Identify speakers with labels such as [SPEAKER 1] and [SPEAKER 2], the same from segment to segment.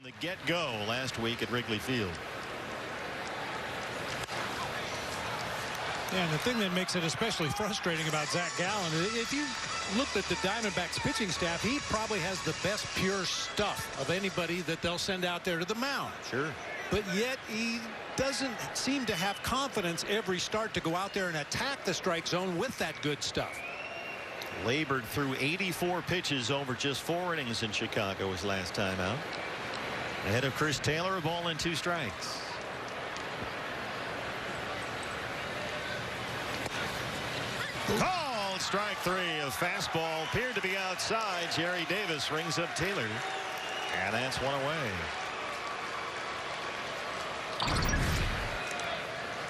[SPEAKER 1] The get-go last week at Wrigley Field.
[SPEAKER 2] And the thing that makes it especially frustrating about Zach Gallen, if you looked at the Diamondbacks pitching staff, he probably has the best pure stuff of anybody that they'll send out there to the mound.
[SPEAKER 1] Sure.
[SPEAKER 2] But yet he doesn't seem to have confidence every start to go out there and attack the strike zone with that good stuff.
[SPEAKER 1] Labored through 84 pitches over just 4 innings in Chicago his last time out. Ahead of Chris Taylor, a ball and 2 strikes. Called strike 3. A fastball appeared to be outside. Jerry Davis rings up Taylor, and that's 1 away.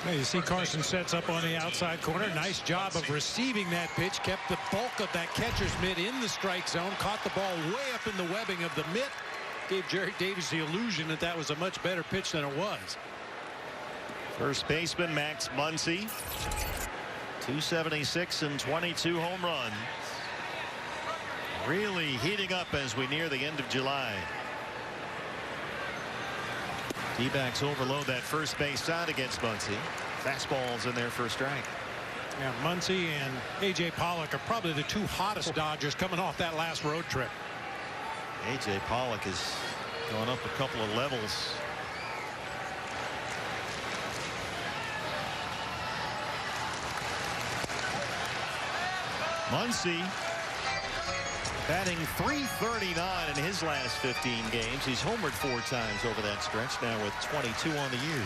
[SPEAKER 2] Now you see Carson sets up on the outside corner. Nice job of receiving that pitch. Kept the bulk of that catcher's mitt in the strike zone. Caught the ball way up in the webbing of the mitt. Gave Jerry Davis the illusion that that was a much better pitch than it was.
[SPEAKER 1] First baseman Max Muncy. 276 and 22 home runs. Really heating up as we near the end of July. D-backs overload that first base side against Muncy. Fastballs in there for a strike.
[SPEAKER 2] Yeah, Muncy and A.J. Pollock are probably the 2 hottest Dodgers coming off that last road trip.
[SPEAKER 1] A.J. Pollock is going up a couple of levels. Muncy batting .339 in his last 15 games. He's homered 4 times over that stretch, now with 22 on the year.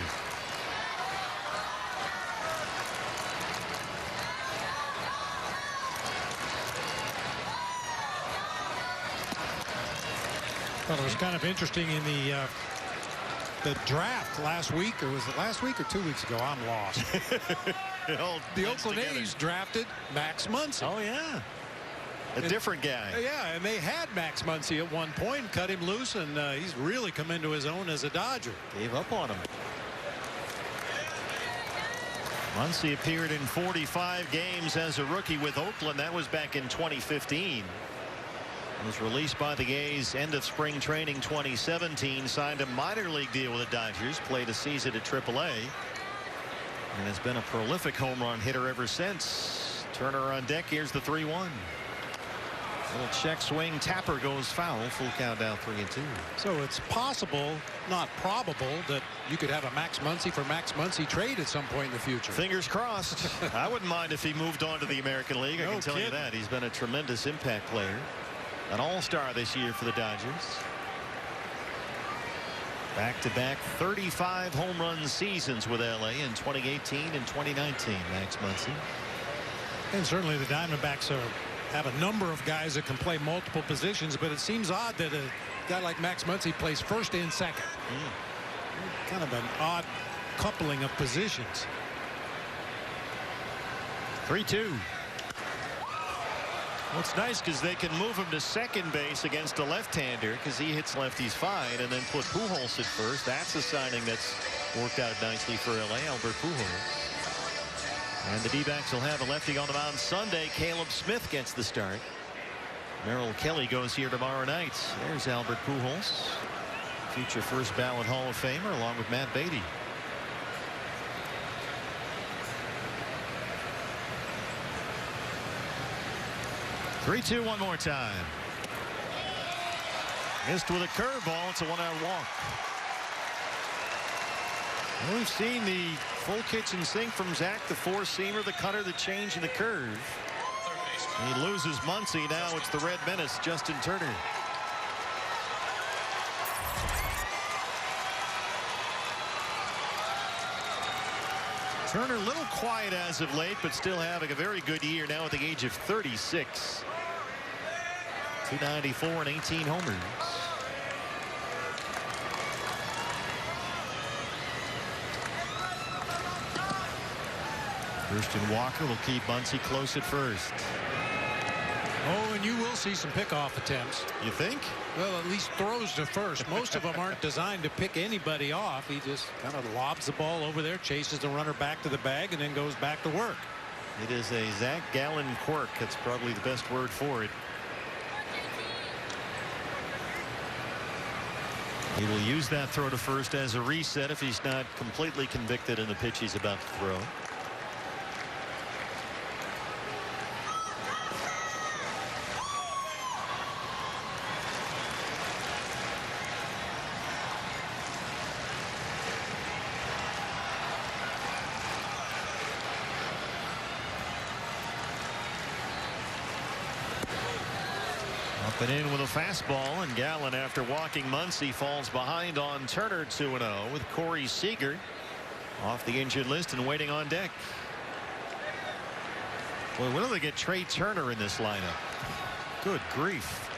[SPEAKER 2] Well, it was kind of interesting in the draft last week, or was it last week or 2 weeks ago? I'm lost. The Oakland A's drafted Max Muncy.
[SPEAKER 1] Oh, yeah. A different guy.
[SPEAKER 2] Yeah, and they had Max Muncy at one point, cut him loose, and he's really come into his own as a Dodger.
[SPEAKER 1] Gave up on him. Muncy appeared in 45 games as a rookie with Oakland. That was back in 2015. Was released by the A's end of spring training 2017. Signed a minor league deal with the Dodgers. Played a season at AAA. And has been a prolific home run hitter ever since. Turner on deck. Here's the 3-1. Little check swing. Tapper goes foul. Full count down 3-2.
[SPEAKER 2] So it's possible, not probable, that you could have a Max Muncy for Max Muncy trade at some point in the future.
[SPEAKER 1] Fingers crossed. I wouldn't mind if he moved on to the American League. I can tell you that. He's been a tremendous impact player. An all-star this year for the Dodgers. Back-to-back 35 home run seasons with LA in 2018 and 2019. Max Muncy.
[SPEAKER 2] And certainly the Diamondbacks have a number of guys that can play multiple positions, but it seems odd that a guy like Max Muncy plays first and second. Kind of an odd coupling of positions.
[SPEAKER 1] 3-2. Well, it's nice because they can move him to second base against a left-hander because he hits lefties fine, and then put Pujols at first. That's a signing that's worked out nicely for LA, Albert Pujols. And the D-backs will have a lefty on the mound Sunday. Caleb Smith gets the start. Merrill Kelly goes here tomorrow night. There's Albert Pujols, future first ballot Hall of Famer, along with Matt Beatty. 3-2 one more time. Missed with a curveball. It's a 1-out walk. Well, we've seen the full kitchen sink from Zach, the four-seamer, the cutter, the change, and the curve. He loses Muncy. Now it's the Red Menace, Justin Turner. Turner a little quiet as of late, but still having a very good year now at the age of 36. 294 and 18 homers. Christian Walker will keep Muncy close at first.
[SPEAKER 2] Oh, and you will see some pickoff attempts.
[SPEAKER 1] You think?
[SPEAKER 2] Well, at least throws to first. Most of them aren't designed to pick anybody off. He just kind of lobs the ball over there, chases the runner back to the bag, and then goes back to work.
[SPEAKER 1] It is a Zach Gallen quirk. That's probably the best word for it. He will use that throw to first as a reset if he's not completely convicted in the pitch he's about to throw. Up and in with a fastball, and Gallen, after walking Muncy, falls behind on Turner 2-0 with Corey Seager off the injured list and waiting on deck. Boy, when do they get Trey Turner in this lineup? Good grief.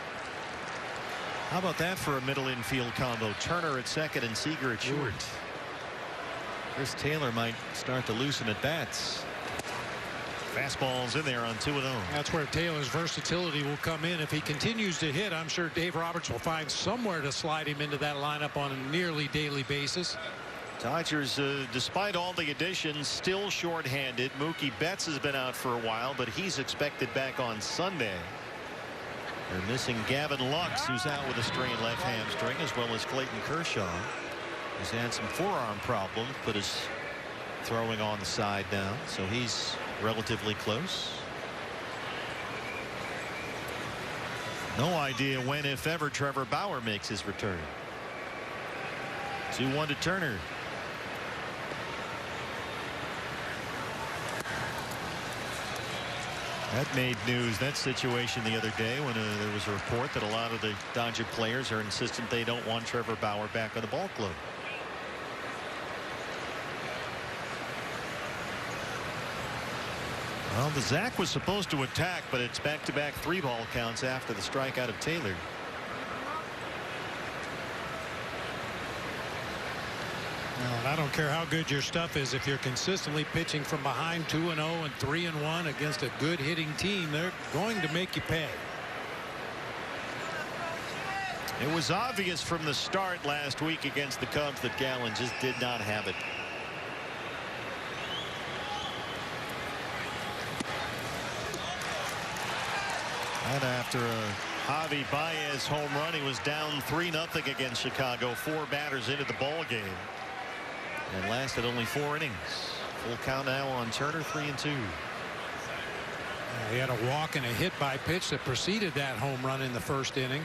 [SPEAKER 1] How about that for a middle infield combo? Turner at second and Seager at short. Chris Taylor might start to loosen at bats. Fastballs in there on 2-0.
[SPEAKER 2] That's where Taylor's versatility will come in. If he continues to hit, I'm sure Dave Roberts will find somewhere to slide him into that lineup on a nearly daily basis.
[SPEAKER 1] Dodgers, despite all the additions, still shorthanded. Mookie Betts has been out for a while, but he's expected back on Sunday. They're missing Gavin Lux, who's out with a strained left hamstring, as well as Clayton Kershaw. He's had some forearm problems, but is throwing on the side now, so he's relatively close. No idea when, if ever, Trevor Bauer makes his return. 2-1 to Turner. That made news, that situation, the other day when there was a report that a lot of the Dodger players are insistent they don't want Trevor Bauer back on the ball club. Well, the Zach was supposed to attack, but it's back-to-back 3-ball counts after the strikeout of Taylor.
[SPEAKER 2] No, I don't care how good your stuff is. If you're consistently pitching from behind 2-0 and 3-1 against a good hitting team, they're going to make you pay.
[SPEAKER 1] It was obvious from the start last week against the Cubs that Gallen just did not have it. And after a Javi Baez home run, he was down 3-0 against Chicago. 4 batters into the ball game, and lasted only 4 innings. Full count now on Turner, 3-2.
[SPEAKER 2] He had a walk and a hit by pitch that preceded that home run in the first inning.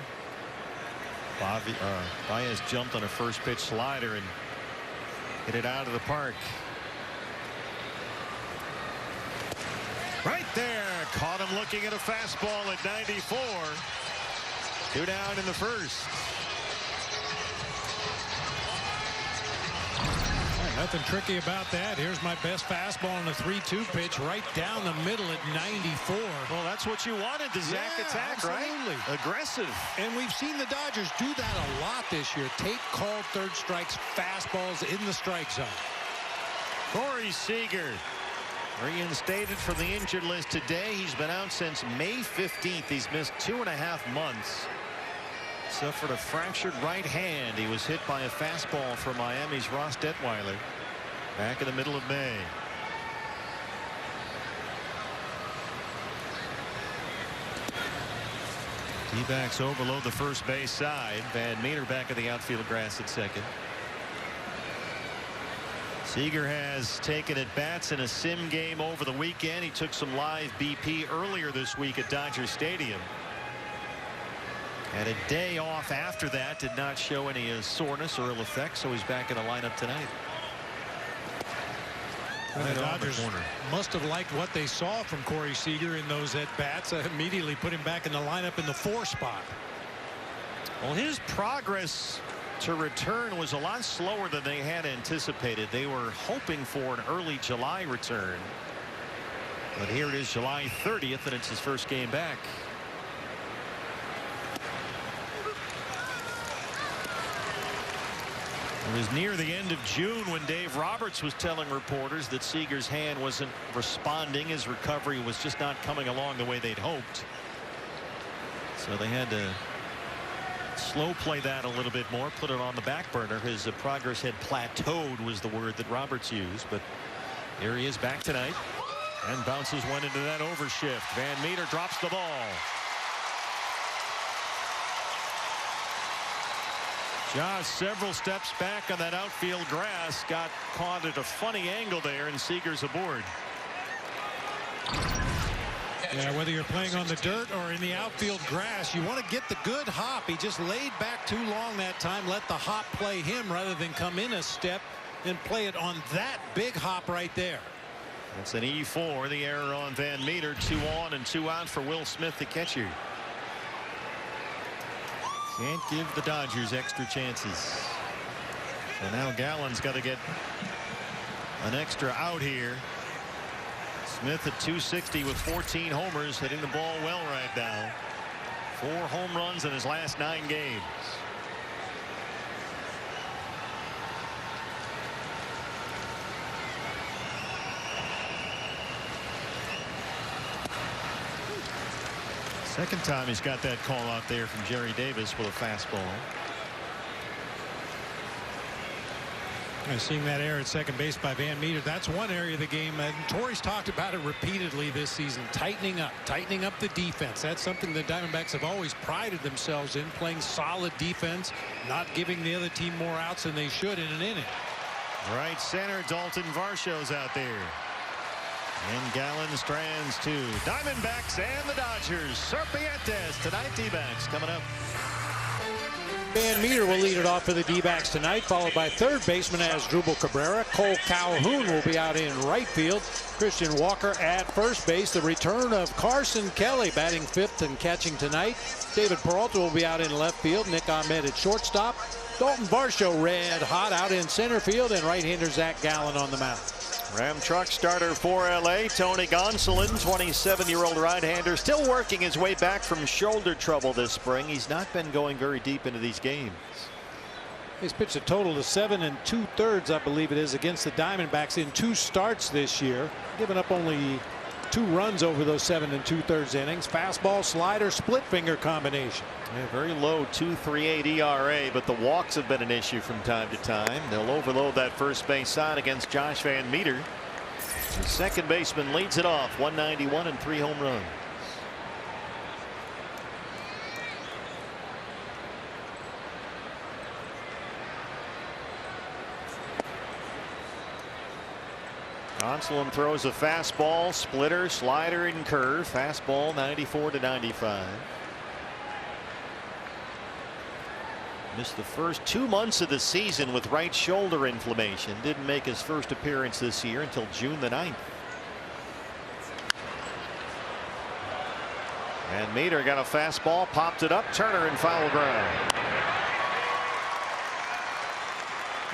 [SPEAKER 1] Baez jumped on a first pitch slider and hit it out of the park. Right there, caught him looking at a fastball at 94. 2 down in the first.
[SPEAKER 2] Nothing tricky about that. Here's my best fastball on the 3-2 pitch right down the middle at 94.
[SPEAKER 1] Well, that's what you wanted, the Zach attack,
[SPEAKER 2] absolutely.
[SPEAKER 1] Right? Aggressive.
[SPEAKER 2] And we've seen the Dodgers do that a lot this year. Take called third strikes, fastballs in the strike zone.
[SPEAKER 1] Corey Seager reinstated from the injured list today. He's been out since May 15th. He's missed 2.5 months. Suffered a fractured right hand. He was hit by a fastball from Miami's Ross Detweiler back in the middle of May. D-backs overload the first base side. Van Meter back at the outfield grass at second. Seager has taken at bats in a sim game over the weekend. He took some live BP earlier this week at Dodger Stadium. Had a day off after that, did not show any soreness or ill effects, so he's back in the lineup tonight.
[SPEAKER 2] The Dodgers must have liked what they saw from Corey Seager in those at bats. Immediately put him back in the lineup in the 4 spot.
[SPEAKER 1] Well, his progress to return was a lot slower than they had anticipated. They were hoping for an early July return, but here it is, July 30th, and it's his first game back. It was near the end of June when Dave Roberts was telling reporters that Seager's hand wasn't responding. His recovery was just not coming along the way they'd hoped. So they had to slow play that a little bit more, put it on the back burner. His progress had plateaued was the word that Roberts used, but here he is back tonight and bounces one into that overshift. Van Meter drops the ball. Josh several steps back on that outfield grass, got caught at a funny angle there, and Seager's aboard.
[SPEAKER 2] Yeah, whether you're playing on the dirt or in the outfield grass, you want to get the good hop. He just laid back too long that time, let the hop play him rather than come in a step and play it on that big hop right there.
[SPEAKER 1] It's an E4, the error on Van Meter. 2 on and 2 out for Will Smith, the catcher. Can't give the Dodgers extra chances. So now Gallen's got to get an extra out here. Smith at 260 with 14 homers, hitting the ball well right now. 4 home runs in his last 9 games. Second time he's got that call out there from Jerry Davis with a fastball.
[SPEAKER 2] Seeing that error at second base by Van Meter, that's one area of the game, and Torres talked about it repeatedly this season, tightening up the defense. That's something the Diamondbacks have always prided themselves in, playing solid defense, not giving the other team more outs than they should in an inning.
[SPEAKER 1] Right center, Dalton Varsho's out there. And Gallen strands to Diamondbacks and the Dodgers. Serpientes tonight. D-backs coming up.
[SPEAKER 2] Van Meter will lead it off for the D-backs tonight, followed by third baseman Asdrubal Cabrera. Cole Calhoun will be out in right field. Christian Walker at first base. The return of Carson Kelly batting 5th and catching tonight. David Peralta will be out in left field. Nick Ahmed at shortstop. Dalton Varsho red hot out in center field, and right-hander Zach Gallen on the mound.
[SPEAKER 1] Ram truck starter for LA, Tony Gonsolin, 27-year-old right-hander, still working his way back from shoulder trouble this spring. He's not been going very deep into these games.
[SPEAKER 2] He's pitched a total of 7 2/3, I believe it is, against the Diamondbacks in 2 starts this year, giving up only 2 runs over those 7 2/3 innings. Fastball, slider, split finger combination.
[SPEAKER 1] Yeah, very low 2.38 ERA, but the walks have been an issue from time to time. They'll overload that first base side against Josh Van Meter. The second baseman leads it off, 191 and 3 home runs. Gonsolin throws a fastball, splitter, slider, and curve. Fastball 94 to 95. Missed the first 2 months of the season with right shoulder inflammation. Didn't make his first appearance this year until June the 9th. And Meter got a fastball, popped it up, Turner in foul ground.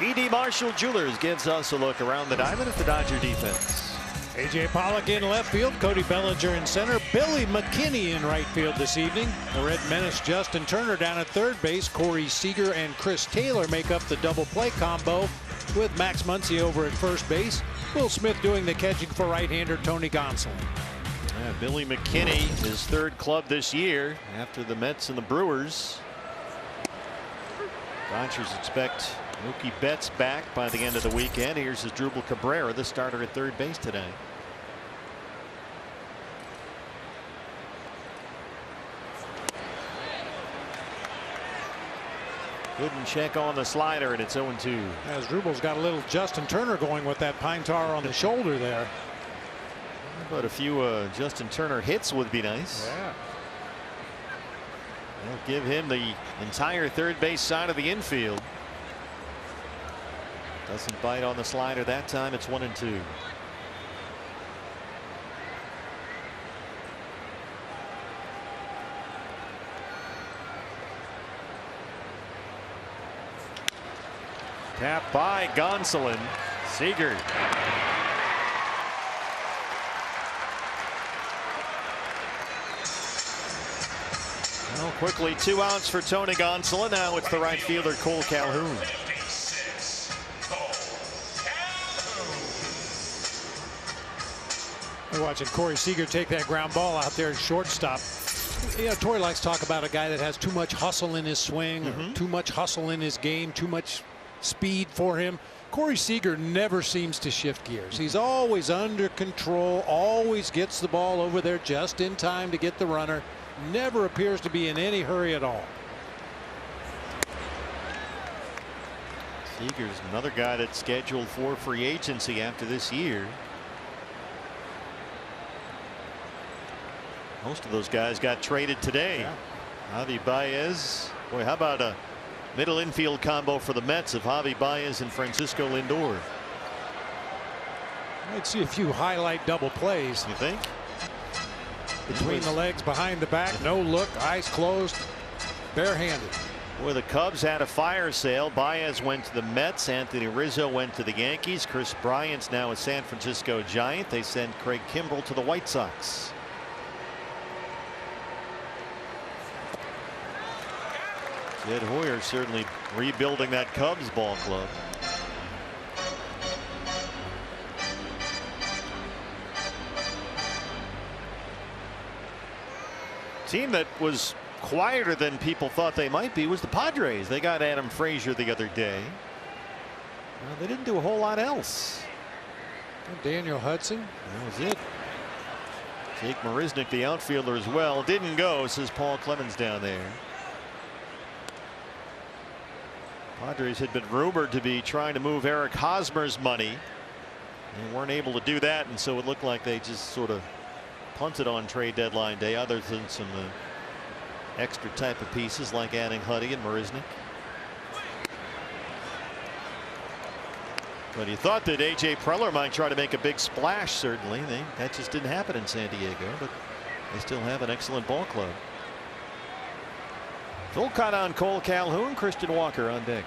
[SPEAKER 1] E.D. Marshall Jewelers gives us a look around the diamond at the Dodger defense.
[SPEAKER 2] A.J. Pollock in left field, Cody Bellinger in center, Billy McKinney in right field this evening. The Red Menace Justin Turner down at third base. Corey Seager and Chris Taylor make up the double play combo with Max Muncy over at first base. Will Smith doing the catching for right-hander Tony Gonsolin.
[SPEAKER 1] Yeah, Billy McKinney, his 3rd club this year after the Mets and the Brewers. Dodgers expect Mookie Betts back by the end of the weekend. Here's Asdrubal Cabrera, the starter at third base today. Couldn't check on the slider, and it's 0-2.
[SPEAKER 2] Asdrubal's got a little Justin Turner going with that pine tar on the shoulder there.
[SPEAKER 1] But a few Justin Turner hits would be nice.
[SPEAKER 2] Yeah.
[SPEAKER 1] They'll give him the entire third base side of the infield. Doesn't bite on the slider that time. It's 1-2. Tap by Gonsolin. Seager. Well, quickly 2 outs for Tony Gonsolin. Now it's the right fielder Cole Calhoun.
[SPEAKER 2] We're watching Corey Seager take that ground ball out there at shortstop. Yeah, Torrey likes to talk about a guy that has too much hustle in his swing, or too much hustle in his game, too much speed for him. Corey Seager never seems to shift gears. He's always under control, always gets the ball over there just in time to get the runner. Never appears to be in any hurry at all.
[SPEAKER 1] Seager's another guy that's scheduled for free agency after this year. Most of those guys got traded today.
[SPEAKER 2] Yeah.
[SPEAKER 1] Javi Baez. Boy, how about a middle infield combo for the Mets of Javi Baez and Francisco Lindor?
[SPEAKER 2] I'd see a few highlight double plays.
[SPEAKER 1] You think?
[SPEAKER 2] Between the legs, behind the back, no look, eyes closed, barehanded.
[SPEAKER 1] Boy, the Cubs had a fire sale. Baez went to the Mets. Anthony Rizzo went to the Yankees. Chris Bryant's now a San Francisco Giant. They sent Craig Kimbrell to the White Sox. Jed Hoyer certainly rebuilding that Cubs ball club. Team that was quieter than people thought they might be was the Padres. They got Adam Frazier the other day. Well, they didn't do a whole lot else.
[SPEAKER 2] Daniel Hudson.
[SPEAKER 1] That was it. Jake Marisnick, the outfielder, as well, didn't go, says Paul Clemens down there. Padres had been rumored to be trying to move Eric Hosmer's money. They weren't able to do that, and so it looked like they just sort of punted on trade deadline day, other than some extra type of pieces like adding Huddy and Marisnick. But he thought that A.J. Preller might try to make a big splash. Certainly, that just didn't happen in San Diego, but they still have an excellent ball club. Phil Cott on Cole Calhoun, Christian Walker on deck.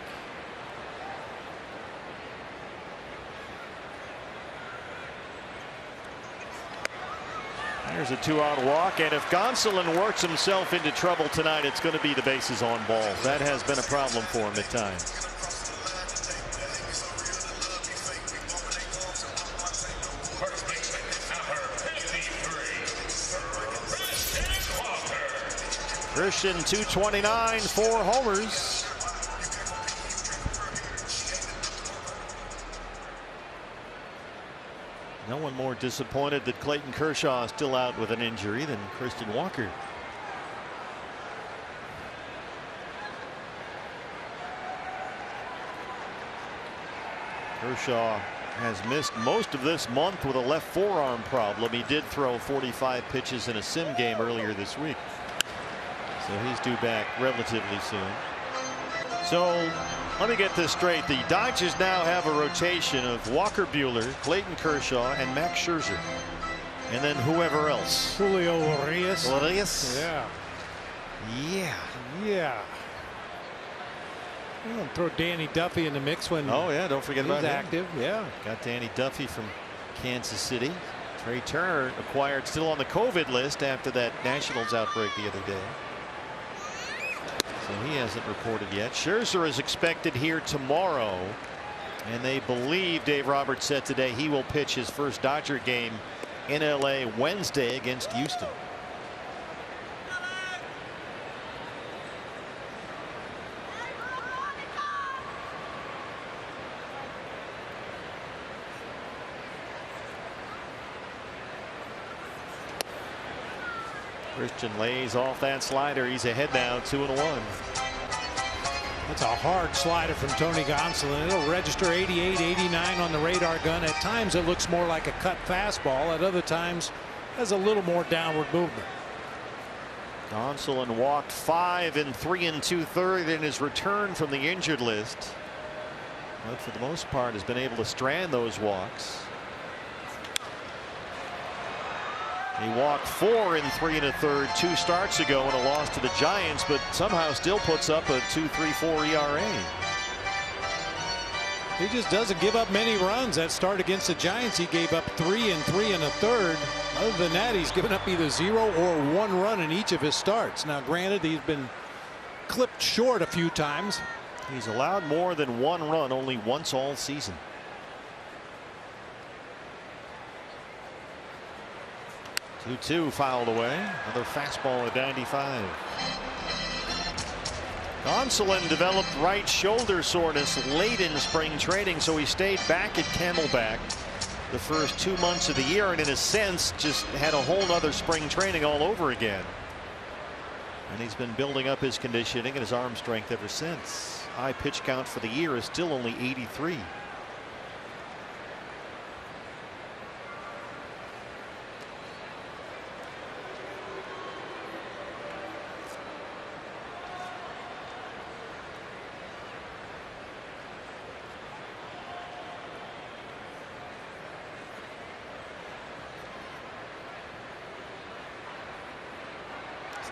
[SPEAKER 1] There's a 2-out walk, and if Gonsolin works himself into trouble tonight, it's going to be the bases on balls. That has been a problem for him at times. Christian, 229, 4 homers. No one more disappointed that Clayton Kershaw is still out with an injury than Christian Walker. Kershaw has missed most of this month with a left forearm problem. He did throw 45 pitches in a sim game earlier this week. So he's due back relatively soon. So let me get this straight. The Dodgers now have a rotation of Walker Buehler, Clayton Kershaw, and Max Scherzer. And then whoever else.
[SPEAKER 2] Julio Urias.
[SPEAKER 1] Yeah.
[SPEAKER 2] We'll throw Danny Duffy in the mix when
[SPEAKER 1] don't forget about him.
[SPEAKER 2] active. Yeah.
[SPEAKER 1] Got Danny Duffy from Kansas City. Trey Turner acquired, still on the COVID list after that Nationals outbreak the other day. So he hasn't reported yet. Scherzer is expected here tomorrow, and they believe, Dave Roberts said today, he will pitch his first Dodger game in LA Wednesday against Houston. Christian lays off that slider. He's ahead now, 2-1.
[SPEAKER 2] That's a hard slider from Tony Gonsolin. It'll register 88, 89 on the radar gun. At times it looks more like a cut fastball. At other times has a little more downward movement.
[SPEAKER 1] Gonsolin walked 5 in 3 2/3 in his return from the injured list, but for the most part has been able to strand those walks. He walked 4 in 3 1/3 2 starts ago in a loss to the Giants, but somehow still puts up a 2.34 ERA.
[SPEAKER 2] He just doesn't give up many runs. That start against the Giants, he gave up 3 in 3 1/3. Other than that, he's given up either 0 or 1 run in each of his starts. Now, granted, he's been clipped short a few times.
[SPEAKER 1] He's allowed more than 1 run only once all season. The 2-2 fouled away. Another fastball at 95. Gonsolin developed right shoulder soreness late in spring training, so he stayed back at Camelback the first 2 months of the year, and in a sense just had a whole nother spring training all over again. And he's been building up his conditioning and his arm strength ever since. high pitch count for the year is still only 83.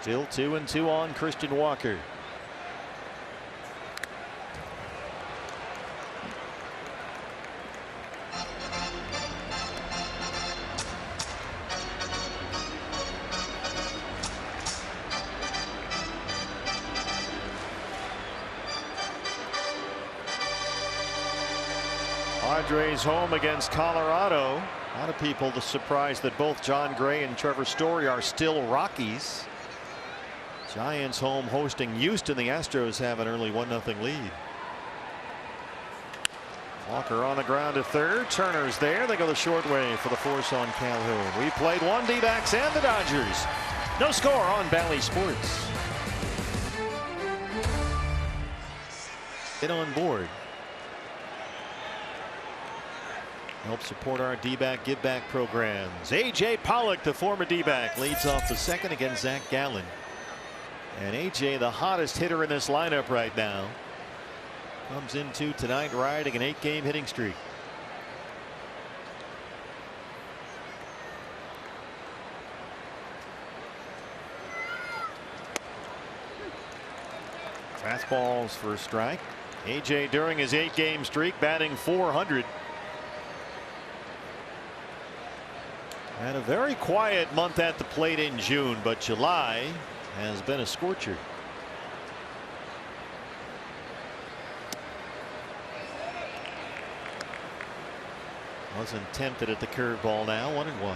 [SPEAKER 1] Still 2-2 on Christian Walker. Padres home against Colorado. A lot of people surprised that both John Gray and Trevor Story are still Rockies. Giants home hosting Houston. The Astros have an early 1-0 lead. Walker on the ground to third. Turner's there. They go the short way for the force on Calhoun. We played one D-backs and the Dodgers. No score on Bally Sports. Get on board. Help support our D-back give back programs. A.J. Pollock, the former D-back, leads off the second against Zach Gallen. And A.J., the hottest hitter in this lineup right now, comes into tonight riding an 8-game hitting streak. Fastballs for a strike. A.J. during his 8-game streak batting .400. Had a very quiet month at the plate in June, but July has been a scorcher. Wasn't tempted at the curveball now. 1-1.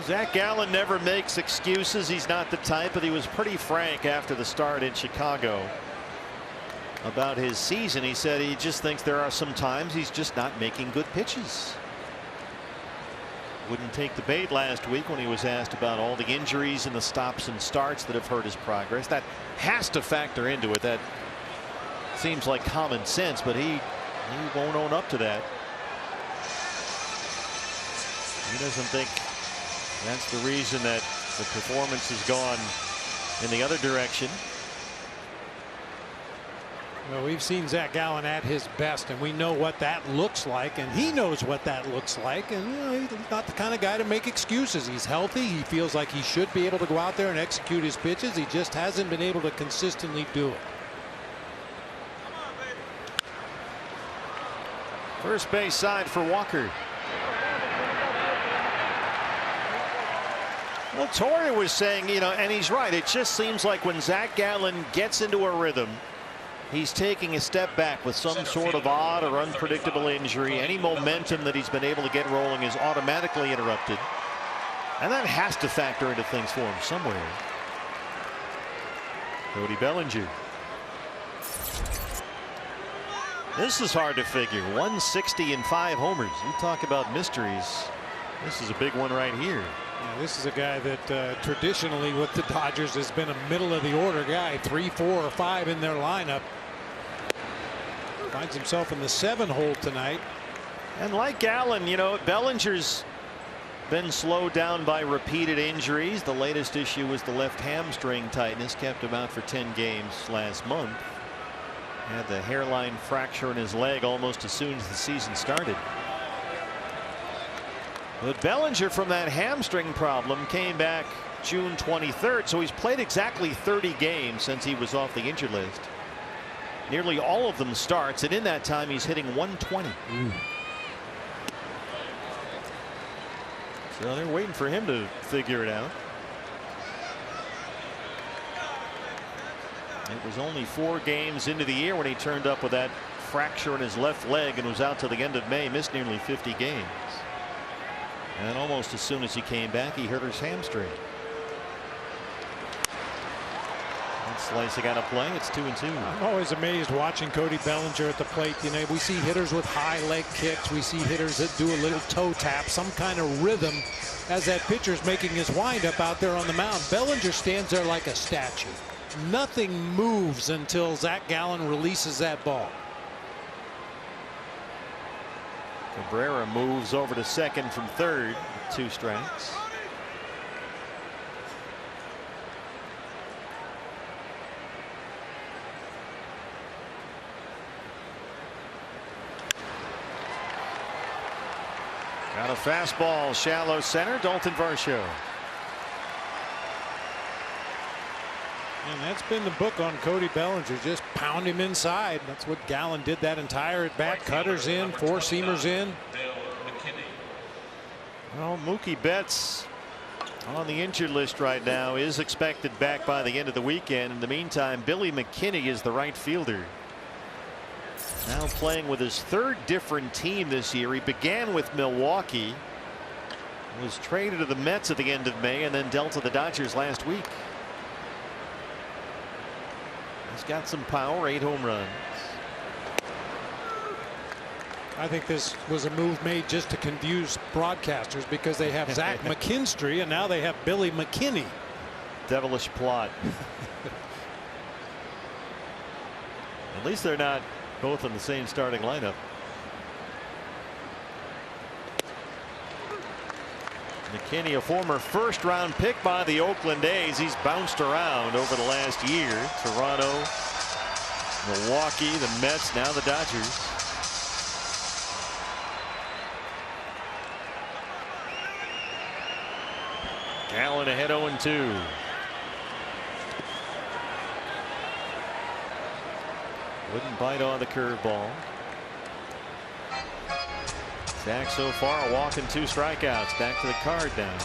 [SPEAKER 1] Zach Gallen never makes excuses. He's not the type, but he was pretty frank after the start in Chicago about his season. He said he just thinks there are some times he's just not making good pitches. Wouldn't take the bait last week when he was asked about all the injuries and the stops and starts that have hurt his progress. That has to factor into it. That seems like common sense, but he won't own up to that. He doesn't think that's the reason that the performance has gone in the other direction.
[SPEAKER 2] Well, we've seen Zach Gallen at his best, and we know what that looks like, and he knows what that looks like. And you know, he's not the kind of guy to make excuses. He's healthy. He feels like he should be able to go out there and execute his pitches. He just hasn't been able to consistently do it.
[SPEAKER 1] First base side for Walker. Well, Torre was saying, you know, and he's right. It just seems like when Zach Gallen gets into a rhythm, he's taking a step back with some sort of odd or unpredictable injury. Any momentum that he's been able to get rolling is automatically interrupted. And that has to factor into things for him somewhere. Cody Bellinger. This is hard to figure. 160 and 5 homers. You talk about mysteries. This is a big one right here.
[SPEAKER 2] Yeah, this is a guy that traditionally with the Dodgers has been a middle of the order guy. 3, 4, or 5 in their lineup. Finds himself in the 7 hole tonight.
[SPEAKER 1] And like Gallen, you know, Bellinger's been slowed down by repeated injuries. The latest issue was the left hamstring tightness, kept him out for 10 games last month. Had the hairline fracture in his leg almost as soon as the season started. But Bellinger, from that hamstring problem, came back June 23rd, so he's played exactly 30 games since he was off the injured list. Nearly all of them starts, and in that time he's hitting .120. So they're waiting for him to figure it out. It was only 4 games into the year when he turned up with that fracture in his left leg and was out to the end of May, missed nearly 50 games. And almost as soon as he came back, he hurt his hamstring. Slicing out a play. It's 2-2.
[SPEAKER 2] I'm always amazed watching Cody Bellinger at the plate. You know, we see hitters with high leg kicks. We see hitters that do a little toe tap, some kind of rhythm as that pitcher's making his windup out there on the mound. Bellinger stands there like a statue. Nothing moves until Zach Gallen releases that ball.
[SPEAKER 1] Cabrera moves over to second from third. 2 strikes. Got a fastball, shallow center. Dalton Varsho.
[SPEAKER 2] And that's been the book on Cody Bellinger. Just pound him inside. That's what Gallen did that entire at bat. Cutters in, 4-seamers in.
[SPEAKER 1] Well, Mookie Betts on the injured list right now, is expected back by the end of the weekend. In the meantime, Billy McKinney is the right fielder. Now playing with his 3rd different team this year. He began with Milwaukee, was traded to the Mets at the end of May, and then dealt to the Dodgers last week. He's got some power, 8 home runs.
[SPEAKER 2] I think this was a move made just to confuse broadcasters because they have Zach McKinstry and now they have Billy McKinney.
[SPEAKER 1] Devilish plot. At least they're not both in the same starting lineup. McKinney, a former 1st-round pick by the Oakland A's. He's bounced around over the last year. Toronto, Milwaukee, the Mets, now the Dodgers. Gallen ahead 0-2. Wouldn't bite on the curveball. Zach so far a walk and 2 strikeouts. Back to the card now.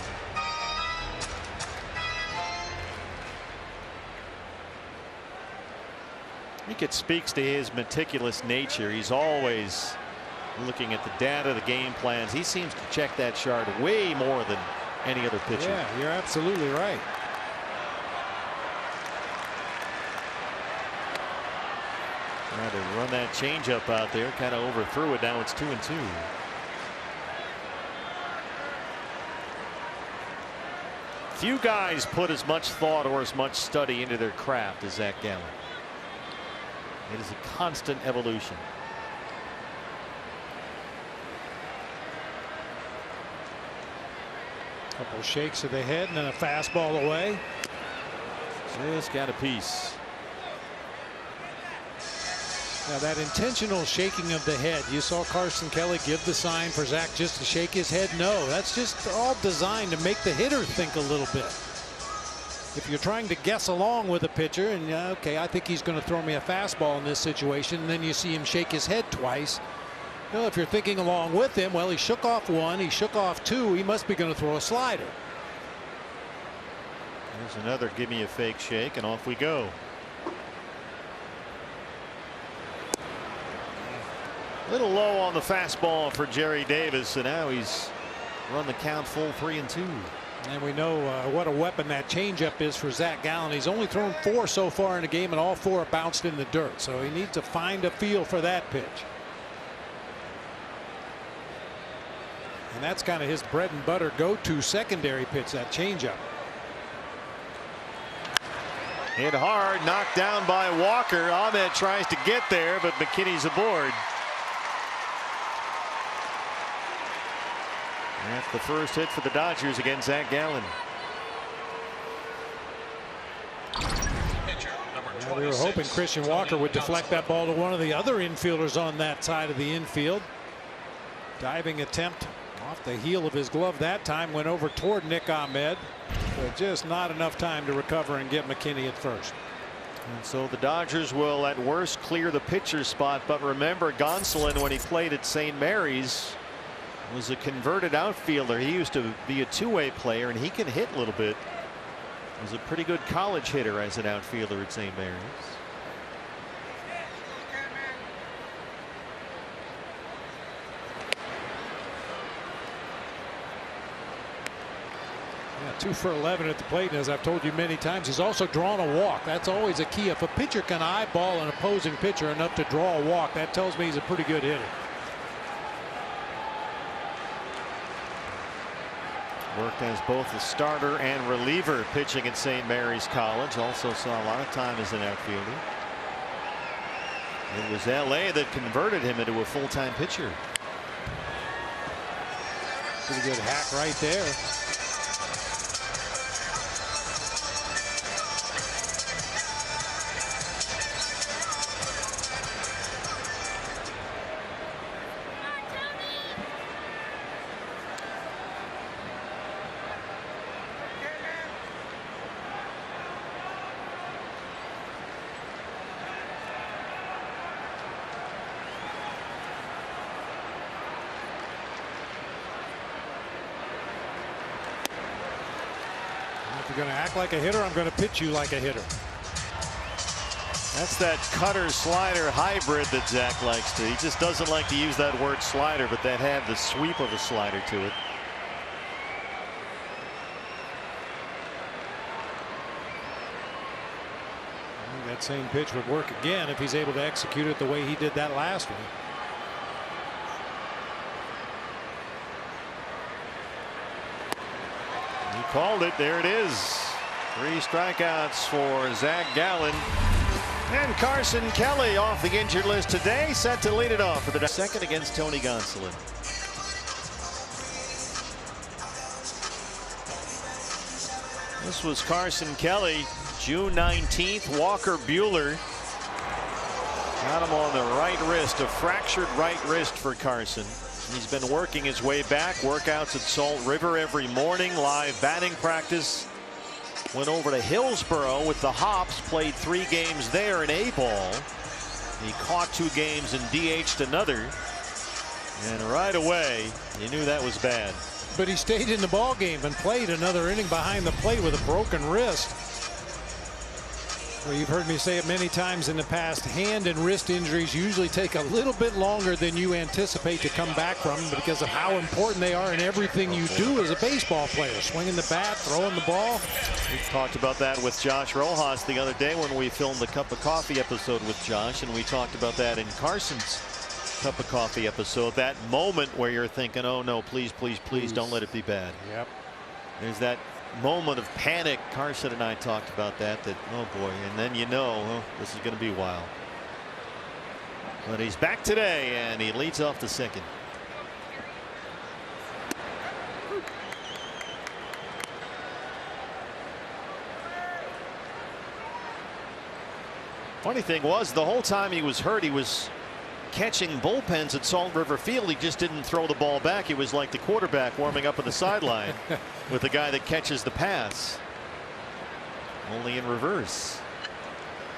[SPEAKER 1] I think it speaks to his meticulous nature. He's always looking at the data, the game plans. He seems to check that chart way more than any other pitcher.
[SPEAKER 2] Yeah, you're absolutely right.
[SPEAKER 1] Tried to run that changeup out there, kind of overthrew it. Now it's 2-2. Few guys put as much thought or as much study into their craft as Zach Gallen. It is a constant evolution.
[SPEAKER 2] Couple shakes of the head and then a fastball away.
[SPEAKER 1] Just got a piece.
[SPEAKER 2] Now that intentional shaking of the head, you saw Carson Kelly give the sign for Zach just to shake his head. No, that's just all designed to make the hitter think a little bit. If you're trying to guess along with a pitcher and okay, I think he's going to throw me a fastball in this situation, and then you see him shake his head twice. You know, if you're thinking along with him, well, he shook off 1, he shook off 2, he must be going to throw a slider.
[SPEAKER 1] There's another give me a fake shake, and off we go. A little low on the fastball for Jerry Davis, and now he's run the count full 3-2.
[SPEAKER 2] And we know what a weapon that changeup is for Zach Gallen. He's only thrown 4 so far in the game, and all 4 are bounced in the dirt. So he needs to find a feel for that pitch. And that's kind of his bread and butter go-to secondary pitch, that changeup.
[SPEAKER 1] Hit hard, knocked down by Walker. Ahmed tries to get there, but McKinney's aboard. That's the first hit for the Dodgers against Zach Gallen.
[SPEAKER 2] Yeah, we were hoping Christian Walker would deflect that ball to one of the other infielders on that side of the infield. Diving attempt off the heel of his glove that time, went over toward Nick Ahmed, but just not enough time to recover and get McKinney at first.
[SPEAKER 1] And so the Dodgers will at worst clear the pitcher spot, but remember Gonsolin, when he played at St. Mary's, was a converted outfielder. He used to be a two-way player, and he can hit a little bit. Was a pretty good college hitter as an outfielder at St. Mary's.
[SPEAKER 2] Yeah, 2 for 11 at the plate, and as I've told you many times, he's also drawn a walk. That's always a key. If a pitcher can eyeball an opposing pitcher enough to draw a walk, that tells me he's a pretty good hitter.
[SPEAKER 1] Worked as both a starter and reliever pitching at St. Mary's College. Also saw a lot of time as an outfielder. It was LA that converted him into a full-time pitcher.
[SPEAKER 2] Pretty good hack right there. If you're going to act like a hitter, I'm going to pitch you like a hitter.
[SPEAKER 1] That's that cutter slider hybrid that Zach likes to. He just doesn't like to use that word slider, but that had the sweep of a slider to it.
[SPEAKER 2] That same pitch would work again if he's able to execute it the way he did that last one.
[SPEAKER 1] He called it. There it is. 3 strikeouts for Zach Gallen. And Carson Kelly off the injured list today, set to lead it off for the second against Tony Gonsolin. This was Carson Kelly, June 19th. Walker Buehler got him on the right wrist, a fractured right wrist for Carson. He's been working his way back. Workouts at Salt River every morning. Live batting practice. Went over to Hillsboro with the Hops. Played 3 games there in A-ball. He caught 2 games and DH'd another. And right away, you knew that was bad.
[SPEAKER 2] But he stayed in the ball game and played another inning behind the plate with a broken wrist. Well, you've heard me say it many times in the past. Hand and wrist injuries usually take a little bit longer than you anticipate to come back from because of how important they are in everything you do as a baseball player. Swinging the bat, throwing the ball.
[SPEAKER 1] We talked about that with Josh Rojas the other day when we filmed the Cup of Coffee episode with Josh, and we talked about that in Carson's Cup of Coffee episode. That moment where you're thinking, oh no, please, please, please don't let it be bad.
[SPEAKER 2] Yep.
[SPEAKER 1] There's that moment of panic. Carson and I talked about that, oh boy, and then you know, oh, this is going to be wild. But he's back today and he leads off the second. Funny thing was, the whole time he was hurt, he was catching bullpens at Salt River Field. He just didn't throw the ball back. He was like the quarterback warming up on the sideline with the guy that catches the pass, only in reverse.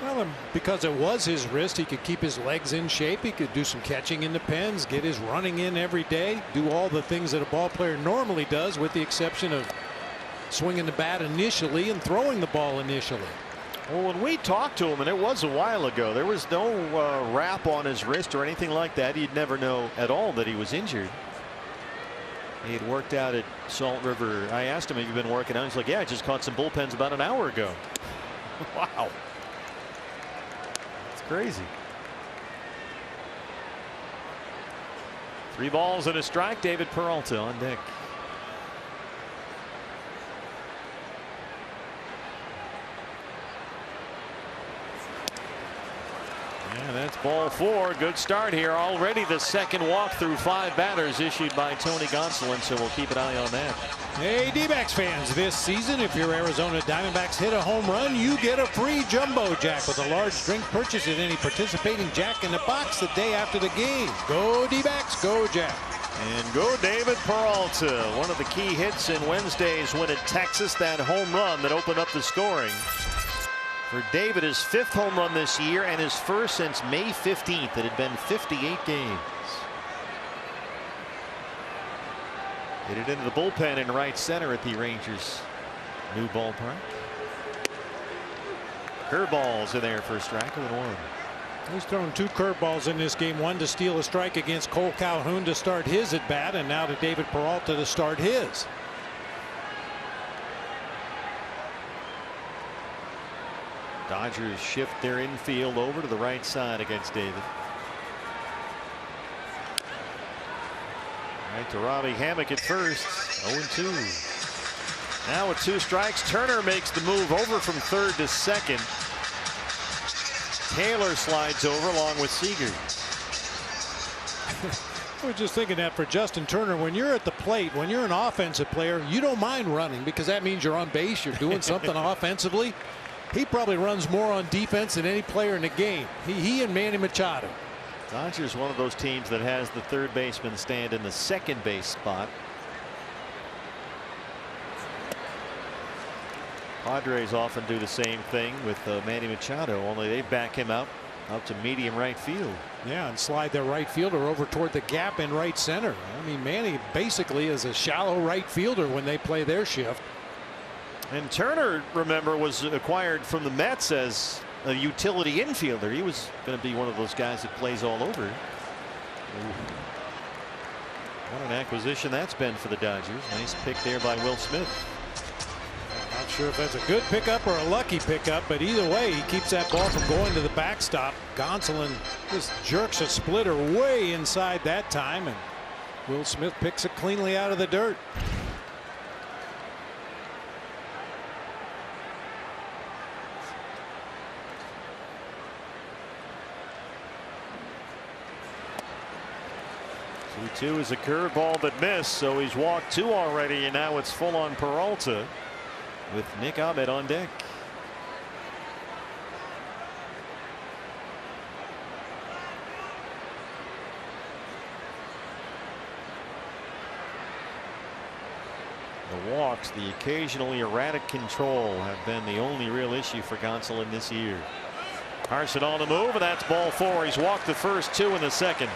[SPEAKER 2] Well, and because it was his wrist, he could keep his legs in shape. He could do some catching in the pens, get his running in every day, do all the things that a ball player normally does, with the exception of swinging the bat initially and throwing the ball initially.
[SPEAKER 1] Well, when we talked to him, and it was a while ago, there was no wrap on his wrist or anything like that. You'd never know at all that he was injured. He had worked out at Salt River. I asked him, have you been working out? He's like, yeah, I just caught some bullpens about an hour ago. Wow. It's crazy. 3 balls and a strike. David Peralta on deck. And that's ball 4. Good start here. Already the second walk through 5 batters issued by Tony Gonsolin, so we'll keep an eye on that.
[SPEAKER 2] Hey, D-backs fans, this season, if your Arizona Diamondbacks hit a home run, you get a free Jumbo Jack with a large drink purchase at any participating Jack in the Box the day after the game. Go D-backs, go Jack.
[SPEAKER 1] And go David Peralta. One of the key hits in Wednesday's win at Texas, that home run that opened up the scoring. For David, his 5th home run this year and his first since May 15th. It had been 58 games. Hit it into the bullpen in right center at the Rangers' new ballpark. Curveballs in there for a strike and 1.
[SPEAKER 2] He's thrown 2 curveballs in this game. One to steal a strike against Cole Calhoun to start his at bat, and now to David Peralta to start his.
[SPEAKER 1] Dodgers shift their infield over to the right side against David. Right to Robbie Hammock at first. 0-2. Now with 2 strikes, Turner makes the move over from third to second. Taylor slides over along with Seager.
[SPEAKER 2] I was just thinking that for Justin Turner, when you're at the plate, when you're an offensive player, you don't mind running because that means you're on base, you're doing something offensively. He probably runs more on defense than any player in the game. He and Manny Machado.
[SPEAKER 1] Dodgers one of those teams that has the third baseman stand in the second base spot. Padres often do the same thing with Manny Machado, only they back him out to medium right field.
[SPEAKER 2] Yeah, and slide their right fielder over toward the gap in right center. I mean, Manny basically is a shallow right fielder when they play their shift.
[SPEAKER 1] And Turner, remember, was acquired from the Mets as a utility infielder. He was going to be one of those guys that plays all over. What an acquisition that's been for the Dodgers. Nice pick there by Will Smith.
[SPEAKER 2] Not sure if that's a good pickup or a lucky pickup, but either way, he keeps that ball from going to the backstop. Gonsolin just jerks a splitter way inside that time, and Will Smith picks it cleanly out of the dirt.
[SPEAKER 1] Two is a curveball that missed, so he's walked 2 already, and now it's full on Peralta with Nick Ahmed on deck. The walks, the occasionally erratic control have been the only real issue for Gonsolin this year. Carson on the move, and that's ball 4. He's walked the first 2 in the second.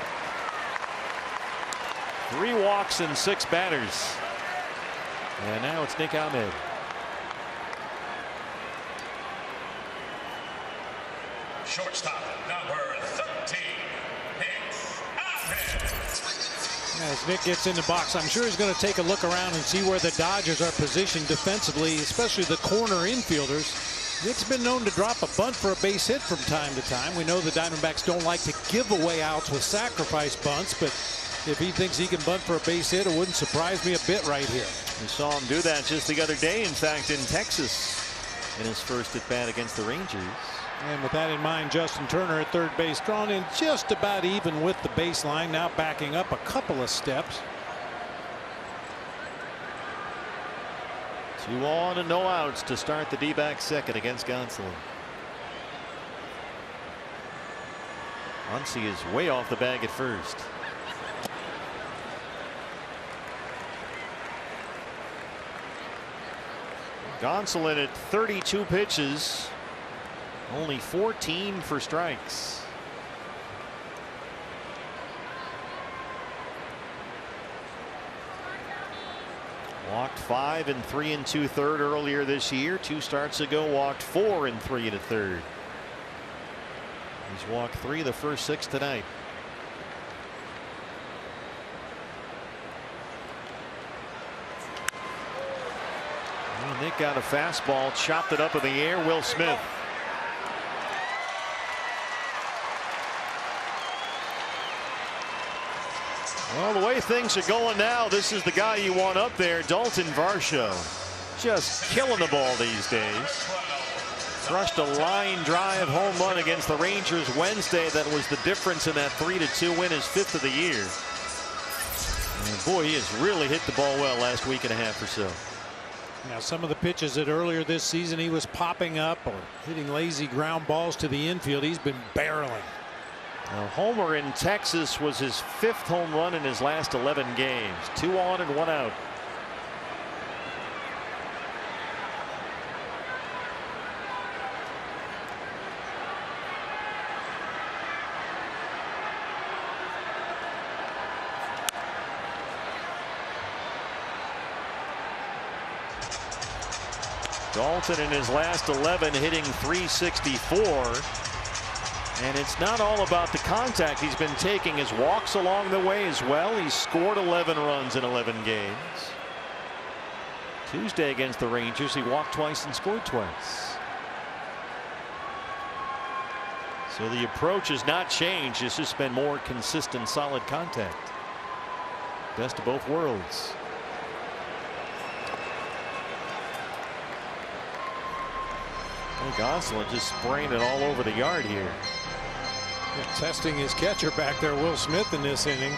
[SPEAKER 1] 3 walks and 6 batters. And now it's Nick Ahmed.
[SPEAKER 3] Shortstop number 13, Nick Ahmed.
[SPEAKER 2] As Nick gets in the box, I'm sure he's going to take a look around and see where the Dodgers are positioned defensively, especially the corner infielders. Nick's been known to drop a bunt for a base hit from time to time. We know the Diamondbacks don't like to give away outs with sacrifice bunts, but if he thinks he can bunt for a base hit, it wouldn't surprise me a bit right here.
[SPEAKER 1] We saw him do that just the other day, in fact, in Texas, in his first at bat against the Rangers.
[SPEAKER 2] And with that in mind, Justin Turner at third base, drawn in just about even with the baseline, now backing up a couple of steps.
[SPEAKER 1] 2 on and no outs to start the D-backs second against Gonsolin. Muncy is way off the bag at first. Gonsolin at 32 pitches, only 14 for strikes. Walked 5 3 2/3 earlier this year. 2 starts ago walked 4 3 1/3. He's walked 3 of the first 6 tonight. Nick got a fastball, chopped it up in the air. Will Smith. Well, the way things are going now, this is the guy you want up there, Dalton Varsho. Just killing the ball these days. Crushed a line drive home run against the Rangers Wednesday. That was the difference in that 3-2 win, his 5th of the year. And boy, he has really hit the ball well last week and a half or so.
[SPEAKER 2] Now, some of the pitches that earlier this season he was popping up or hitting lazy ground balls to the infield, he's been barreling.
[SPEAKER 1] A homer in Texas was his 5th home run in his last 11 games. 2 on and 1 out. Dalton in his last 11 hitting .364. And it's not all about the contact he's been taking. His walks along the way as well. He's scored 11 runs in 11 games. Tuesday against the Rangers, he walked twice and scored twice. So the approach has not changed. It's just been more consistent, solid contact. Best of both worlds. Gonsolin just spraying it all over the yard here.
[SPEAKER 2] Testing his catcher back there, Will Smith, in this inning.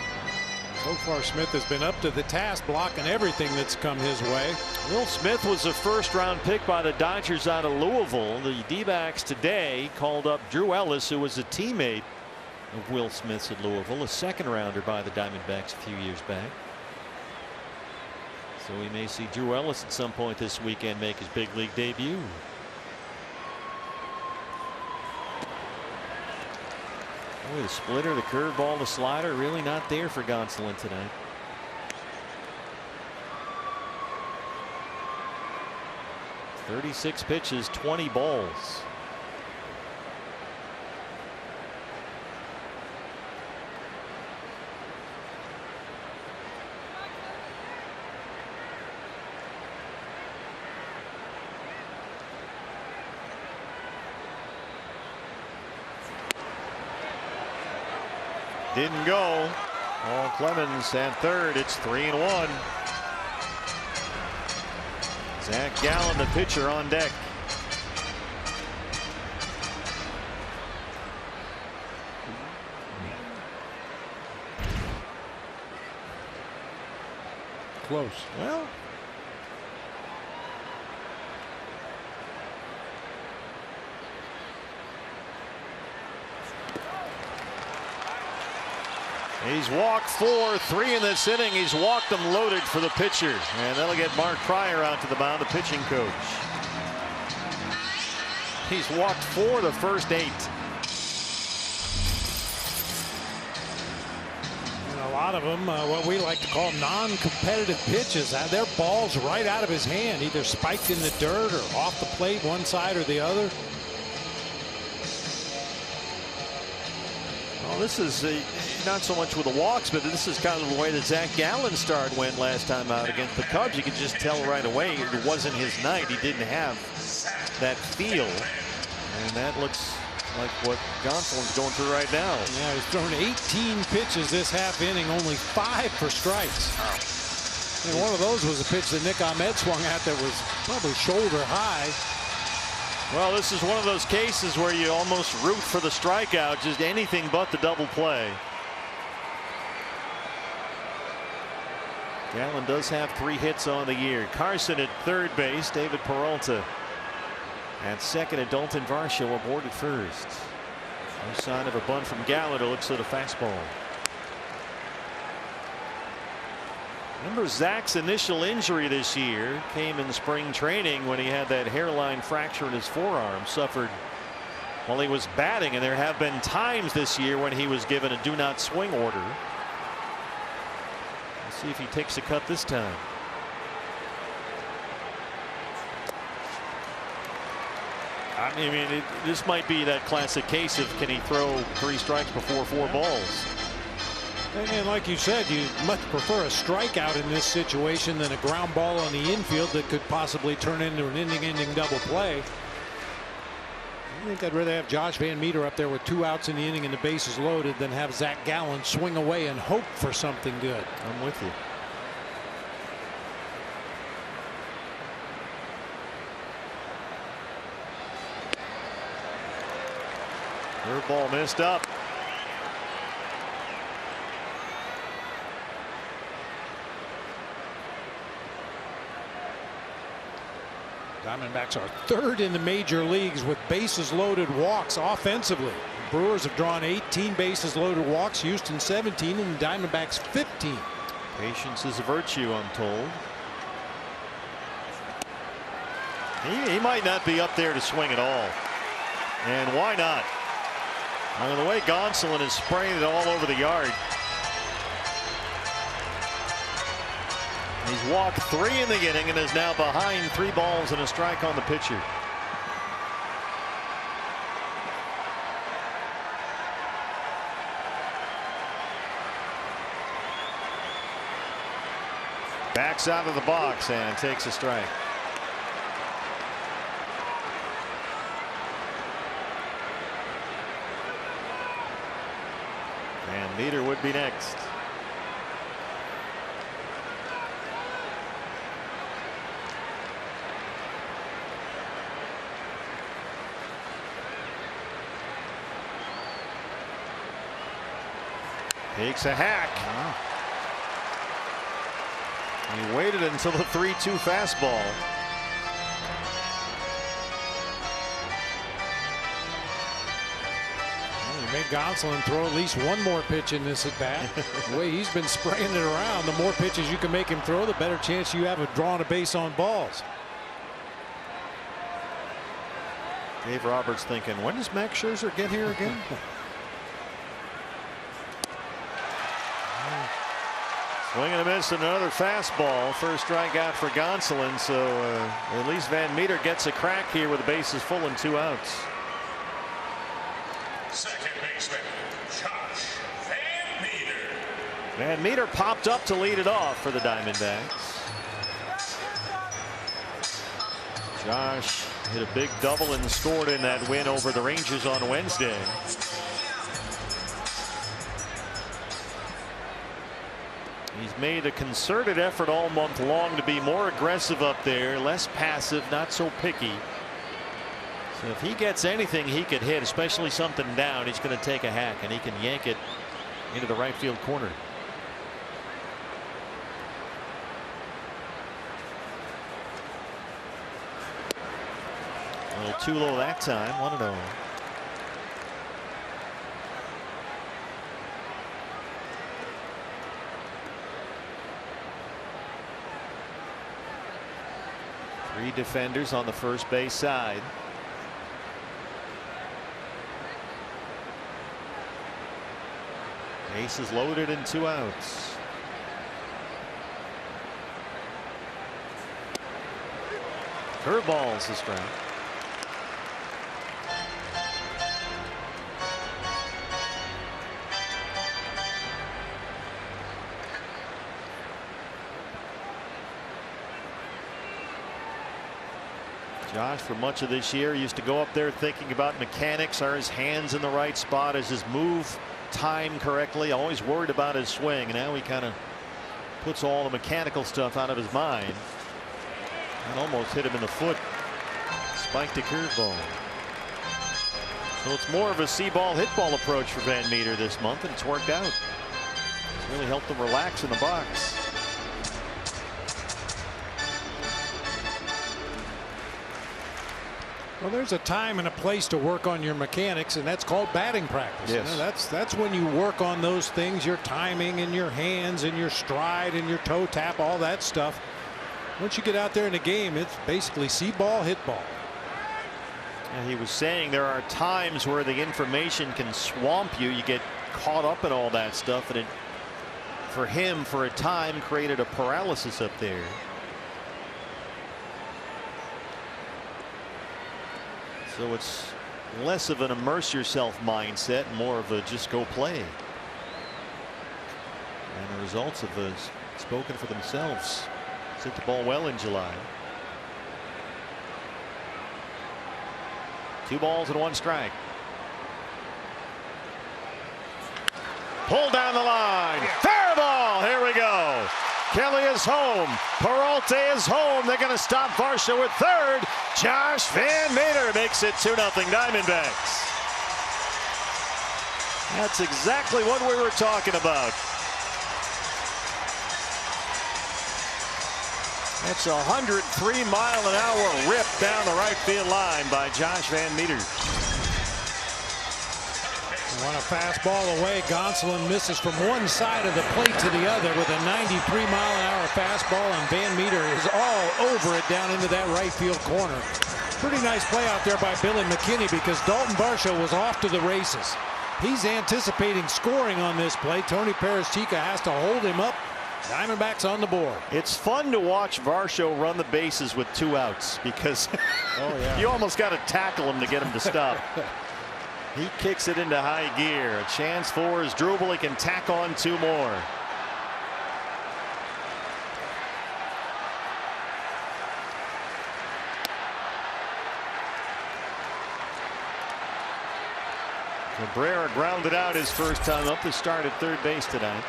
[SPEAKER 2] So far, Smith has been up to the task, blocking everything that's come his way.
[SPEAKER 1] Will Smith was a first-round pick by the Dodgers out of Louisville. The D-backs today called up Drew Ellis, who was a teammate of Will Smith's at Louisville, a second-rounder by the Diamondbacks a few years back. So we may see Drew Ellis at some point this weekend make his big league debut. Boy, the splitter, the curveball, the slider, really not there for Gonsolin tonight. "36 pitches, 20 balls." Didn't go. Paul Clemens at third. It's 3-1. Zach Gallen, the pitcher, on deck.
[SPEAKER 2] Close.
[SPEAKER 1] Well, he's walked 4, 3 in this inning. He's walked them loaded for the pitcher. And that'll get Mark Pryor out to the mound, the pitching coach. He's walked 4 the first 8.
[SPEAKER 2] And a lot of them, what we like to call non-competitive pitches. Their balls right out of his hand, either spiked in the dirt or off the plate, one side or the other.
[SPEAKER 1] Well, this is not so much with the walks, but this is kind of the way that Zach Gallen's start went last time out against the Cubs. You could just tell right away it wasn't his night. He didn't have that feel. And that looks like what Gonsolin's going through right now.
[SPEAKER 2] Yeah, he's thrown 18 pitches this half inning, only 5 for strikes. And one of those was a pitch that Nick Ahmed swung at that was probably shoulder high.
[SPEAKER 1] Well, this is one of those cases where you almost root for the strikeout, just anything but the double play. Gallen does have 3 hits on the year. Carson at third base, David Peralta at second, and Dalton Varsho aboard at first. No sign of a bunt from Gallen. It looks at a fastball. Remember, Zach's initial injury this year came in spring training when he had that hairline fracture in his forearm, suffered while he was batting, and there have been times this year when he was given a do not swing order. Let's see if he takes a cut this time. I mean, this might be that classic case of can he throw 3 strikes before 4 balls.
[SPEAKER 2] And like you said, you much prefer a strikeout in this situation than a ground ball on the infield that could possibly turn into an inning-ending double play. I think I'd rather have Josh Van Meter up there with 2 outs in the inning and the bases loaded than have Zach Gallen swing away and hope for something good.
[SPEAKER 1] I'm with you. Curveball missed up.
[SPEAKER 2] Diamondbacks are 3rd in the major leagues with bases loaded walks offensively. The Brewers have drawn 18 bases loaded walks, Houston 17, and the Diamondbacks 15.
[SPEAKER 1] Patience is a virtue, I'm told. He might not be up there to swing at all. And why not? I mean, the way Gonsolin is spraying it all over the yard. He's walked 3 in the inning and is now behind 3 balls and a strike on the pitcher. Backs out of the box and takes a strike.
[SPEAKER 4] And Meter would be next. Takes a hack. He waited until the 3-2 fastball.
[SPEAKER 2] Well, he made Gonsolin throw at least one more pitch in this at bat. The way he's been spraying it around, the more pitches you can make him throw, the better chance you have of drawing a base on balls.
[SPEAKER 4] Dave Roberts thinking, when does Max Scherzer get here again? Swing and a miss and another fastball. First strikeout for Gonsolin, so at least Van Meter gets a crack here with the bases full and 2 outs.
[SPEAKER 3] Second baseman, Josh Van Meter.
[SPEAKER 4] Van Meter popped up to lead it off for the Diamondbacks. Josh hit a big double and scored in that win over the Rangers on Wednesday. He's made a concerted effort all month long to be more aggressive up there, less passive, not so picky. So if he gets anything he could hit, especially something down, he's going to take a hack, and he can yank it into the right field corner. A little too low that time. 1-0. Three defenders on the first base side. Bases loaded and 2 outs. Curveballs this round. Josh, for much of this year, used to go up there thinking about mechanics. Are his hands in the right spot? Is his move timed correctly? Always worried about his swing. Now he kind of puts all the mechanical stuff out of his mind. And almost hit him in the foot. Spiked a curveball. So it's more of a see ball, hit ball approach for Van Meter this month, and it's worked out. It's really helped him relax in the box.
[SPEAKER 2] Well, there's a time and a place to work on your mechanics, and that's called batting practice.
[SPEAKER 4] Yes.
[SPEAKER 2] You know, that's when you work on those things, your timing and your hands and your stride and your toe tap, all that stuff. Once you get out there in the game, it's basically see ball, hit ball.
[SPEAKER 4] And he was saying there are times where the information can swamp you. You get caught up in all that stuff, and it, for him, for a time, created a paralysis up there. So it's less of an immerse yourself mindset, more of a just go play. And the results have spoken for themselves. Hit the ball well in July. 2 balls and 1 strike. Pulled down the line. Fair ball. Here we go. Kelly is home. Peralta is home. They're going to stop Varsho at third. Josh Van Meter makes it 2-0 Diamondbacks. That's exactly what we were talking about. That's a 103-mile-an-hour rip down the right field line by Josh Van Meter.
[SPEAKER 2] On a fastball away, Gonsolin misses from one side of the plate to the other with a 93-mile-an-hour fastball, and Van Meter is all over it down into that right field corner. Pretty nice play out there by Billy McKinney, because Dalton Varsho was off to the races. He's anticipating scoring on this play. Tony Perez-Chica has to hold him up. Diamondbacks on the board.
[SPEAKER 4] It's fun to watch Varsho run the bases with 2 outs, because you almost got to tackle him to get him to stop. He kicks it into high gear. A chance for his Drupal. He can tack on 2 more. Cabrera grounded out his first time up to start at third base tonight.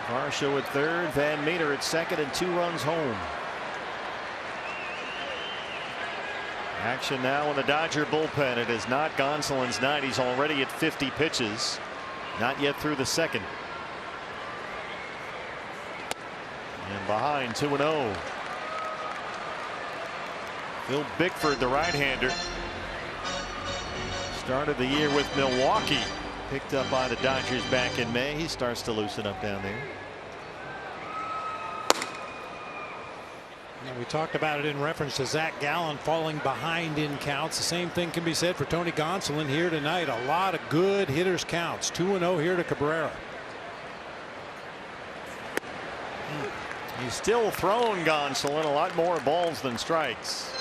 [SPEAKER 4] Varsho at third, Van Meter at second, and 2 runs home. Action now in the Dodger bullpen. It is not Gonsolin's night. He's already at 50 pitches. Not yet through the second. And behind 2-0. Phil Bickford, the right-hander, started the year with Milwaukee. Picked up by the Dodgers back in May. He starts to loosen up down there.
[SPEAKER 2] We talked about it in reference to Zach Gallen falling behind in counts. The same thing can be said for Tony Gonsolin here tonight. A lot of good hitters counts. 2-0 here to Cabrera.
[SPEAKER 4] He's still throwing Gonsolin a lot more balls than strikes.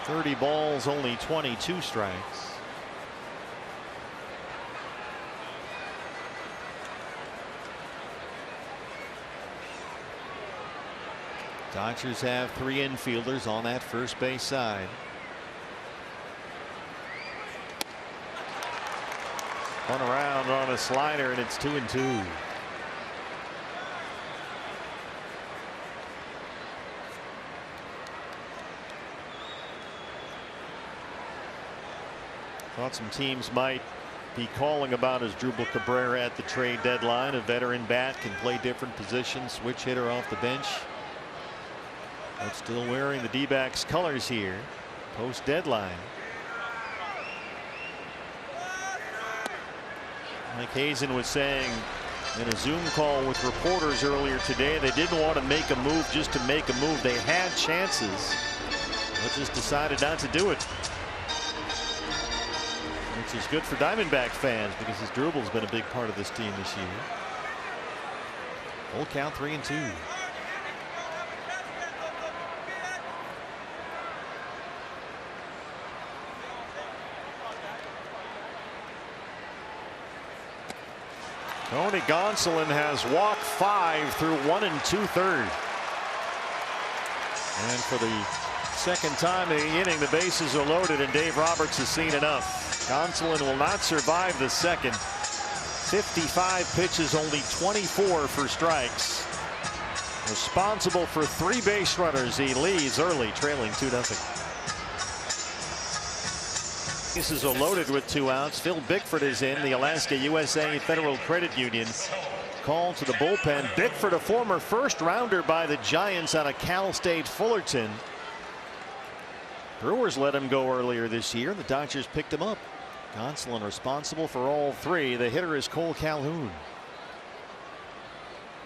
[SPEAKER 4] .30 balls, only 22 strikes. Dodgers have 3 infielders on that first base side. Spun around on a slider, and it's 2-2. Thought some teams might be calling about Asdrubal Cabrera at the trade deadline. A veteran bat, can play different positions, switch hitter off the bench. But still wearing the D-backs colors here post deadline. Mike Hazen was saying in a Zoom call with reporters earlier today they didn't want to make a move just to make a move. They had chances but just decided not to do it, which is good for Diamondback fans because Asdrubal's been a big part of this team this year. Full count, 3-2. Tony Gonsolin has walked 5 through 1 2/3. And for the second time in the inning, the bases are loaded and Dave Roberts has seen enough. Gonsolin will not survive the second. 55 pitches, only 24 for strikes. Responsible for 3 base runners. He leads early, trailing 2-0. Bases are loaded with 2 outs. Phil Bickford is in. The Alaska USA Federal Credit Union called to the bullpen. Bickford, a former first rounder by the Giants out of Cal State Fullerton. Brewers let him go earlier this year. The Dodgers picked him up. Gonsolin responsible for all 3. The hitter is Cole Calhoun.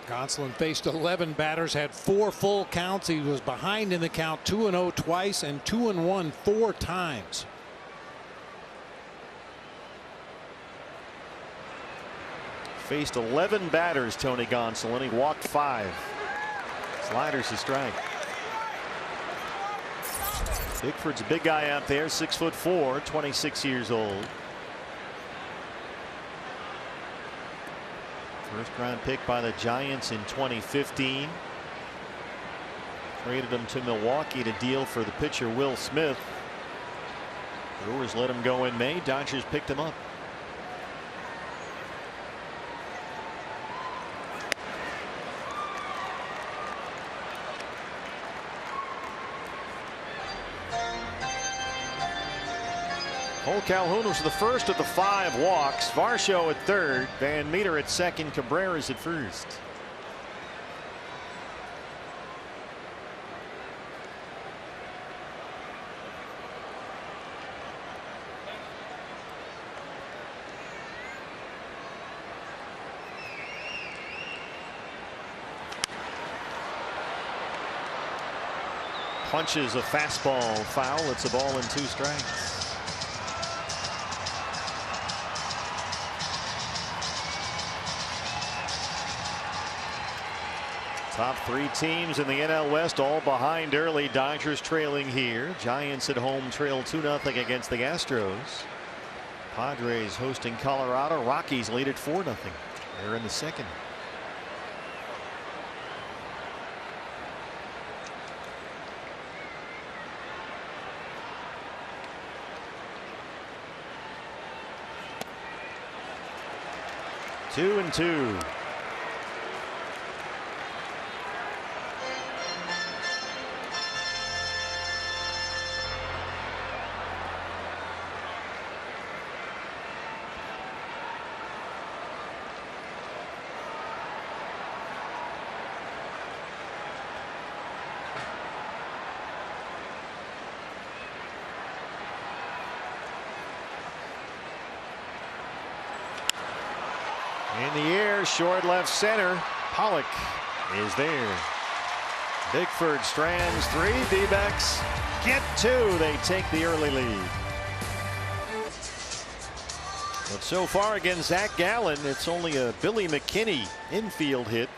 [SPEAKER 2] Gonsolin faced 11 batters, had 4 full counts. He was behind in the count 2-0 twice and 2-1 4 times.
[SPEAKER 4] Faced 11 batters, Tony Gonsolin. He walked 5. Sliders to strike. Bickford's a big guy out there, 6'4", 26 years old. First round pick by the Giants in 2015. Traded him to Milwaukee to deal for the pitcher Will Smith. Brewers let him go in May. Dodgers picked him up. Cole Calhoun was the first of the 5 walks. Varsho at third, Van Meter at second, Cabrera's at first. Punches a fastball foul. It's a ball and 2 strikes. Top 3 teams in the NL West all behind early. Dodgers trailing here. Giants at home trail 2-0 against the Astros. Padres hosting Colorado. Rockies lead at 4-0. They're in the second. 2-2. In the air, short left center. Pollock is there. Bickford strands 3. D-backs get 2. They take the early lead. But so far against Zach Gallen, it's only a Billy McKinney infield hit.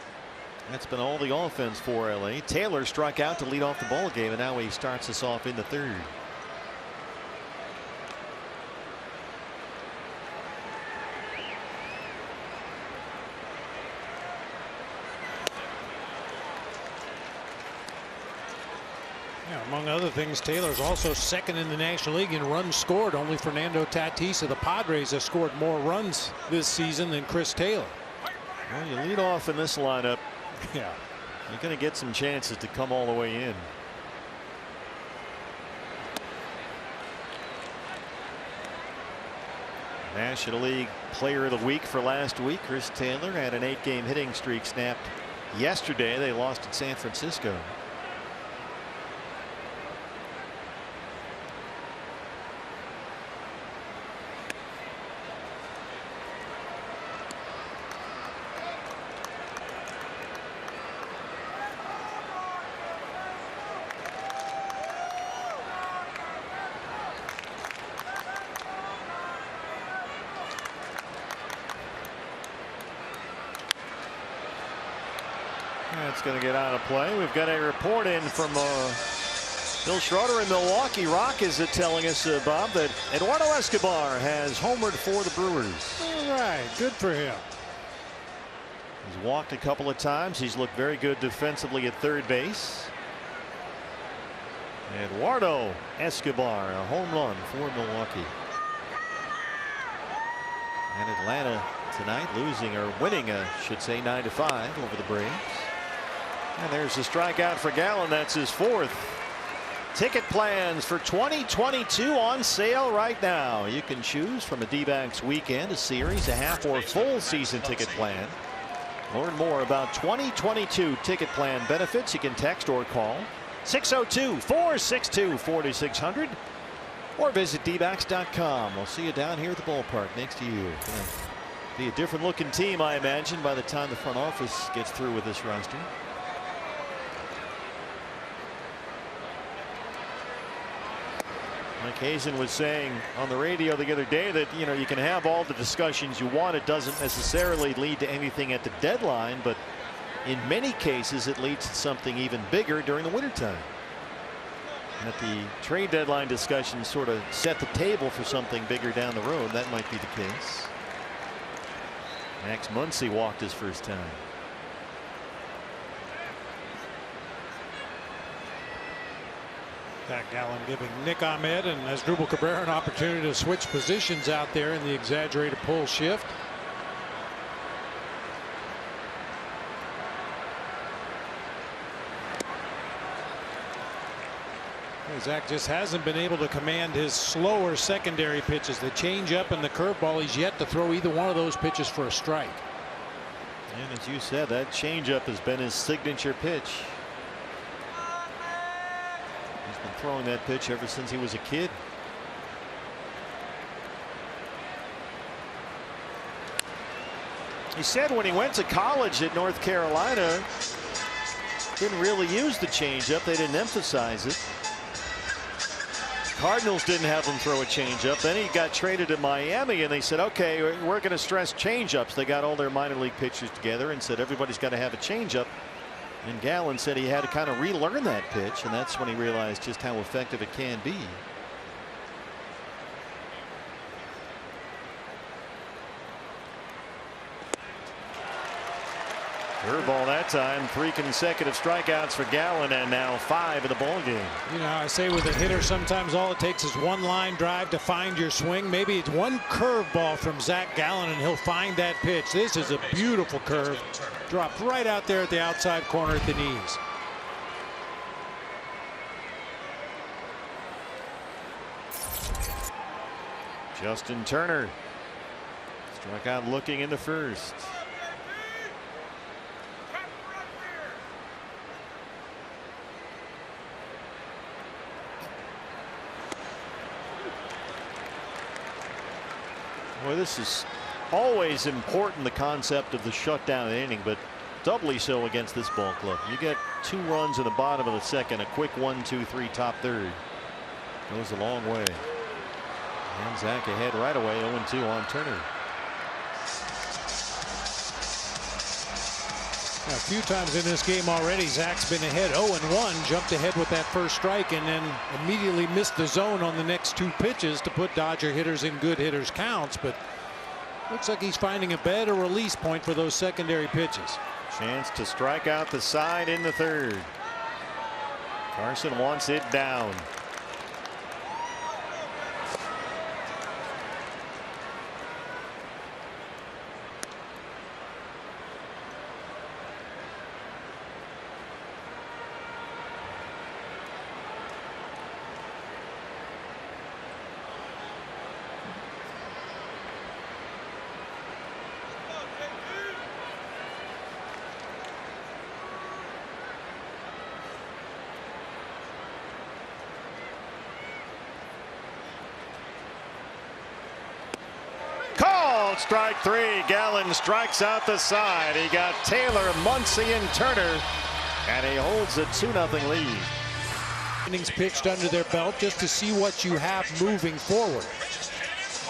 [SPEAKER 4] That's been all the offense for LA. Taylor struck out to lead off the ball game, and now he starts us off in the 3rd.
[SPEAKER 2] Yeah, among other things, Taylor's also second in the National League in runs scored. Only Fernando Tatis of the Padres has scored more runs this season than Chris Taylor.
[SPEAKER 4] Well, you lead off in this lineup.
[SPEAKER 2] Yeah,
[SPEAKER 4] you're going to get some chances to come all the way in. National League Player of the Week for last week. Chris Taylor had an 8-game hitting streak snapped yesterday. They lost at San Francisco. That's going to get out of play. We've got a report in from Bill Schroeder in Milwaukee. Rock is telling us, Bob, that Eduardo Escobar has homered for the Brewers.
[SPEAKER 2] All right, good for him.
[SPEAKER 4] He's walked a couple of times. He's looked very good defensively at third base. Eduardo Escobar, a home run for Milwaukee. And Atlanta tonight losing, or winning, I should say, 9-5 over the Braves. And there's a strikeout for Gallen. That's his 4th. Ticket plans for 2022 on sale right now. You can choose from a D-backs weekend, a series, a half or full season ticket plan. Learn more about 2022 ticket plan benefits. You can text or call 602-462-4600 or visit dbacks.com. We'll see you down here at the ballpark next to you. It's gonna be a different looking team, I imagine, by the time the front office gets through with this roster. Mike Hazen was saying on the radio the other day that, you know, you can have all the discussions you want. It doesn't necessarily lead to anything at the deadline, but in many cases it leads to something even bigger during the wintertime. That the trade deadline discussions sort of set the table for something bigger down the road. That might be the case. Max Muncy walked his first time.
[SPEAKER 2] Zach Gallen giving Nick Ahmed and Asdrubal Cabrera an opportunity to switch positions out there in the exaggerated pull shift. Zach just hasn't been able to command his slower secondary pitches. The changeup and the curveball. He's yet to throw either one of those pitches for a strike.
[SPEAKER 4] And as you said, that changeup has been his signature pitch. He's been throwing that pitch ever since he was a kid. He said when he went to college at North Carolina, didn't really use the changeup. They didn't emphasize it. Cardinals didn't have him throw a changeup. Then he got traded to Miami, and they said, okay, we're going to stress changeups. They got all their minor league pitchers together and said everybody's got to have a changeup. And Gallen said he had to kind of relearn that pitch, and that's when he realized just how effective it can be. Curveball that time. 3 consecutive strikeouts for Gallen, and now 5 in the ball game.
[SPEAKER 2] You know, I say with a hitter, sometimes all it takes is one line drive to find your swing. Maybe it's one curveball from Zach Gallen, and he'll find that pitch. This is a beautiful curve. Dropped right out there at the outside corner at the knees.
[SPEAKER 4] Justin Turner struck out looking in the first. Well, this is always important, the concept of the shutdown inning, but doubly so against this ball club. You get 2 runs in the bottom of the second, a quick 1-2-3 top third. Goes a long way. And Zach ahead right away, 0-2 on Turner.
[SPEAKER 2] A few times in this game already, Zach's been ahead 0-1, jumped ahead with that first strike, and then immediately missed the zone on the next 2 pitches to put Dodger hitters in good hitters counts. But looks like he's finding a better release point for those secondary pitches.
[SPEAKER 4] Chance to strike out the side in the third. Carson wants it down. Strike 3. Gallen strikes out the side. He got Taylor, Muncy, and Turner, and he holds a 2-0 lead.
[SPEAKER 2] Innings pitched under their belt just to see what you have moving forward.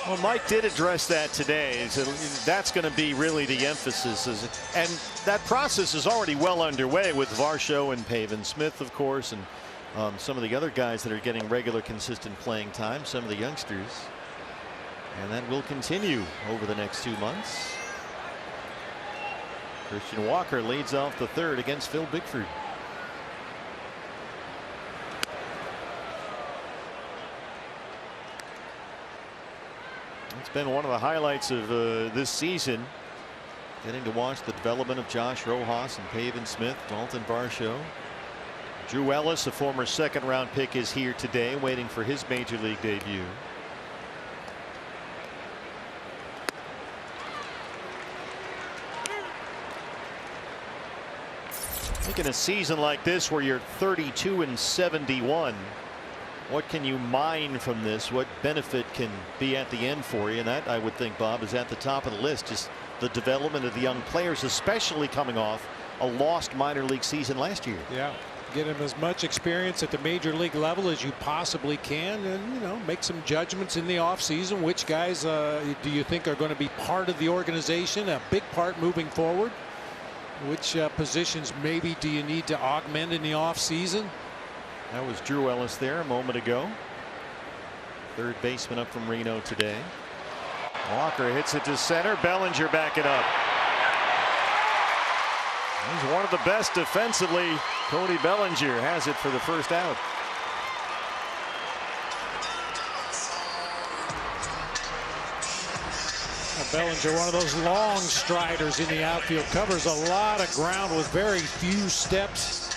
[SPEAKER 4] Well, Mike did address that today. So that's going to be really the emphasis, and that process is already well underway with Varsho and Pavin Smith, of course, and some of the other guys that are getting regular, consistent playing time. Some of the youngsters. And that will continue over the next 2 months. Christian Walker leads off the third against Phil Bickford. It's been one of the highlights of this season, getting to watch the development of Josh Rojas and Pavin Smith, Dalton Varsho. Drew Ellis, a former 2nd-round pick, is here today waiting for his major league debut. I think in a season like this where you're 32-71, what can you mine from this? What benefit can be at the end for you? And that, I would think, Bob, is at the top of the list. Just the development of the young players, especially coming off a lost minor league season last year.
[SPEAKER 2] Yeah, get him as much experience at the major league level as you possibly can, and you know, make some judgments in the offseason. Which guys do you think are going to be part of the organization, a big part moving forward? Which positions maybe do you need to augment in the offseason?
[SPEAKER 4] That was Drew Ellis there a moment ago. Third baseman up from Reno today. Walker hits it to center. Bellinger backing up. He's one of the best defensively. Cody Bellinger has it for the first out.
[SPEAKER 2] Bellinger, one of those long striders in the outfield, covers a lot of ground with very few steps.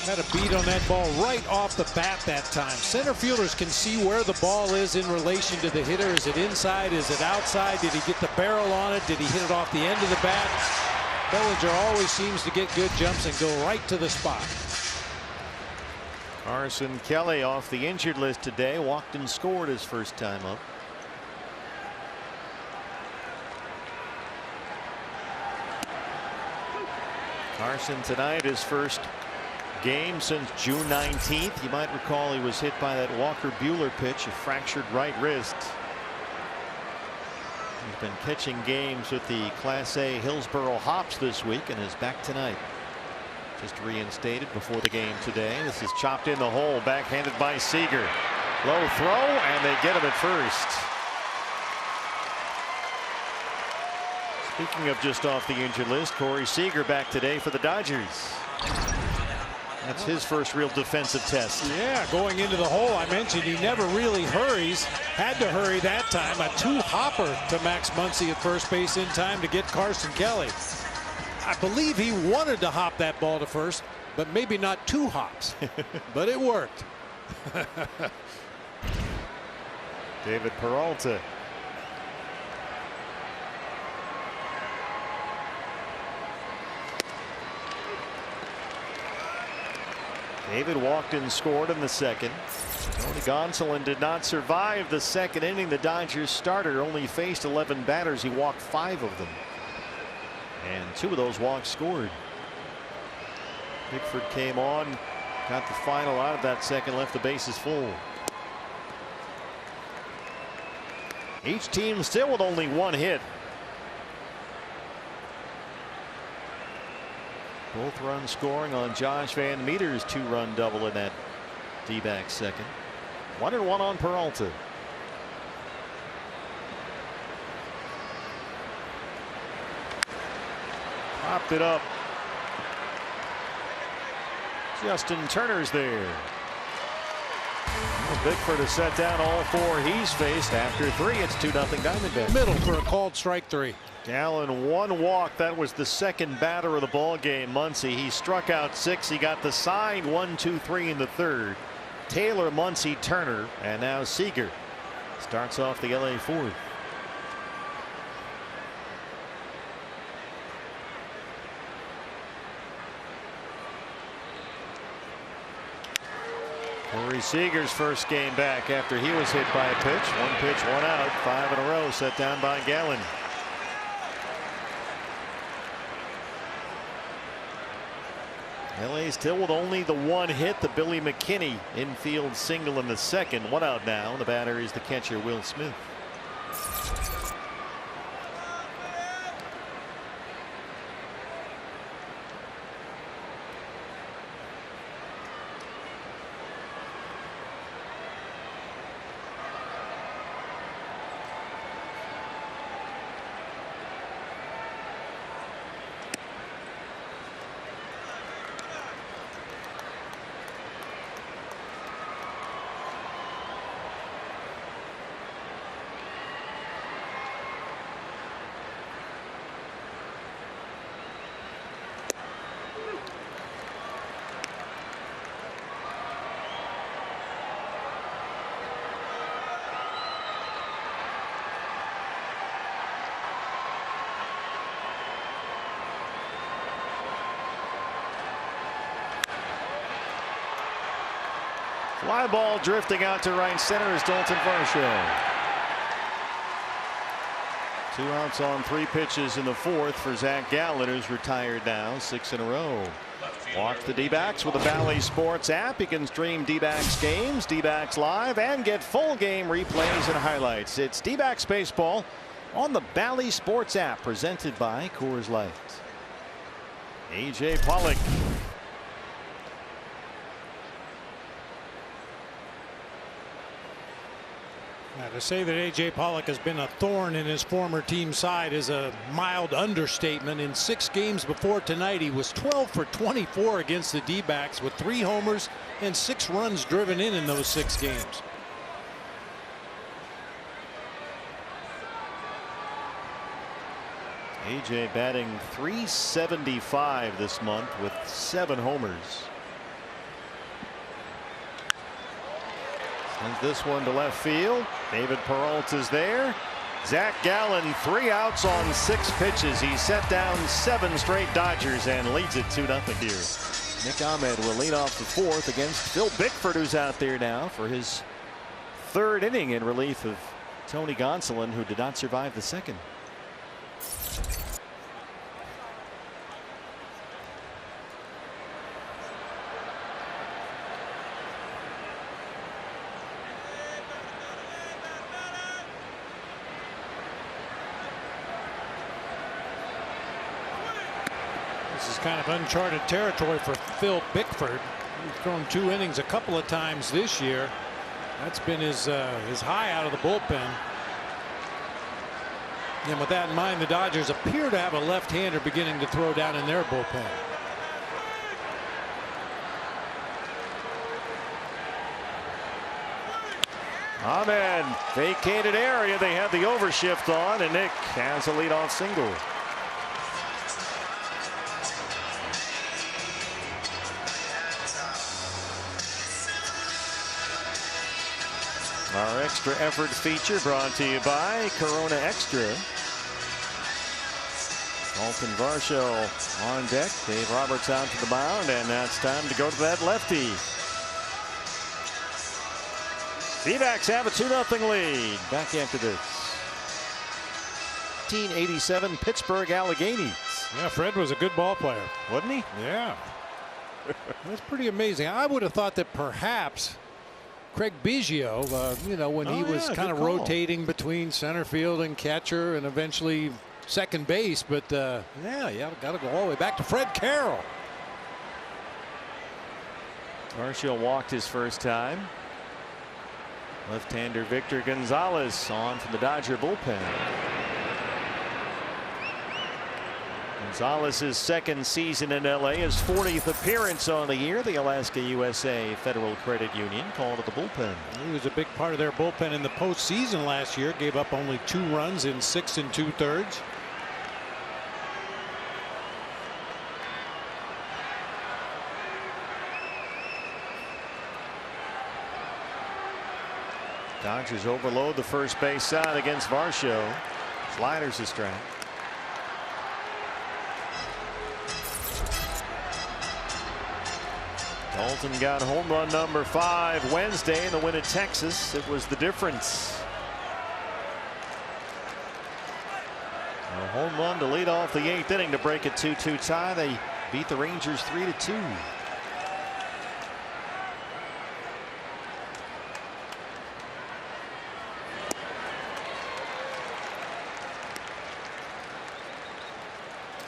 [SPEAKER 2] Had a beat on that ball right off the bat that time. Center fielders can see where the ball is in relation to the hitter. Is it inside? Is it outside? Did he get the barrel on it? Did he hit it off the end of the bat? Bellinger always seems to get good jumps and go right to the spot.
[SPEAKER 4] Carson Kelly off the injured list today. Walked and scored his first time up. Carson tonight, his first game since June 19th. You might recall he was hit by that Walker Buehler pitch, a fractured right wrist. He's been catching games with the Class A Hillsboro Hops this week and is back tonight. Just reinstated before the game today. This is chopped in the hole, backhanded by Seager. Low throw, and they get him at first. Speaking of just off the injured list, Corey Seager back today for the Dodgers. That's his first real defensive test.
[SPEAKER 2] Yeah, going into the hole. I mentioned he never really hurries. Had to hurry that time. A two-hopper to Max Muncy at first base in time to get Carson Kelly. I believe he wanted to hop that ball to first, but maybe not two hops. But it worked.
[SPEAKER 4] David Peralta. David walked and scored in the second. Tony Gonsolin did not survive the second inning. The Dodgers starter only faced 11 batters. He walked 5 of them. And 2 of those walks scored. Bickford came on, got the final out of that second, left the bases full. Each team still with only 1 hit. Both runs scoring on Josh Van Meter's 2-run double in that D-backs second. 1-1 on Peralta. Popped it up. Justin Turner's there. Well, Bickford has set down all 4 he's faced. After 3, it's 2-0 Diamondbacks.
[SPEAKER 2] Middle for a called strike 3.
[SPEAKER 4] Gallen 1 walk. That was the second batter of the ball game. Muncy. He struck out 6. He got the side 1-2-3 in the third. Taylor, Muncy, Turner, and now Seager starts off the LA fourth. Corey Seager's first game back after he was hit by a pitch. 1 pitch, 1 out. 5 in a row set down by Gallen. LA still with only the 1 hit. The Billy McKinney infield single in the second. 1 out now. The batter is the catcher Will Smith. Fly ball drifting out to right center is Dalton Varsho. 2 outs on 3 pitches in the fourth for Zach Gallen, who's retired now 6 in a row. Watch the D-backs with the Bally Sports app. You can stream D-backs games, D-backs live, and get full game replays and highlights. It's D-backs baseball on the Bally Sports app, presented by Coors Light. A.J. Pollock.
[SPEAKER 2] Now, to say that A.J. Pollock has been a thorn in his former team's side is a mild understatement. In 6 games before tonight, he was 12 for 24 against the D-backs with 3 homers and 6 runs driven in those 6 games.
[SPEAKER 4] A.J. batting .375 this month with 7 homers. Sends this one to left field. David Peralta's there. Zach Gallen 3 outs on 6 pitches. He set down 7 straight Dodgers and leads it 2-0 here. Nick Ahmed will lead off the 4th against Phil Bickford, who's out there now for his 3rd inning in relief of Tony Gonsolin, who did not survive the second.
[SPEAKER 2] This is kind of uncharted territory for Phil Bickford. He's thrown 2 innings a couple of times this year. That's been his high out of the bullpen. And with that in mind, the Dodgers appear to have a left-hander beginning to throw down in their bullpen.
[SPEAKER 4] Ahmed, vacated area. They have the overshift on, and Nick has a leadoff single. Our extra effort feature brought to you by Corona Extra. Dalton Varsho on deck. Dave Roberts out to the mound, and now it's time to go to that lefty. D-backs have a 2-0 lead. Back after this. 1987 Pittsburgh Alleghenies.
[SPEAKER 2] Yeah, Fred was a good ball player,
[SPEAKER 4] wasn't he?
[SPEAKER 2] Yeah. That's pretty amazing. I would have thought that perhaps Craig Biggio, you know, when he was kind of rotating between center field and catcher and eventually second base, but yeah, got to go all the way back to Fred Carroll.
[SPEAKER 4] Varsho walked his first time. Left-hander Victor Gonzalez on from the Dodger bullpen. Gonzalez's second season in LA, his 40th appearance on the year. The Alaska USA Federal Credit Union called to the bullpen.
[SPEAKER 2] He was a big part of their bullpen in the postseason last year. Gave up only 2 runs in 6 2/3.
[SPEAKER 4] Dodgers overload the first base side against Varsho. Sliders a strike. Dalton got home run number 5 Wednesday in the win at Texas. It was the difference. A home run to lead off the 8th inning to break a 2-2 tie. They beat the Rangers 3-2.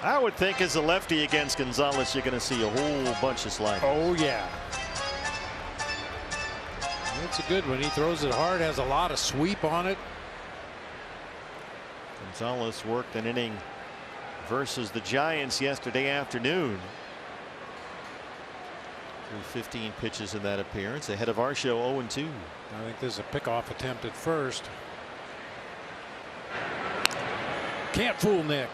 [SPEAKER 4] I would think as a lefty against Gonzalez, you're going to see a whole bunch of sliders.
[SPEAKER 2] Oh, yeah. That's a good one. He throws it hard, has a lot of sweep on it.
[SPEAKER 4] Gonzalez worked an inning versus the Giants yesterday afternoon. Threw 15 pitches in that appearance, ahead of Varsho 0-2.
[SPEAKER 2] I think this is a pickoff attempt at first. Can't fool Nick.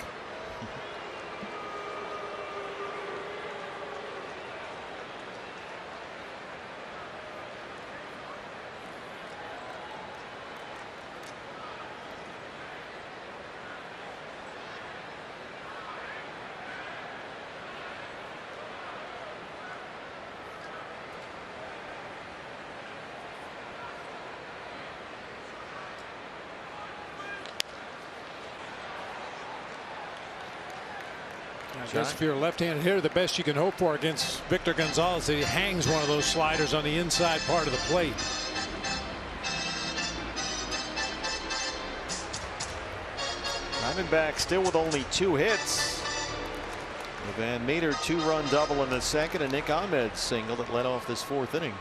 [SPEAKER 2] I guess if you're a left-handed hitter, the best you can hope for against Victor Gonzalez is that he hangs one of those sliders on the inside part of the plate.
[SPEAKER 4] Diamondbacks still with only 2 hits. The Van Meter 2-run double in the second, and Nick Ahmed single that led off this 4th inning.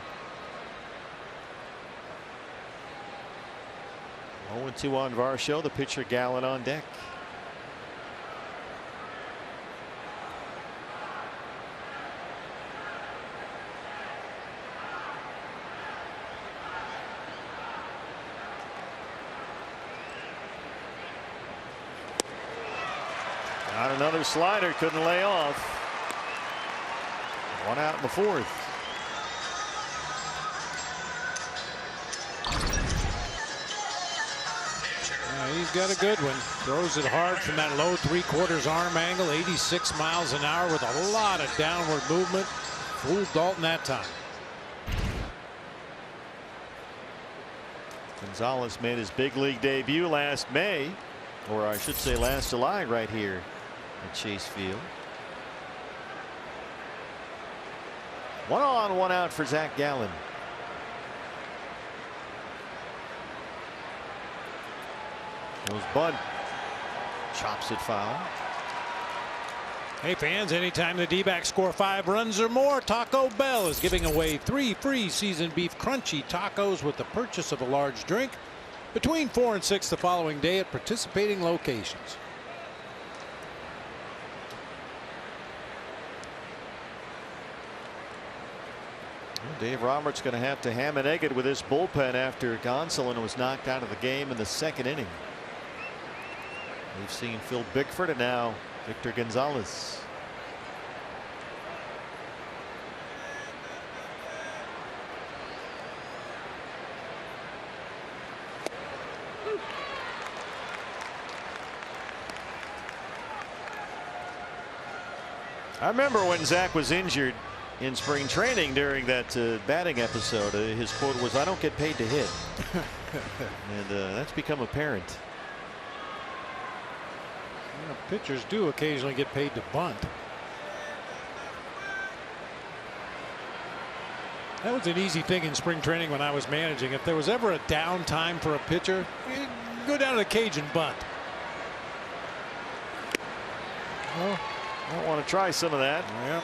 [SPEAKER 4] 0-2 on Varsho. The pitcher Gallen on deck. Got another slider, couldn't lay off. 1 out in the 4th.
[SPEAKER 2] Yeah, he's got a good one. Throws it hard from that low 3/4 arm angle, 86 miles an hour with a lot of downward movement. Fooled Dalton that time.
[SPEAKER 4] Gonzalez made his big league debut last May, or I should say last July, right here at Chase Field. 1 on, 1 out for Zach Gallen. Goes Bud, chops it foul.
[SPEAKER 2] Hey fans, anytime the D-backs score 5 runs or more, Taco Bell is giving away 3 free seasoned beef crunchy tacos with the purchase of a large drink. between 4 and 6 the following day at participating locations.
[SPEAKER 4] Dave Roberts going to have to ham and egg it with this bullpen after Gonsolin was knocked out of the game in the second inning. We've seen Phil Bickford and now Victor Gonzalez. I remember when Zach was injured in spring training during that batting episode. His quote was, "I don't get paid to hit." And that's become apparent.
[SPEAKER 2] You know, pitchers do occasionally get paid to bunt. That was an easy thing in spring training when I was managing. If there was ever a downtime for a pitcher, you go down to the cage and bunt.
[SPEAKER 4] Well, I want to try some of that.
[SPEAKER 2] Yep.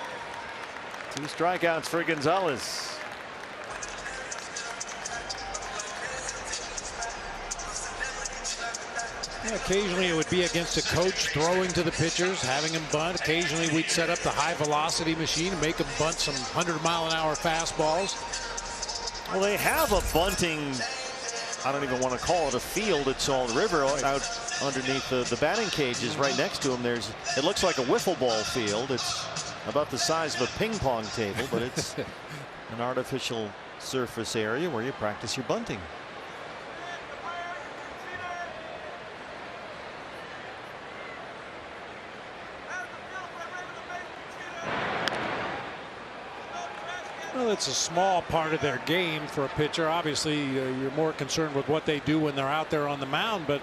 [SPEAKER 4] 2 strikeouts for Gonzalez.
[SPEAKER 2] Yeah, occasionally it would be against a coach throwing to the pitchers, having them bunt. Occasionally we'd set up the high velocity machine and make them bunt some 100-mile-an-hour fastballs.
[SPEAKER 4] Well, they have a bunting, I don't even want to call it a field at Salt River, out underneath the batting cages right next to them. It looks like a wiffle ball field. It's about the size of a ping pong table, but it's an artificial surface area where you practice your bunting.
[SPEAKER 2] Well, it's a small part of their game for a pitcher. Obviously, you're more concerned with what they do when they're out there on the mound. But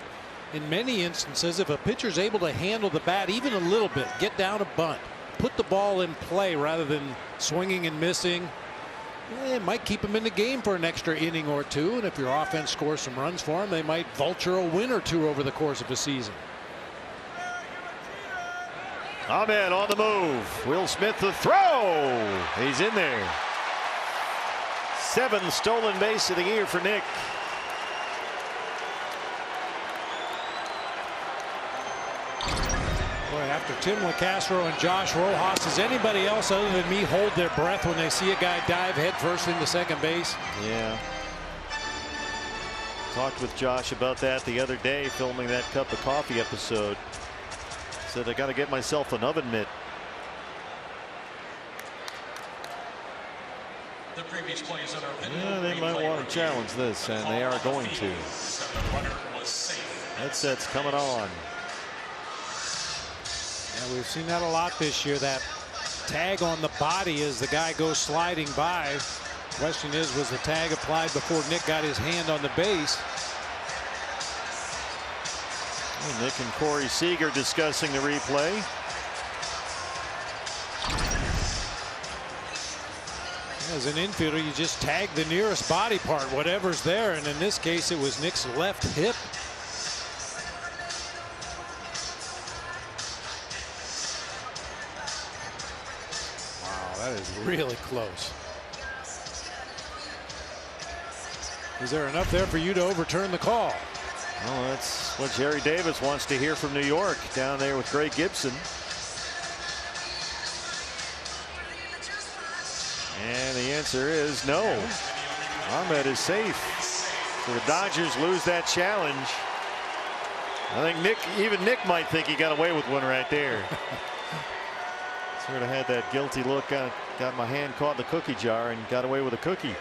[SPEAKER 2] in many instances, if a pitcher's able to handle the bat even a little bit, get down a bunt, put the ball in play rather than swinging and missing, it might keep them in the game for an extra inning or two. And if your offense scores some runs for them, they might vulture a win or two over the course of a season.
[SPEAKER 4] Ahmed on the move. Will Smith the throw. He's in there. 7th stolen base of the year for Nick.
[SPEAKER 2] Boy, after Tim LeCastro and Josh Rojas, does anybody else other than me hold their breath when they see a guy dive headfirst into second base?
[SPEAKER 4] Yeah. Talked with Josh about that the other day, filming that cup of coffee episode. Said I got to get myself an oven mitt.
[SPEAKER 3] The previous plays that are
[SPEAKER 4] Yeah, they might want to challenge this, and they are going to. Headsets coming on.
[SPEAKER 2] Yeah, we've seen that a lot this year. That tag on the body as the guy goes sliding by. Question is, was the tag applied before Nick got his hand on the base?
[SPEAKER 4] Well, Nick and Corey Seager discussing the replay.
[SPEAKER 2] As an infielder, you just tag the nearest body part, whatever's there, and in this case it was Nick's left hip. Wow, that is really close. Is there enough there for you to overturn the call?
[SPEAKER 4] Well, that's what Jerry Davis wants to hear from New York down there with Greg Gibson. And the answer is no. Ahmed is safe. So the Dodgers lose that challenge. I think even Nick might think he got away with one right there. Sort of had that guilty look. Got my hand caught in the cookie jar and got away with a cookie.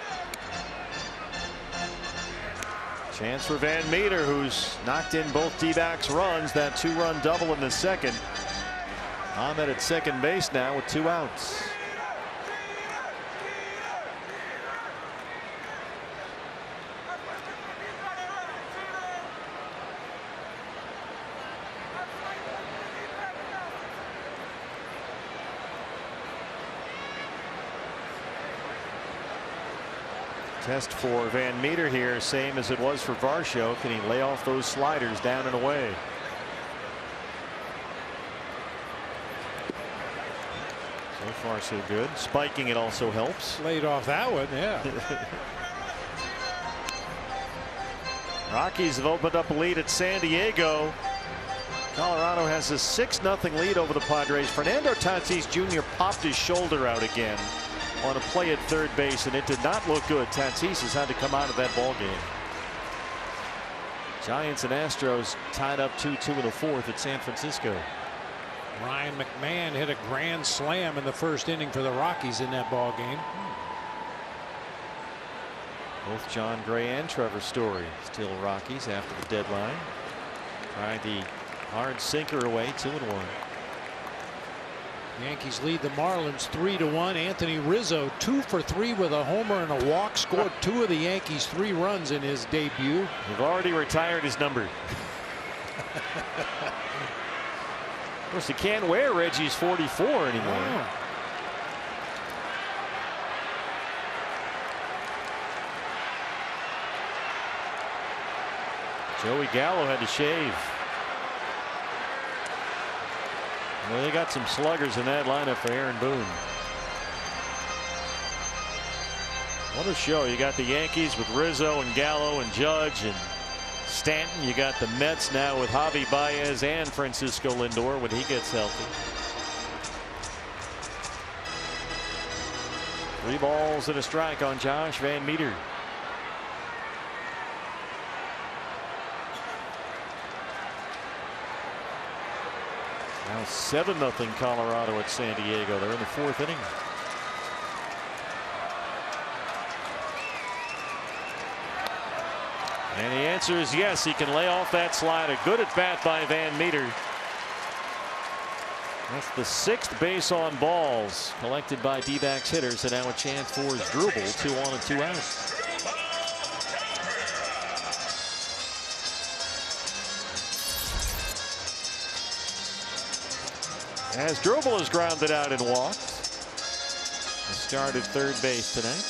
[SPEAKER 4] Chance for Van Meter, who's knocked in both D-backs runs. That 2-run double in the second. Ahmed at second base now with 2 outs. Test for Van Meter here, same as it was for Varsho. Can he lay off those sliders down and away? So far so good. Spiking it also helps.
[SPEAKER 2] Laid off that one, yeah.
[SPEAKER 4] Rockies have opened up a lead at San Diego. Colorado has a 6-0 lead over the Padres. Fernando Tatis Jr. popped his shoulder out again on a play at third base, and it did not look good. Tatis has had to come out of that ball game. Giants and Astros tied up 2-2 in the fourth at San Francisco.
[SPEAKER 2] Ryan McMahon hit a grand slam in the first inning for the Rockies in that ball game.
[SPEAKER 4] Both John Gray and Trevor Story still Rockies after the deadline. Tried the hard sinker away, 2-1.
[SPEAKER 2] Yankees lead the Marlins 3-1. Anthony Rizzo 2 for 3 with a homer and a walk. Scored 2 of the Yankees' 3 runs in his debut.
[SPEAKER 4] We've already retired his number. Of course, he can't wear Reggie's 44 anymore.
[SPEAKER 2] Oh.
[SPEAKER 4] Joey Gallo had to shave. Well, they got some sluggers in that lineup for Aaron Boone. What a show. You got the Yankees with Rizzo and Gallo and Judge and Stanton. You got the Mets now with Javi Baez and Francisco Lindor when he gets healthy. 3 balls and a strike on Josh Van Meter. Now 7-0 Colorado at San Diego. They're in the fourth inning. And the answer is yes. He can lay off that slide. A good at bat by Van Meter. That's the 6th base on balls collected by D-backs hitters, and now a chance for his Drupal. 2 on and 2 out. As Drupal is grounded out and walked. He started third base tonight.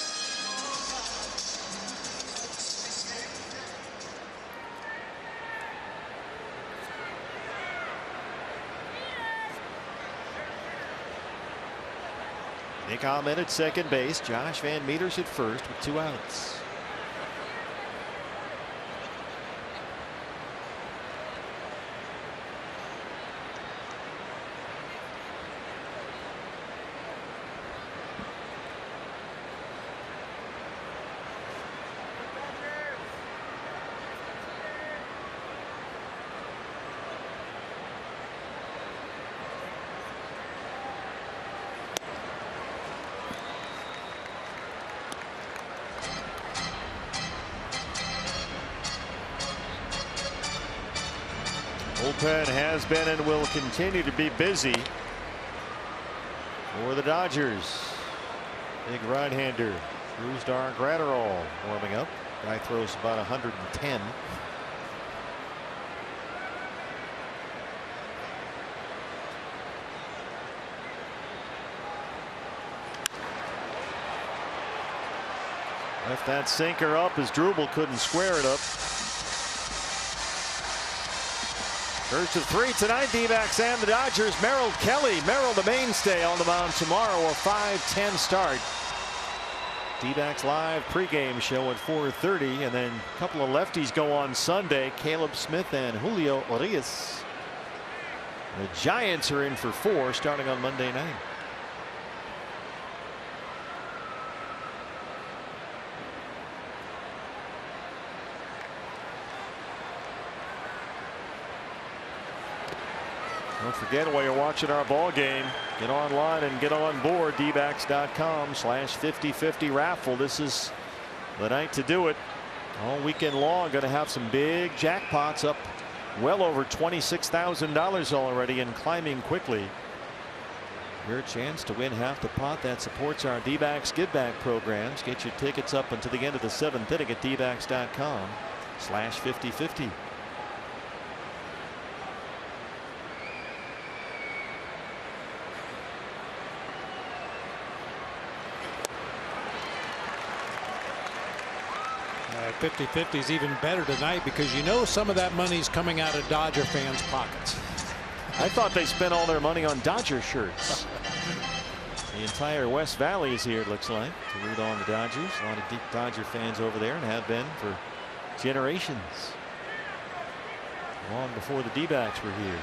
[SPEAKER 4] Nick Ahmed at second base. Josh Van Meter's at first with 2 outs. Bullpen has been and will continue to be busy for the Dodgers. Big right-hander Rusdar Gratterall warming up. Guy throws about 110. Left that sinker up as Drupal couldn't square it up. First of 3 tonight, D-backs and the Dodgers. Merrill Kelly, Merrill the mainstay on the mound tomorrow, a 5:10 start. D-backs live pregame show at 4:30, and then a couple of lefties go on Sunday. Caleb Smith and Julio Urias. The Giants are in for 4 starting on Monday night. Don't forget, while you're watching our ball game, get online and get on board dbacks.com/50/50 raffle. This is the night to do it. All weekend long, going to have some big jackpots up well over $26,000 already and climbing quickly. Your chance to win half the pot that supports our D-backs give back programs. Get your tickets up until the end of the 7th inning at dbacks.com/50/50.
[SPEAKER 2] 50-50 is even better tonight because you know some of that money's coming out of Dodger fans' pockets.
[SPEAKER 4] I thought they spent all their money on Dodger shirts. The entire West Valley is here, it looks like, to root on the Dodgers. A lot of deep Dodger fans over there and have been for generations. Long before the D-backs were here.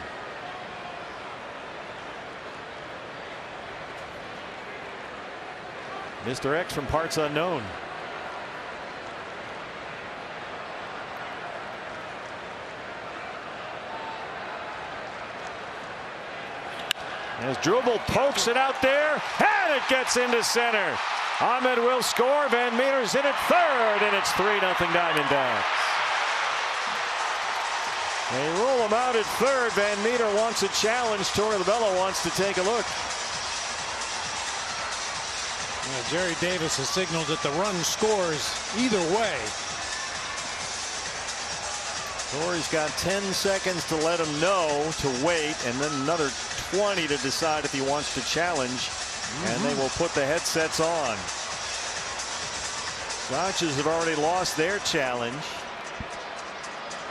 [SPEAKER 4] Mr. X from parts unknown. As Drubel pokes it out there, and it gets into center. Ahmed will score. Van Meter's in at third, and it's 3-0 Diamondbacks. They roll him out at third. Van Meter wants a challenge. Torrebello wants to take a look.
[SPEAKER 2] Yeah, Jerry Davis has signaled that the run scores either way.
[SPEAKER 4] Torrey's got 10 seconds to let him know to wait, and then another 20 to decide if he wants to challenge. And they will put the headsets on. Dodgers have already lost their challenge.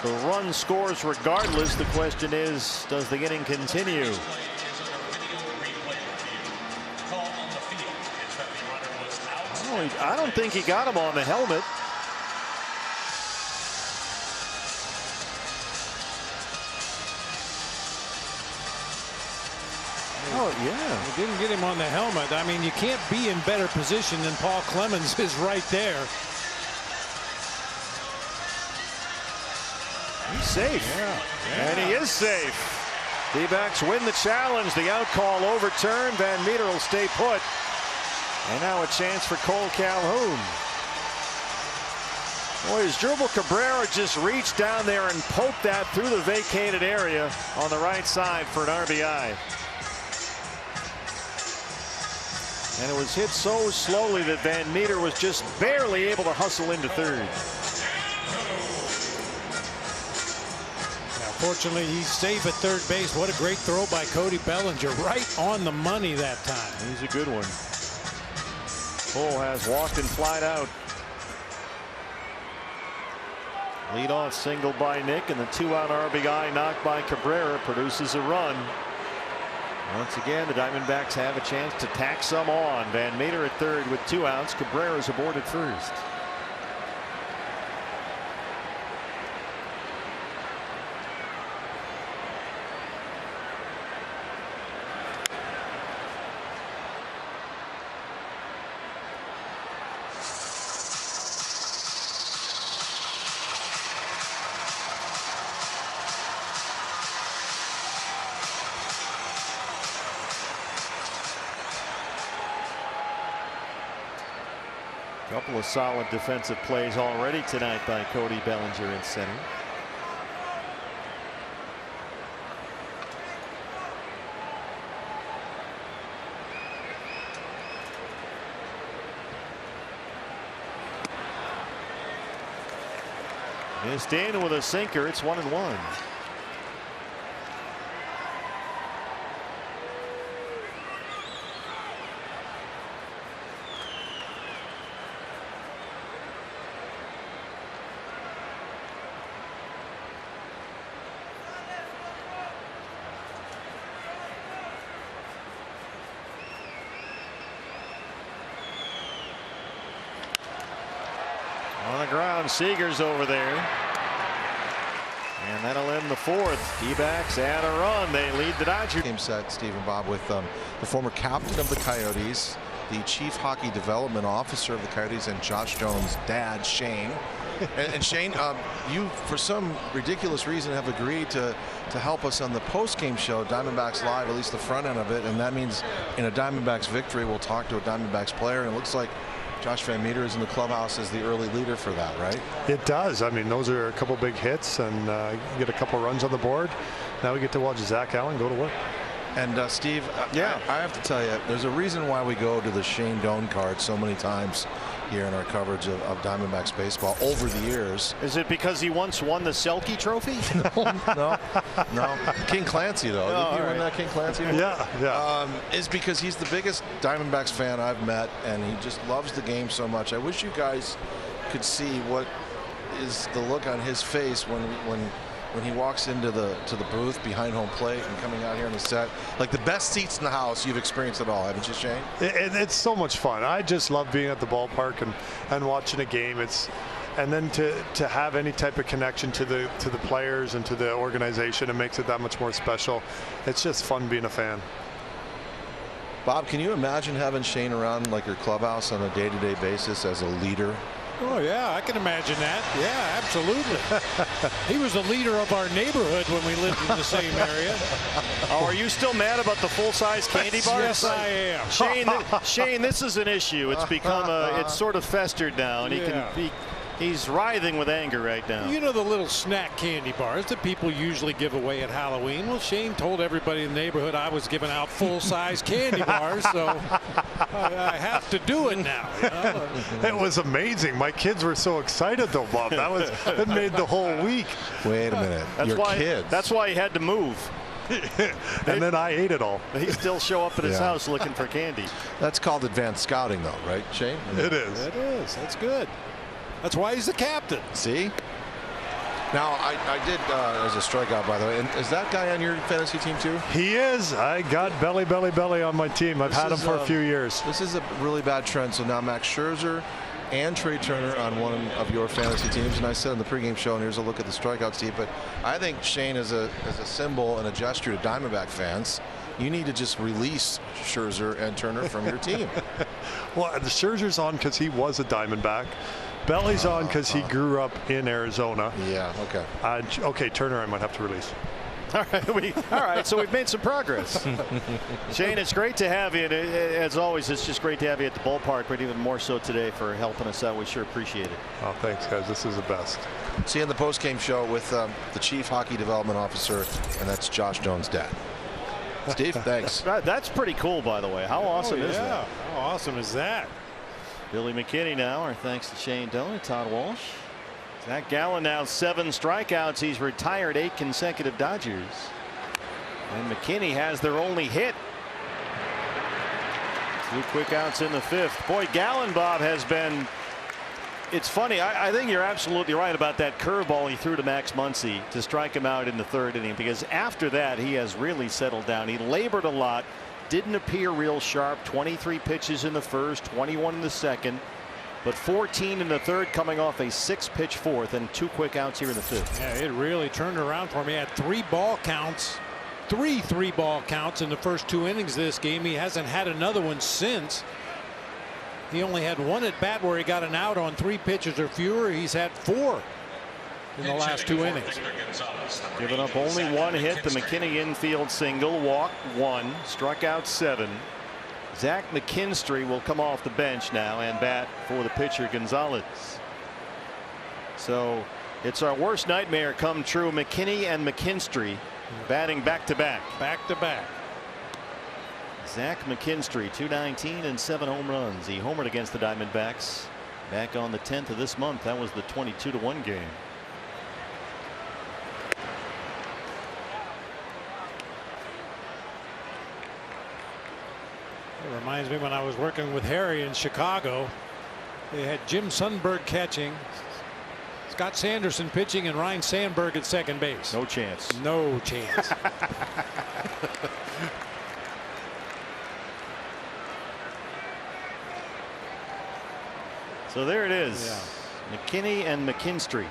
[SPEAKER 4] The run scores regardless. The question is, does the inning continue? I don't think he got him on the helmet. Oh, yeah.
[SPEAKER 2] He didn't get him on the helmet. I mean, you can't be in better position than Paul Clemens is right there.
[SPEAKER 4] He's safe.
[SPEAKER 2] Yeah.
[SPEAKER 4] And he is safe. D-backs win the challenge. The out call overturned. Van Meter will stay put. And now a chance for Cole Calhoun. Boy, as Drubel Cabrera just reached down there and poked that through the vacated area on the right side for an RBI. And it was hit so slowly that Van Meter was just barely able to hustle into third.
[SPEAKER 2] Now, fortunately, he's safe at third base. What a great throw by Cody Bellinger. Right on the money that time.
[SPEAKER 4] He's a good one. Cole has walked and flied out. Leadoff single by Nick, and the 2-out RBI knocked by Cabrera produces a run. Once again, the Diamondbacks have a chance to tack some on. Van Meter at third with 2 outs. Cabrera's aboard at first. Couple of solid defensive plays already tonight by Cody Bellinger in center. Missed in with a sinker. It's 1-1. On the ground, Seager's over there. And that'll end the fourth. D-backs add a run. They lead the Dodgers.
[SPEAKER 5] Game set, Steve and Bob, with the former captain of the Coyotes, the chief hockey development officer of the Coyotes, and Josh Jones' dad, Shane. And Shane, you, for some ridiculous reason, have agreed to help us on the post-game show, Diamondbacks Live, at least the front end of it. And that means in a Diamondbacks victory, we'll talk to a Diamondbacks player. And it looks like Josh Van Meter is in the clubhouse as the early leader for that, right?
[SPEAKER 6] It does. I mean, those are a couple big hits, and get a couple runs on the board. Now we get to watch Zach Allen go to work.
[SPEAKER 5] And Steve,
[SPEAKER 4] yeah,
[SPEAKER 5] I have to tell you, there's a reason why we go to the Shane Doan card so many times here in our coverage of Diamondbacks baseball over the years.
[SPEAKER 4] Is it because he once won the Selke Trophy?
[SPEAKER 5] No. King Clancy, though. Did he win that King Clancy?
[SPEAKER 6] Yeah.
[SPEAKER 5] Is because he's the biggest Diamondbacks fan I've met, and he just loves the game so much. I wish you guys could see what is the look on his face when he walks into the booth behind home plate and coming out here in the set. Like the best seats in the house you've experienced it all, haven't you, Shane?
[SPEAKER 6] It's so much fun. I just love being at the ballpark and watching a game. It's and then to have any type of connection to the players and to the organization, it makes it that much more special. It's just fun being a fan.
[SPEAKER 5] Bob, can you imagine having Shane around like your clubhouse on a day-to-day basis as a leader?
[SPEAKER 2] Oh, yeah, I can imagine that. Yeah, absolutely. He was the leader of our neighborhood when we lived in the same area.
[SPEAKER 4] Oh, are you still mad about the full-size candy bars?
[SPEAKER 2] Yes, I am.
[SPEAKER 4] Shane, this is an issue. It's become it's sort of festered now, and he's writhing with anger right now.
[SPEAKER 2] You know the little snack candy bars that people usually give away at Halloween? Well, Shane told everybody in the neighborhood I was giving out full-size candy bars, so I have to do it now. You know?
[SPEAKER 6] It was amazing. My kids were so excited though, Bob. It made the whole week.
[SPEAKER 5] Wait a minute. Kids.
[SPEAKER 4] That's why he had to move.
[SPEAKER 6] And then I ate it all.
[SPEAKER 4] He still show up at his house looking for candy.
[SPEAKER 5] That's called advanced scouting, though, right, Shane?
[SPEAKER 6] It is.
[SPEAKER 2] It is. That's good. That's why he's the captain.
[SPEAKER 5] See? Now, I did, as a strikeout, by the way, and is that guy on your fantasy team, too?
[SPEAKER 6] He is. I got belly on my team. I've had him for a few years.
[SPEAKER 5] This is a really bad trend. So now Max Scherzer and Trey Turner on one of your fantasy teams. And I said in the pregame show, and here's a look at the strikeouts, Steve, but I think Shane is a symbol and a gesture to Diamondback fans. You need to just release Scherzer and Turner from your team.
[SPEAKER 6] Well, the Scherzer's on because he was a Diamondback. Belly's on because he grew up in Arizona.
[SPEAKER 5] Yeah, okay.
[SPEAKER 6] Okay, Turner I might have to release.
[SPEAKER 4] All right, so we've made some progress. Shane, it's great to have you. And as always, it's just great to have you at the ballpark, but even more so today for helping us out. We sure appreciate it.
[SPEAKER 6] Oh, thanks, guys. This is the best.
[SPEAKER 5] See you in the postgame show with the Chief Hockey Development Officer, and that's Josh Jones' dad. Steve, thanks.
[SPEAKER 4] That's pretty cool, by the way. How awesome is that?
[SPEAKER 2] How awesome is that?
[SPEAKER 4] Billy McKinney now, our thanks to Shane Doan, Todd Walsh. Zach Gallen now 7 strikeouts. He's retired 8 consecutive Dodgers. And McKinney has their only hit. 2 quick outs in the 5th. Boy, Gallen, Bob, has been. It's funny. I think you're absolutely right about that curveball he threw to Max Muncy to strike him out in the 3rd inning, because after that he has really settled down. He labored a lot. Didn't appear real sharp. 23 pitches in the 1st, 21 in the 2nd, but 14 in the 3rd, coming off a 6-pitch 4th and 2 quick outs here in the 5th.
[SPEAKER 2] Yeah, it really turned around for him. He had 3 ball counts, 3 ball counts in the first 2 innings of this game. He hasn't had another one since. He only had 1 at bat where he got an out on 3 pitches or fewer. He's had 4 in the last 2 innings.
[SPEAKER 4] Giving up only 1 hit, the McKinney infield single, walked 1, struck out 7. Zach McKinstry will come off the bench now and bat for the pitcher Gonzalez. So it's our worst nightmare come true. McKinney and McKinstry batting back to back. Zach McKinstry, 219 and 7 home runs. He homered against the Diamondbacks back on the 10th of this month. That was the 22-1 game.
[SPEAKER 2] It reminds me when I was working with Harry in Chicago. They had Jim Sundberg catching, Scott Sanderson pitching, and Ryan Sandberg at second base.
[SPEAKER 4] No chance.
[SPEAKER 2] No chance.
[SPEAKER 4] So there it is. Yeah. McKinney and McKinstry.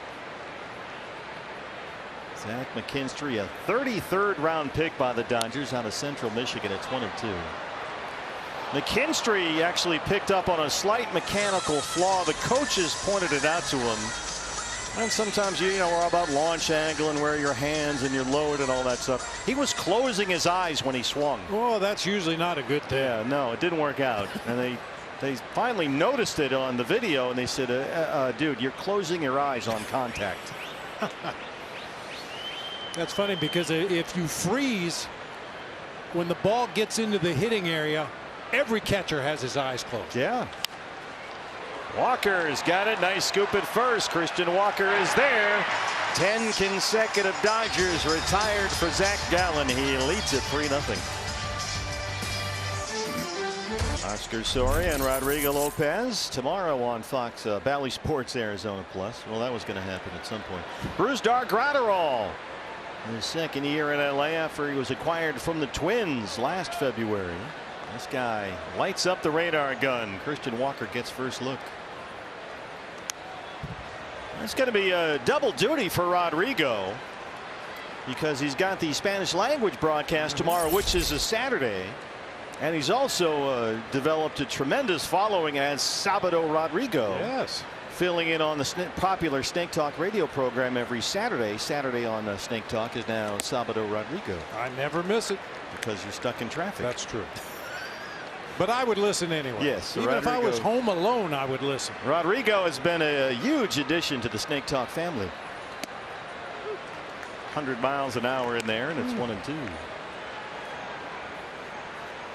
[SPEAKER 4] Zach McKinstry, a 33rd round pick by the Dodgers out of Central Michigan at 22. McKinstry actually picked up on a slight mechanical flaw. The coaches pointed it out to him. And sometimes you know, we're about launch angle and where your hands and your load and all that stuff. He was closing his eyes when he swung.
[SPEAKER 2] Oh, that's usually not a good thing.
[SPEAKER 4] Yeah, no, it didn't work out. And they finally noticed it on the video, and they said, dude, you're closing your eyes on contact.
[SPEAKER 2] That's funny, because if you freeze when the ball gets into the hitting area, every catcher has his eyes closed.
[SPEAKER 4] Yeah. Walker's got it. Nice scoop at first. Christian Walker is there. 10 consecutive Dodgers retired for Zach Gallen. He leads it 3-0. Oscar Soria and Rodrigo Lopez tomorrow on Fox Bally Sports Arizona Plus. Well, that was going to happen at some point. Brusdar Graterol, his 2nd year in LA after he was acquired from the Twins last February. This guy lights up the radar gun. Christian Walker gets first look. It's going to be a double duty for Rodrigo because he's got the Spanish language broadcast tomorrow, which is a Saturday. And he's also developed a tremendous following as Sábado Rodrigo.
[SPEAKER 2] Yes.
[SPEAKER 4] Filling in on the popular Snake Talk radio program every Saturday. Saturday on Snake Talk is now Sábado Rodrigo.
[SPEAKER 2] I never miss it.
[SPEAKER 4] Because you're stuck in traffic.
[SPEAKER 2] That's true. But I would listen anyway.
[SPEAKER 4] Yes.
[SPEAKER 2] Even if I was home alone, I would listen.
[SPEAKER 4] Rodrigo has been a huge addition to the Snake Talk family. 100 miles an hour in there, and it's 1-2.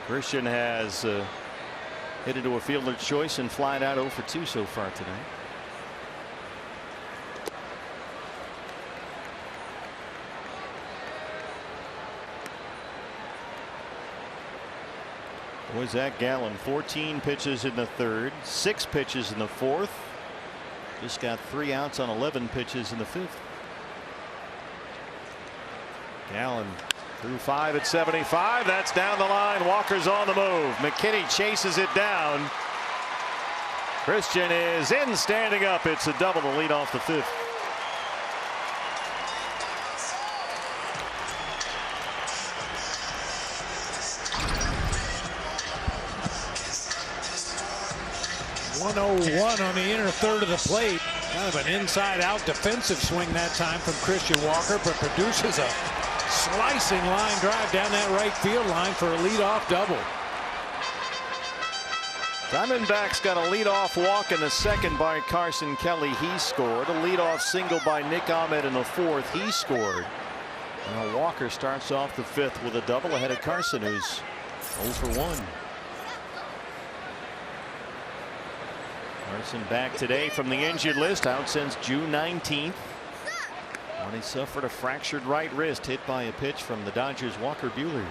[SPEAKER 4] Christian has hit into a fielder's choice and flied out 0 for 2 so far today. Was that Gallen? 14 pitches in the third, 6 pitches in the fourth. Just got 3 outs on 11 pitches in the fifth. Gallen threw 5 at 75. That's down the line. Walker's on the move. McKinney chases it down. Christian is in, standing up. It's a double to lead off the fifth.
[SPEAKER 2] .101 on the inner third of the plate. Kind of an inside-out defensive swing that time from Christian Walker, but produces a slicing line drive down that right field line for a leadoff double.
[SPEAKER 4] Diamondbacks got a leadoff walk in the second by Carson Kelly. He scored. A leadoff single by Nick Ahmed in the fourth. He scored. Now Walker starts off the fifth with a double ahead of Carson, who's 0 for 1. Carson back today from the injured list, out since June 19th. When he suffered a fractured right wrist hit by a pitch from the Dodgers' Walker Buehler.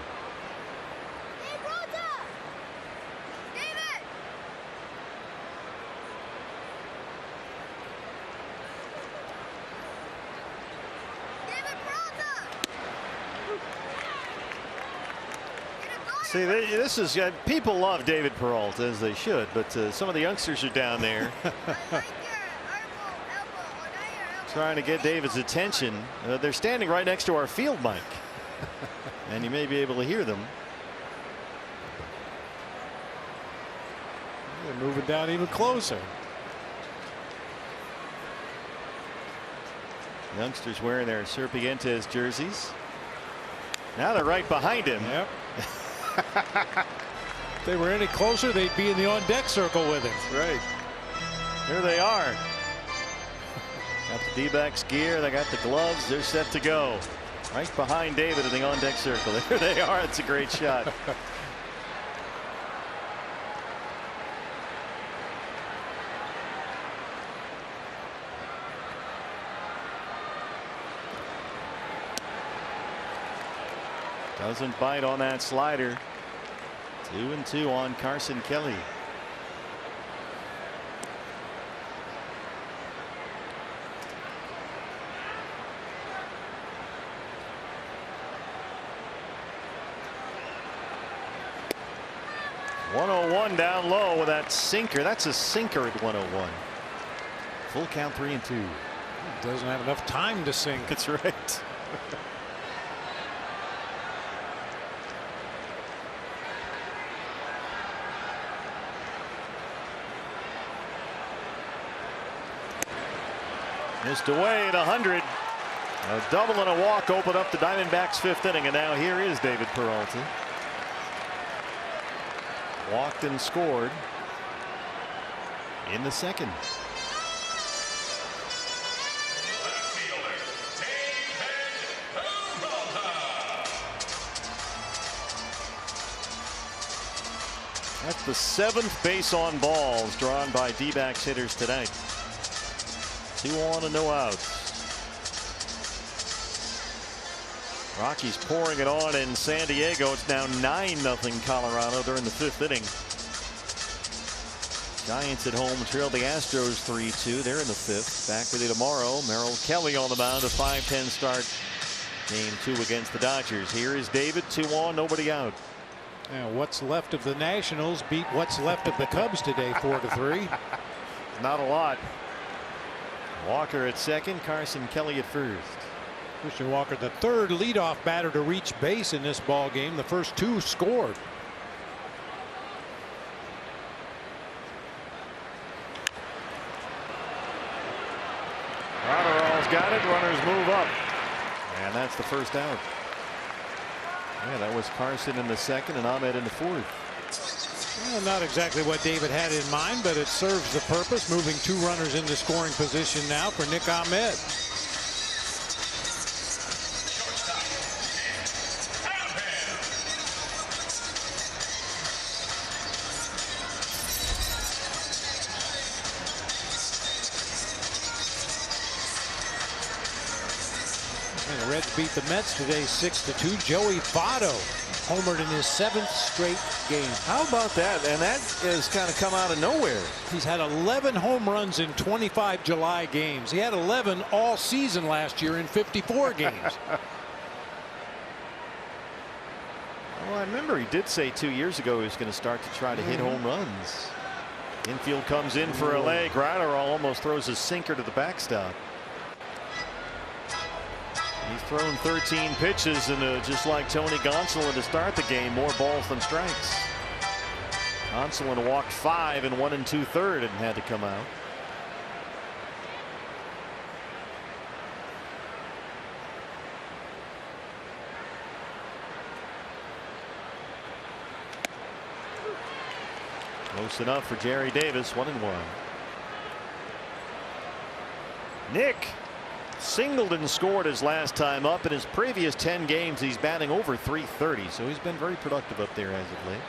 [SPEAKER 4] See, this is people love David Peralta, as they should, but some of the youngsters are down there trying to get David's attention. They're standing right next to our field mic, and you may be able to hear them.
[SPEAKER 2] They're moving down even closer.
[SPEAKER 4] Youngsters wearing their Serpientes jerseys. Now they're right behind him.
[SPEAKER 2] Yep. If they were any closer, they'd be in the on-deck circle with him.
[SPEAKER 4] Right. Here they are. Got the D-backs gear. They got the gloves. They're set to go. Right behind David in the on-deck circle. There they are. It's a great shot. Doesn't bite on that slider. 2-2 on Carson Kelly. .101 down low with that sinker. That's a sinker at 101. Full count 3-2.
[SPEAKER 2] Doesn't have enough time to sink.
[SPEAKER 4] That's right. Missed away at 100. A double and a walk open up the Diamondbacks' fifth inning, and now here is David Peralta. Walked and scored in the second. That's the 7th base on balls drawn by D-backs hitters tonight. 2 on and no outs. Rockies pouring it on in San Diego. It's now 9-0 Colorado. They're in the 5th inning. Giants at home trail the Astros 3-2. They're in the 5th. Back with you tomorrow. Merrill Kelly on the mound. A 5-10 start. Game 2 against the Dodgers. Here is David. 2 on, nobody out.
[SPEAKER 2] Now, what's left of the Nationals beat what's left of the Cubs today 4-3.
[SPEAKER 4] Not a lot. Walker at second, Carson Kelly at first.
[SPEAKER 2] Christian Walker, the third leadoff batter to reach base in this ball game. The first two scored.
[SPEAKER 4] Graterol's got it. Runners move up. And that's the first out. Yeah, that was Carson in the second and Ahmed in the fourth.
[SPEAKER 2] Well, not exactly what David had in mind, but it serves the purpose. Moving two runners into scoring position now for Nick Ahmed. And the Reds beat the Mets today 6-2. Joey Votto homered in his 7th straight game.
[SPEAKER 4] How about that? And that has kind of come out of nowhere.
[SPEAKER 2] He's had 11 home runs in 25 July games. He had 11 all season last year in 54 games.
[SPEAKER 4] Well, I remember he did say 2 years ago he was going to start to try to hit home runs. Infield comes in for a leg. Graterol almost throws his sinker to the backstop. He's thrown 13 pitches, and just like Tony Gonsolin to start the game, more balls than strikes. Gonsolin walked 5 in 1 2/3 and had to come out. Close enough for Jerry Davis. 1-1. Nick singled and scored his last time up. In his previous 10 games, he's batting over .330, so he's been very productive up there as of late.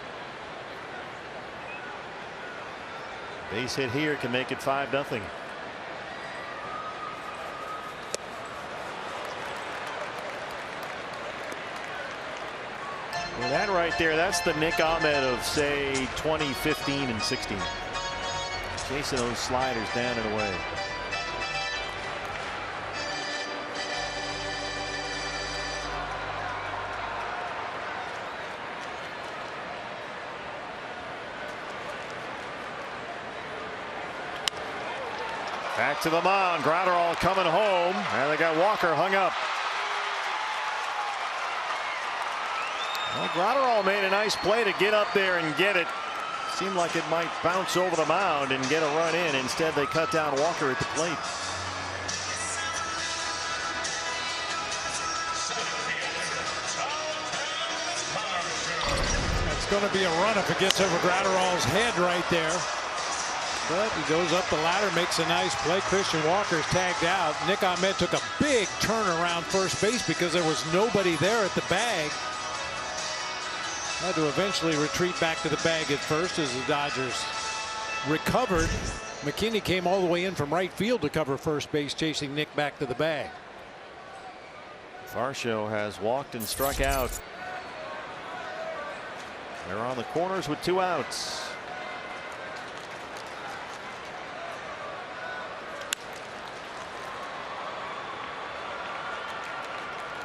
[SPEAKER 4] Base hit here can make it 5-0. Well, that right there, that's the Nick Ahmed of, say, 2015 and 16. Chasing those sliders down and away. Back to the mound. Graterol coming home, and they got Walker hung up. Well, Graterol made a nice play to get up there and get it. Seemed like it might bounce over the mound and get a run in. Instead, they cut down Walker at the plate.
[SPEAKER 2] It's going to be a run if it gets over Graterol's head right there. But he goes up the ladder, makes a nice play. Christian Walker's tagged out. Nick Ahmed took a big turn around first base because there was nobody there at the bag. Had to eventually retreat back to the bag at first as the Dodgers recovered. McKinney came all the way in from right field to cover first base, chasing Nick back to the bag.
[SPEAKER 4] Varsho has walked and struck out. They're on the corners with 2 outs.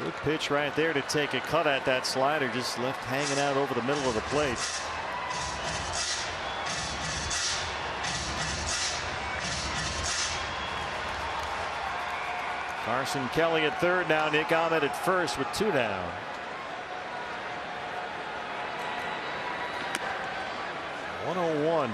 [SPEAKER 4] Good pitch right there to take a cut at that slider, just left hanging out over the middle of the plate. Carson Kelly at third now. Nick Ahmed at first with 2 down. .101.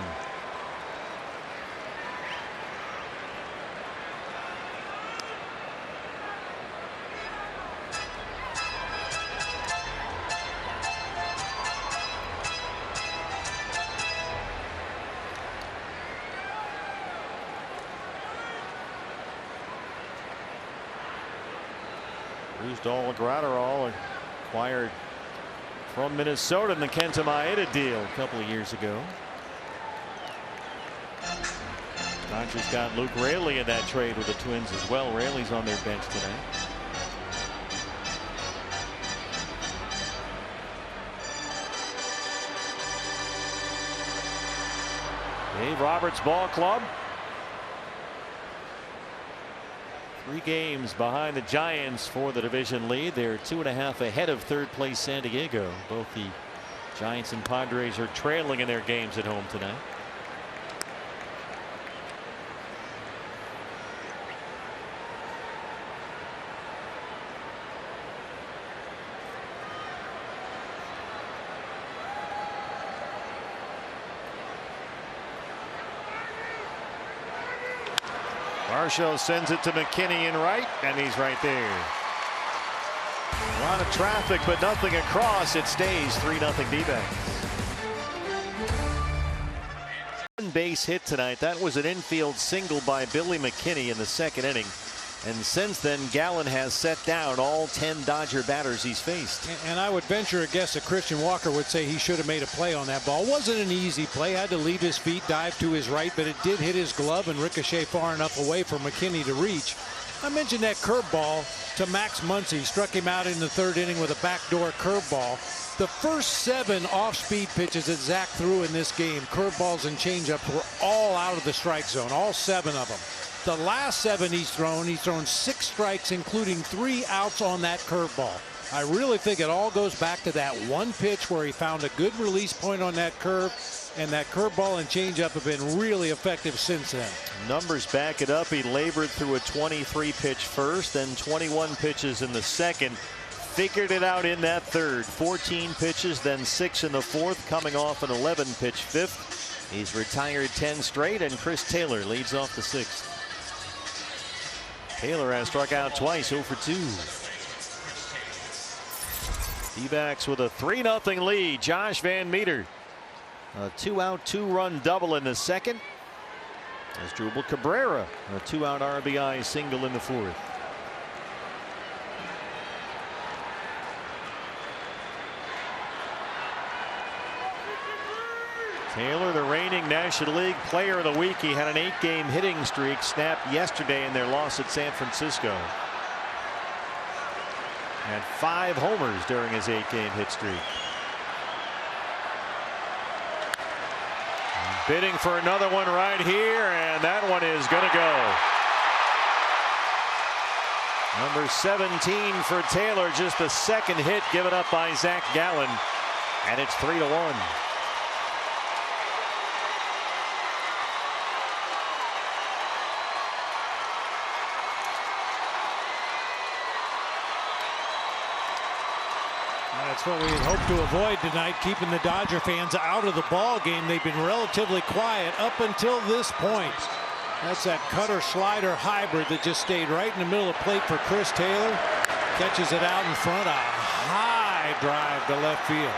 [SPEAKER 4] Rusdol Graterol acquired from Minnesota in the Kenta Maeda deal a couple of years ago. Dodgers got Luke Raley in that trade with the Twins as well. Raley's on their bench tonight. Dave Roberts Ball Club. 3 games behind the Giants for the division lead. They're 2.5 ahead of third place San Diego. Both the Giants and Padres are trailing in their games at home tonight. Varsho sends it to McKinney in right, and he's right there. A lot of traffic, but nothing across. It stays 3-0 D-backs. One base hit tonight. That was an infield single by Billy McKinney in the second inning. And since then, Gallen has set down all 10 Dodger batters he's faced.
[SPEAKER 2] And I would venture a guess that Christian Walker would say he should have made a play on that ball. Wasn't an easy play. Had to leave his feet, dive to his right, but it did hit his glove and ricochet far enough away for McKinney to reach. I mentioned that curveball to Max Muncy. Struck him out in the third inning with a backdoor curveball. The first 7 off-speed pitches that Zach threw in this game, curveballs and changeups, were all out of the strike zone, all 7 of them. The last 7 he's thrown 6 strikes, including 3 outs on that curveball. I really think it all goes back to that one pitch where he found a good release point on that curve, and that curveball and changeup have been really effective since then.
[SPEAKER 4] Numbers back it up. He labored through a 23-pitch first, then 21 pitches in the second. Figured it out in that third. 14 pitches, then 6 in the fourth, coming off an 11-pitch fifth. He's retired 10 straight, and Chris Taylor leads off the 6th. Taylor has struck out twice, 0 for 2. D-backs with a 3-0 lead. Josh Van Meter. A 2-out, 2-run double in the second. As Drupal Cabrera, a 2-out RBI single in the fourth. Taylor, the reigning National League Player of the Week. He had an 8-game hitting streak snapped yesterday in their loss at San Francisco. Had 5 homers during his 8-game hit streak. Bidding for another one right here, and that one is going to go. Number 17 for Taylor, just the second hit given up by Zach Gallen, and it's 3-1.
[SPEAKER 2] That's what we had hoped to avoid tonight, keeping the Dodger fans out of the ball game. They've been relatively quiet up until this point. That's that cutter slider hybrid that just stayed right in the middle of the plate for Chris Taylor. Catches it out in front. A high drive to left field.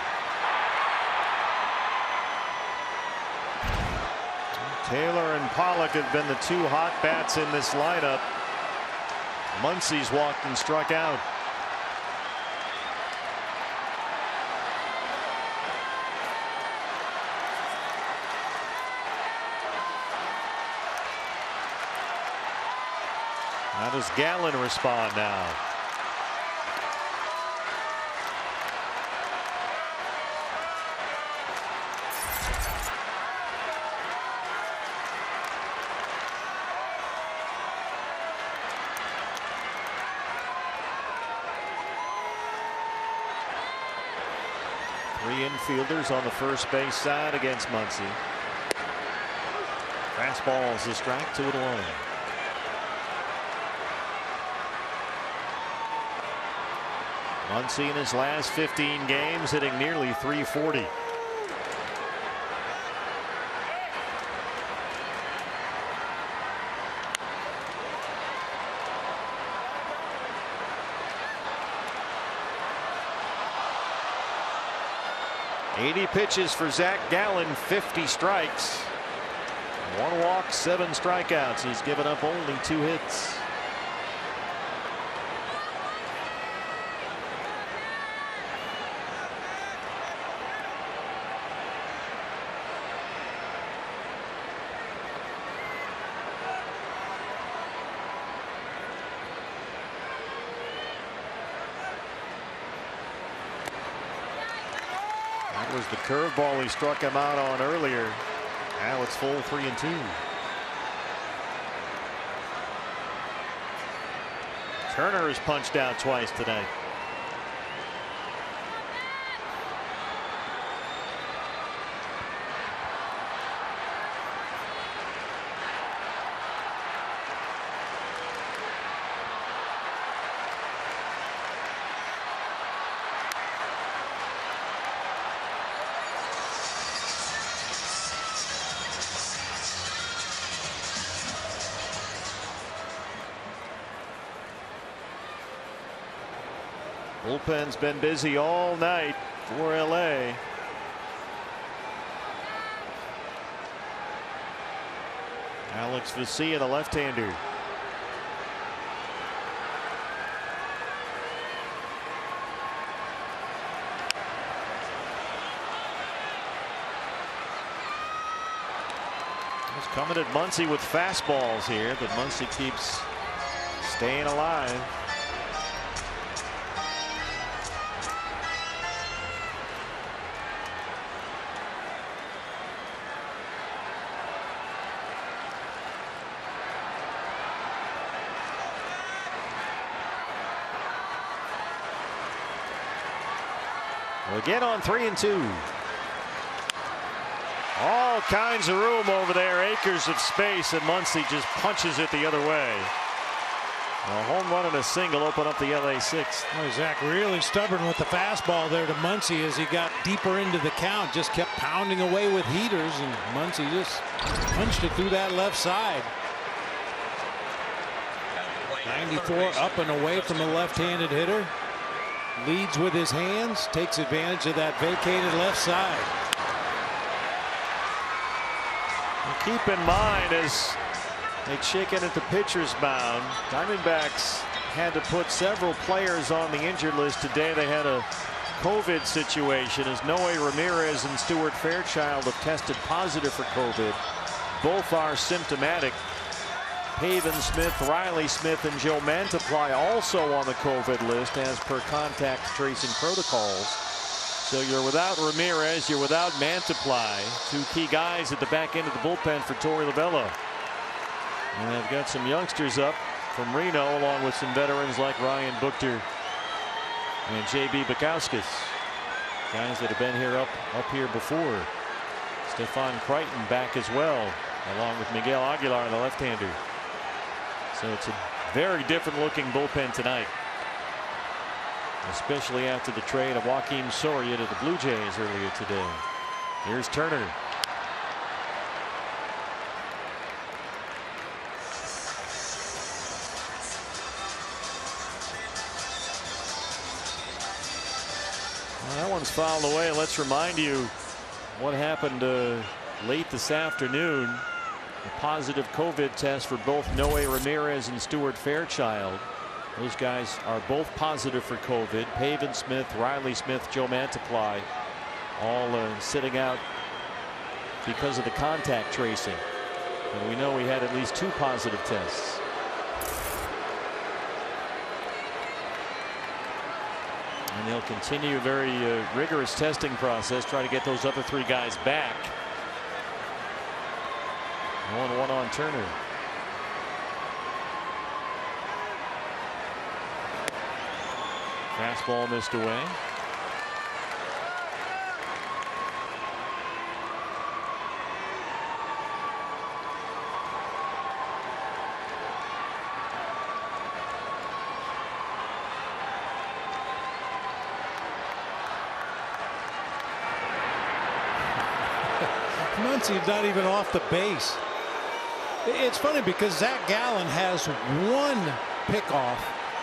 [SPEAKER 4] Taylor and Pollock have been the 2 hot bats in this lineup. Muncy's walked and struck out. How does Gallen respond now? Three infielders on the first base side against Muncy. Fastball is a strike, 2-1. Muncy in his last 15 games hitting nearly .340. .80 pitches for Zach Gallen, 50 strikes. 1 walk, 7 strikeouts. He's given up only 2 hits. That was the curveball he struck him out on earlier. Now it's full 3-2. Turner has punched out twice tonight. Bullpen's been busy all night for LA. Alex Vesia, the left-hander. He's coming at Muncy with fastballs here, but Muncy keeps staying alive. Again on 3-2. All kinds of room over there, acres of space, and Muncy just punches it the other way. A home run and a single open up the LA sixth.
[SPEAKER 2] Well, Zach really stubborn with the fastball there to Muncy as he got deeper into the count. Just kept pounding away with heaters, and Muncy just punched it through that left side. 94 up and away from the left-handed hitter. Leads with his hands, takes advantage of that vacated left side.
[SPEAKER 4] And keep in mind, as they shake it at the pitcher's mound, Diamondbacks had to put several players on the injured list today. They had a COVID situation as Noe Ramirez and Stuart Fairchild have tested positive for COVID. Both are symptomatic. Pavin Smith, Riley Smith, and Joe Mantiply also on the COVID list as per contact tracing protocols. So you're without Ramirez, you're without Mantiply, two key guys at the back end of the bullpen for Torey Lovullo. And they've got some youngsters up from Reno, along with some veterans like Ryan Buchter and J.B. Bukowskis. Guys that have been here up here before. Stefan Crichton back as well, along with Miguel Aguilar, the left-hander. So it's a very different looking bullpen tonight, especially after the trade of Joakim Soria to the Blue Jays earlier today. Here's Turner. Well, that one's fouled away. Let's remind you what happened late this afternoon. A positive COVID test for both Noe Ramirez and Stuart Fairchild. Those guys are both positive for COVID. Pavin Smith, Riley Smith, Joe Mantiply, all sitting out because of the contact tracing. And we know we had at least 2 positive tests. And they'll continue a very rigorous testing process, try to get those other 3 guys back. 1-1 on Turner. Fastball missed away.
[SPEAKER 2] Muncy not even off the base. It's funny because Zach Gallen has 1 pickoff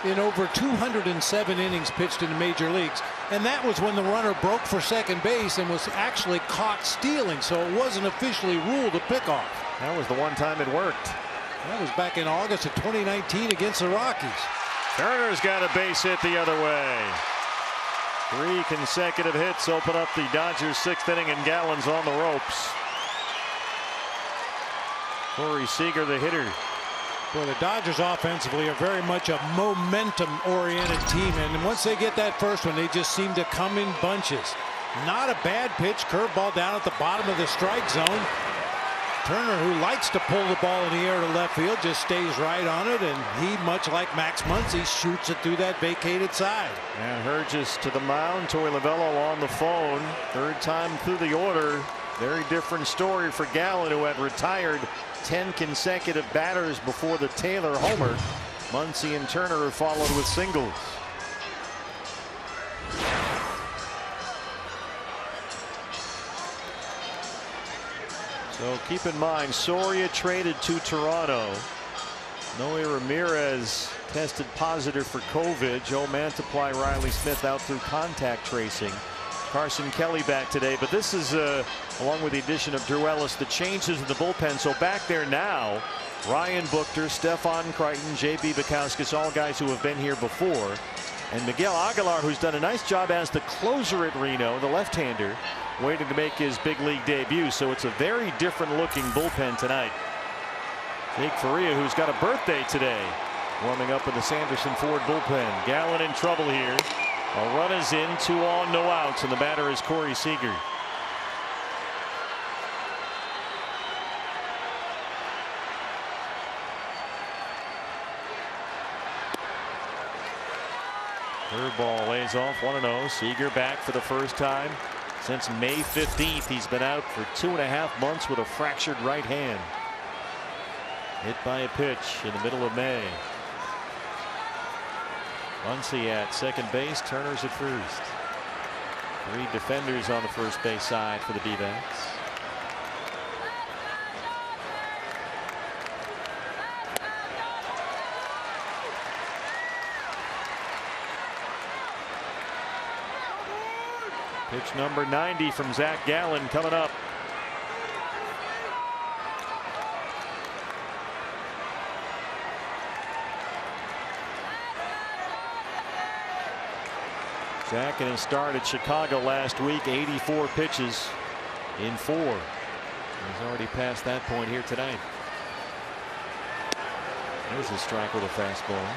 [SPEAKER 2] in over 207 innings pitched in the major leagues, and that was when the runner broke for second base and was actually caught stealing, so it wasn't officially ruled a pickoff.
[SPEAKER 4] That was the one time it worked.
[SPEAKER 2] That was back in August of 2019 against the Rockies.
[SPEAKER 4] Turner's got a base hit the other way. 3 consecutive hits open up the Dodgers' 6th inning, and Gallen's on the ropes. Corey Seager, the hitter.
[SPEAKER 2] Well, the Dodgers offensively are very much a momentum-oriented team, and once they get that first one, they just seem to come in bunches. Not a bad pitch, curveball down at the bottom of the strike zone. Turner, who likes to pull the ball in the air to left field, just stays right on it, and he, much like Max Muncy, shoots it through that vacated side.
[SPEAKER 4] And Herges to the mound. Torey Lovullo on the phone. 3rd time through the order. Very different story for Gallen, who had retired 10 consecutive batters before the Taylor homer. Muncy and Turner have followed with singles. So keep in mind, Soria traded to Toronto. Noe Ramirez tested positive for COVID. Joe Mantiply, Riley Smith out through contact tracing. Carson Kelly back today, but this is along with the addition of Drew Ellis, the changes in the bullpen. So back there now, Ryan Buchter, Stefan Crichton, J.B. Bukowskis, all guys who have been here before, and Miguel Aguilar, who's done a nice job as the closer at Reno, the left-hander, waiting to make his big league debut. So it's a very different looking bullpen tonight. Jake Faria, who's got a birthday today, warming up in the Sanderson Ford bullpen. Gallen in trouble here. A run is in, 2 on, no outs, and the batter is Corey Seager. Curveball lays off, 1-0. Seager back for the first time since May 15th. He's been out for 2.5 months with a fractured right hand. Hit by a pitch in the middle of May. Muncy at second base, Turner's at first. 3 defenders on the first base side for the D-backs. Pitch number 90 from Zach Gallen coming up. Zach in his start at Chicago last week, 84 pitches in 4. He's already past that point here tonight. There's a strike with a fastball.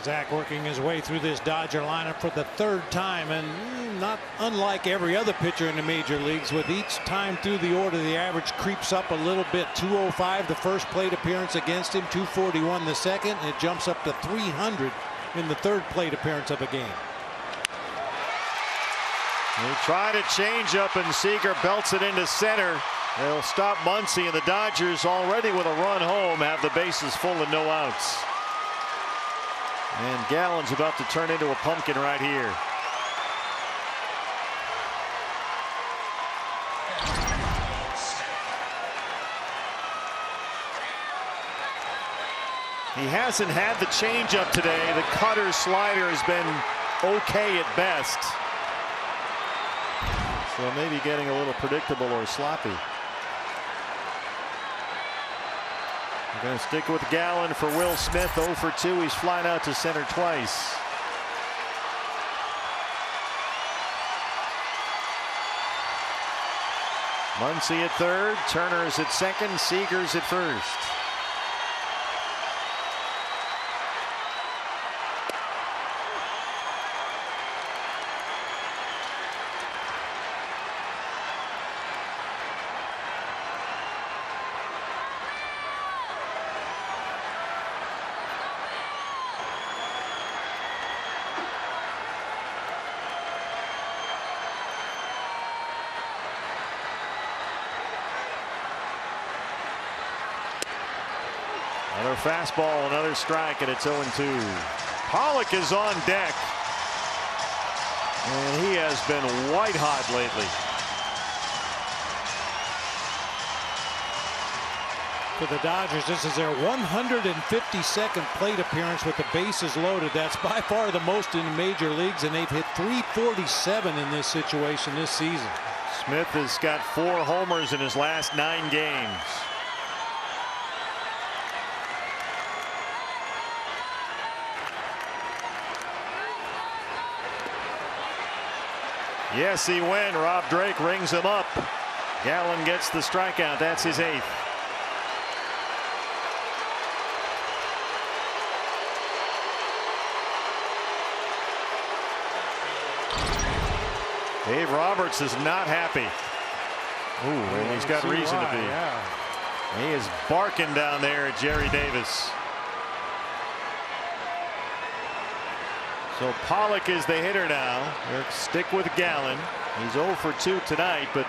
[SPEAKER 2] Zach working his way through this Dodger lineup for the 3rd time, and not unlike every other pitcher in the major leagues, with each time through the order the average creeps up a little bit. 205 the first plate appearance against him, 241 the second, and it jumps up to 300 in the 3rd plate appearance of a game.
[SPEAKER 4] They try to change up, and Seager belts it into center. They'll stop Muncy, and the Dodgers, already with a run home, have the bases full and no outs. And Gallen's about to turn into a pumpkin right here. He hasn't had the changeup today. The cutter slider has been okay at best. So maybe getting a little predictable or sloppy. We're going to stick with Gallen for Will Smith. 0 for 2. He's flying out to center twice. Muncy at third. Turner's at second. Seager's at first. Another fastball, another strike, and it's 0-2. Pollock is on deck, and he has been white hot lately.
[SPEAKER 2] For the Dodgers, this is their 152nd plate appearance with the bases loaded. That's by far the most in the major leagues, and they've hit 347 in this situation this season.
[SPEAKER 4] Smith has got 4 homers in his last 9 games. Yes, he went. Rob Drake rings him up. Gallen gets the strikeout. That's his 8th. Dave Roberts is not happy. Ooh, and he's got reason to be.
[SPEAKER 2] Yeah.
[SPEAKER 4] He is barking down there at Jerry Davis. So Pollock is the hitter now. They'll stick with Gallen. He's 0 for 2 tonight, but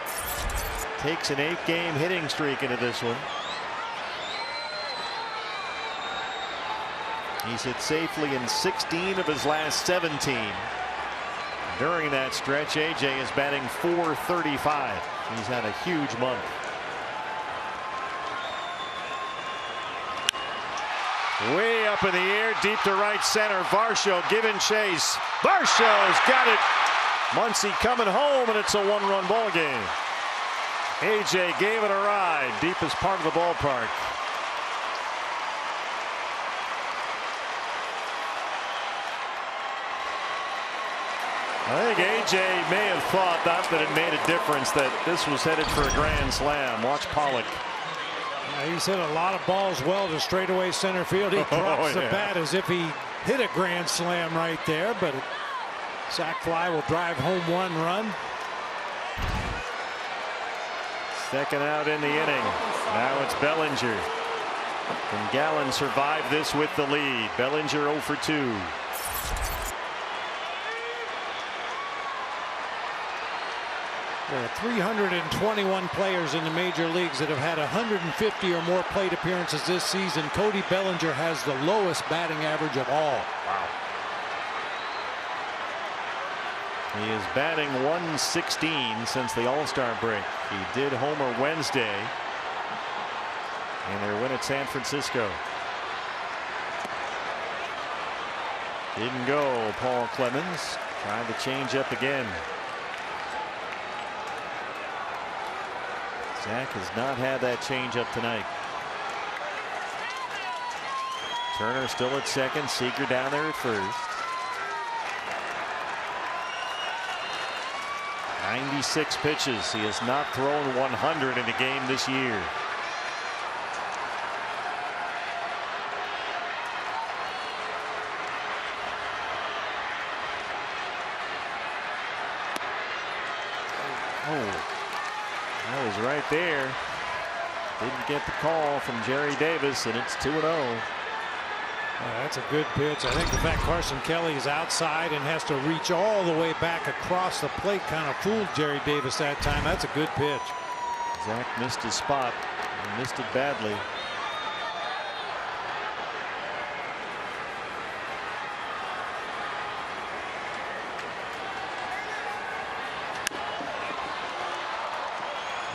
[SPEAKER 4] takes an 8-game hitting streak into this one. He's hit safely in 16 of his last 17. During that stretch, AJ is batting .435. He's had a huge month. Way up in the air, deep to right center. Varsho giving chase. Varsho's got it. Muncy coming home, and it's a one-run ball game. AJ gave it a ride, deepest part of the ballpark. I think AJ may have thought that it made a difference that this was headed for a grand slam. Watch Pollock.
[SPEAKER 2] He's hit a lot of balls well to straightaway center field. He drops the bat as if he hit a grand slam right there, but a sac fly will drive home one run.
[SPEAKER 4] Second out in the inning. Now it's Bellinger. Can Gallen survive this with the lead? Bellinger 0 for 2.
[SPEAKER 2] There are 321 players in the major leagues that have had 150 or more plate appearances this season. Cody Bellinger has the lowest batting average of all.
[SPEAKER 4] Wow. He is batting 116 since the All-Star break. He did homer Wednesday in their win at San Francisco. Didn't go. Paul Clemens trying to change up again. Zach has not had that changeup tonight. Turner still at second. Seager down there at first. 96 pitches. He has not thrown 100 in a game this year. Oh. That was right there. Didn't get the call from Jerry Davis, and it's 2-0.
[SPEAKER 2] That's a good pitch. I think the fact Carson Kelly is outside and has to reach all the way back across the plate kind of fooled Jerry Davis that time. That's a good pitch.
[SPEAKER 4] Zach missed his spot and missed it badly.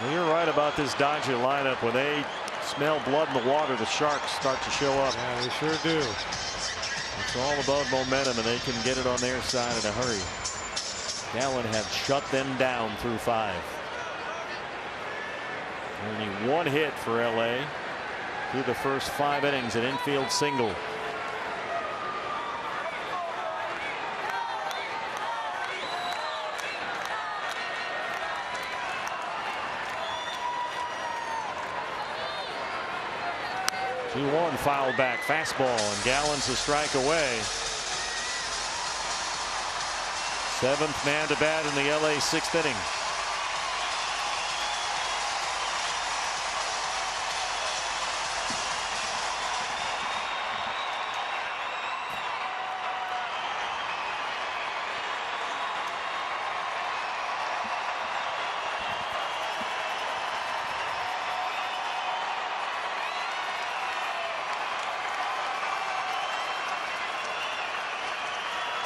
[SPEAKER 4] Well, you're right about this Dodger lineup. When they smell blood in the water, the Sharks start to show up.
[SPEAKER 2] Yeah, they sure do.
[SPEAKER 4] It's all about momentum, and they can get it on their side in a hurry. Gallen have shut them down through 5. Only one hit for LA through the first 5 innings, an infield single. One foul back fastball, and Gallen's a strike away. 7th man to bat in the LA 6th inning.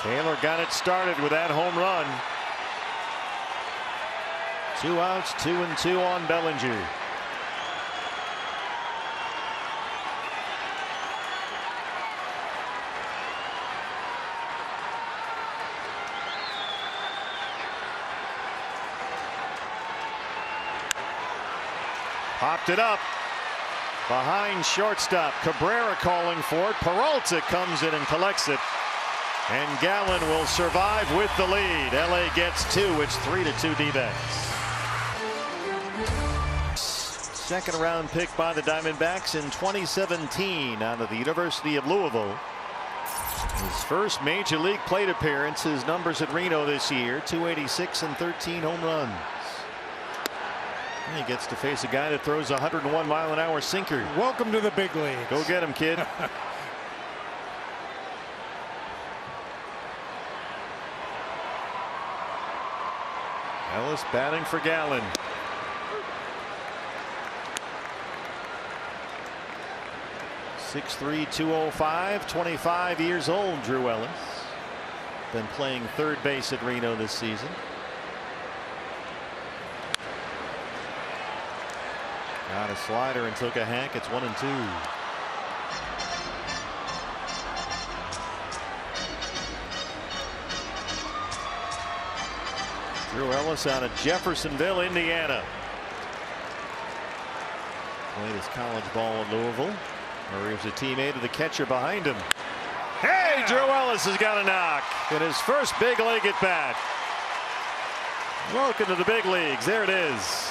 [SPEAKER 4] Taylor got it started with that home run. 2 outs, 2-2 on Bellinger. Popped it up behind shortstop. Cabrera calling for it. Peralta comes in and collects it. And Gallen will survive with the lead. LA gets 2. It's 3-2 D-backs. Second round pick by the Diamondbacks in 2017 out of the University of Louisville. His first major league plate appearance. His numbers at Reno this year: 286 and 13 home runs. And he gets to face a guy that throws a 101-mile-an-hour sinker.
[SPEAKER 2] Welcome to the big leagues.
[SPEAKER 4] Go get him, kid. Ellis batting for Gallen. .6'3", 205, 25 years old. Drew Ellis been playing third base at Reno this season. Got a slider and took a hack. It's 1-2. Drew Ellis out of Jeffersonville, Indiana. Played his college ball in Louisville, where he was a teammate of the catcher behind him. Hey, Drew Ellis has got a knock in his first big league at bat. Welcome to the big leagues. There it is.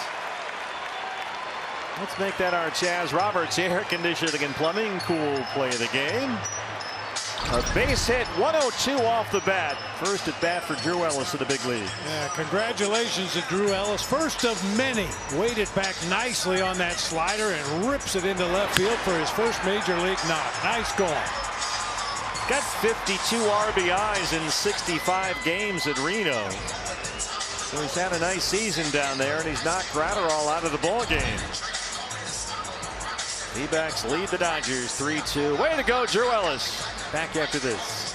[SPEAKER 4] Let's make that our Chaz Roberts air conditioning and plumbing cool play of the game. A base hit, 102 off the bat. First at bat for Drew Ellis in the big league.
[SPEAKER 2] Yeah, congratulations to Drew Ellis. First of many. Weighted back nicely on that slider and rips it into left field for his first major league knock. Nice goal.
[SPEAKER 4] Got 52 RBIs in 65 games at Reno. So he's had a nice season down there, and he's knocked Gratterall out of the ball game. D-backs lead the Dodgers 3-2. Way to go, Drew Ellis. Back after this.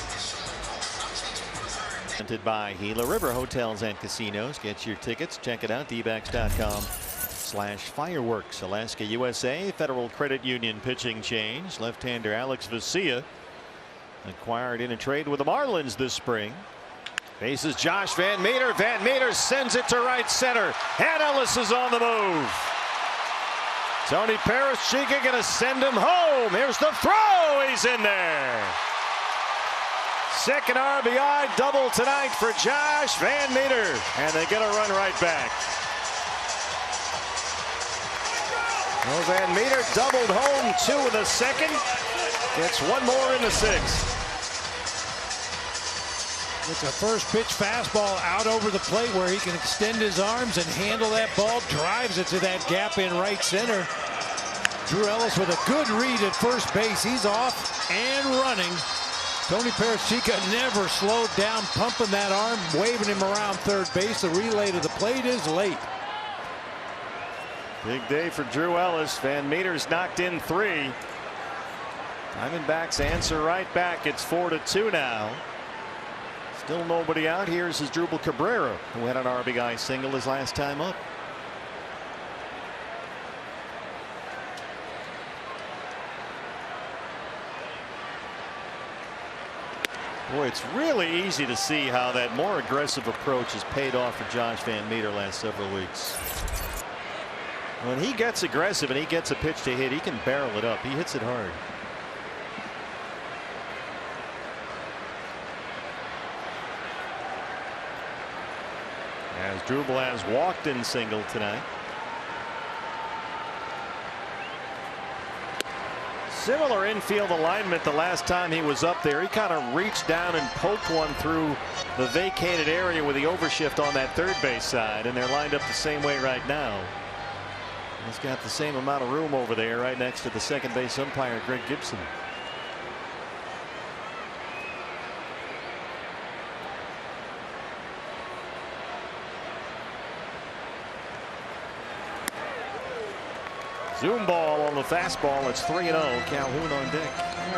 [SPEAKER 4] Presented by Gila River Hotels and Casinos. Get your tickets. Check it out. dbacks.com/fireworks. Alaska USA Federal Credit Union pitching change. Left-hander Alex Vesia acquired in a trade with the Marlins this spring. Faces Josh Van Meter. Van Meter sends it to right center. And Ellis is on the move. Tony Parashika going to send him home. Here's the throw. He's in there. Second RBI double tonight for Josh Van Meter. And they get a run right back. Well, Van Meter doubled home 2 in the second. Gets one more in the 6th.
[SPEAKER 2] It's a first pitch fastball out over the plate where he can extend his arms and handle that ball. Drives it to that gap in right center. Drew Ellis with a good read at first base. He's off and running. Tony Parashika never slowed down, pumping that arm, waving him around third base. The relay to the plate is late.
[SPEAKER 4] Big day for Drew Ellis. Van Meter's knocked in 3. Diamondbacks answer right back. It's 4-2 now. Still nobody out. Here's Asdrubal Cabrera, who had an RBI single his last time up. Boy, it's really easy to see how that more aggressive approach has paid off for Josh Van Meter last several weeks. When he gets aggressive and he gets a pitch to hit, he can barrel it up. He hits it hard. Asdrubal has walked in single tonight. Similar infield alignment the last time he was up there. He kind of reached down and poked one through the vacated area with the overshift on that third base side, and they're lined up the same way right now. He's got the same amount of room over there right next to the second base umpire, Greg Gibson. Zoom ball on the fastball. It's 3-0. Calhoun on deck.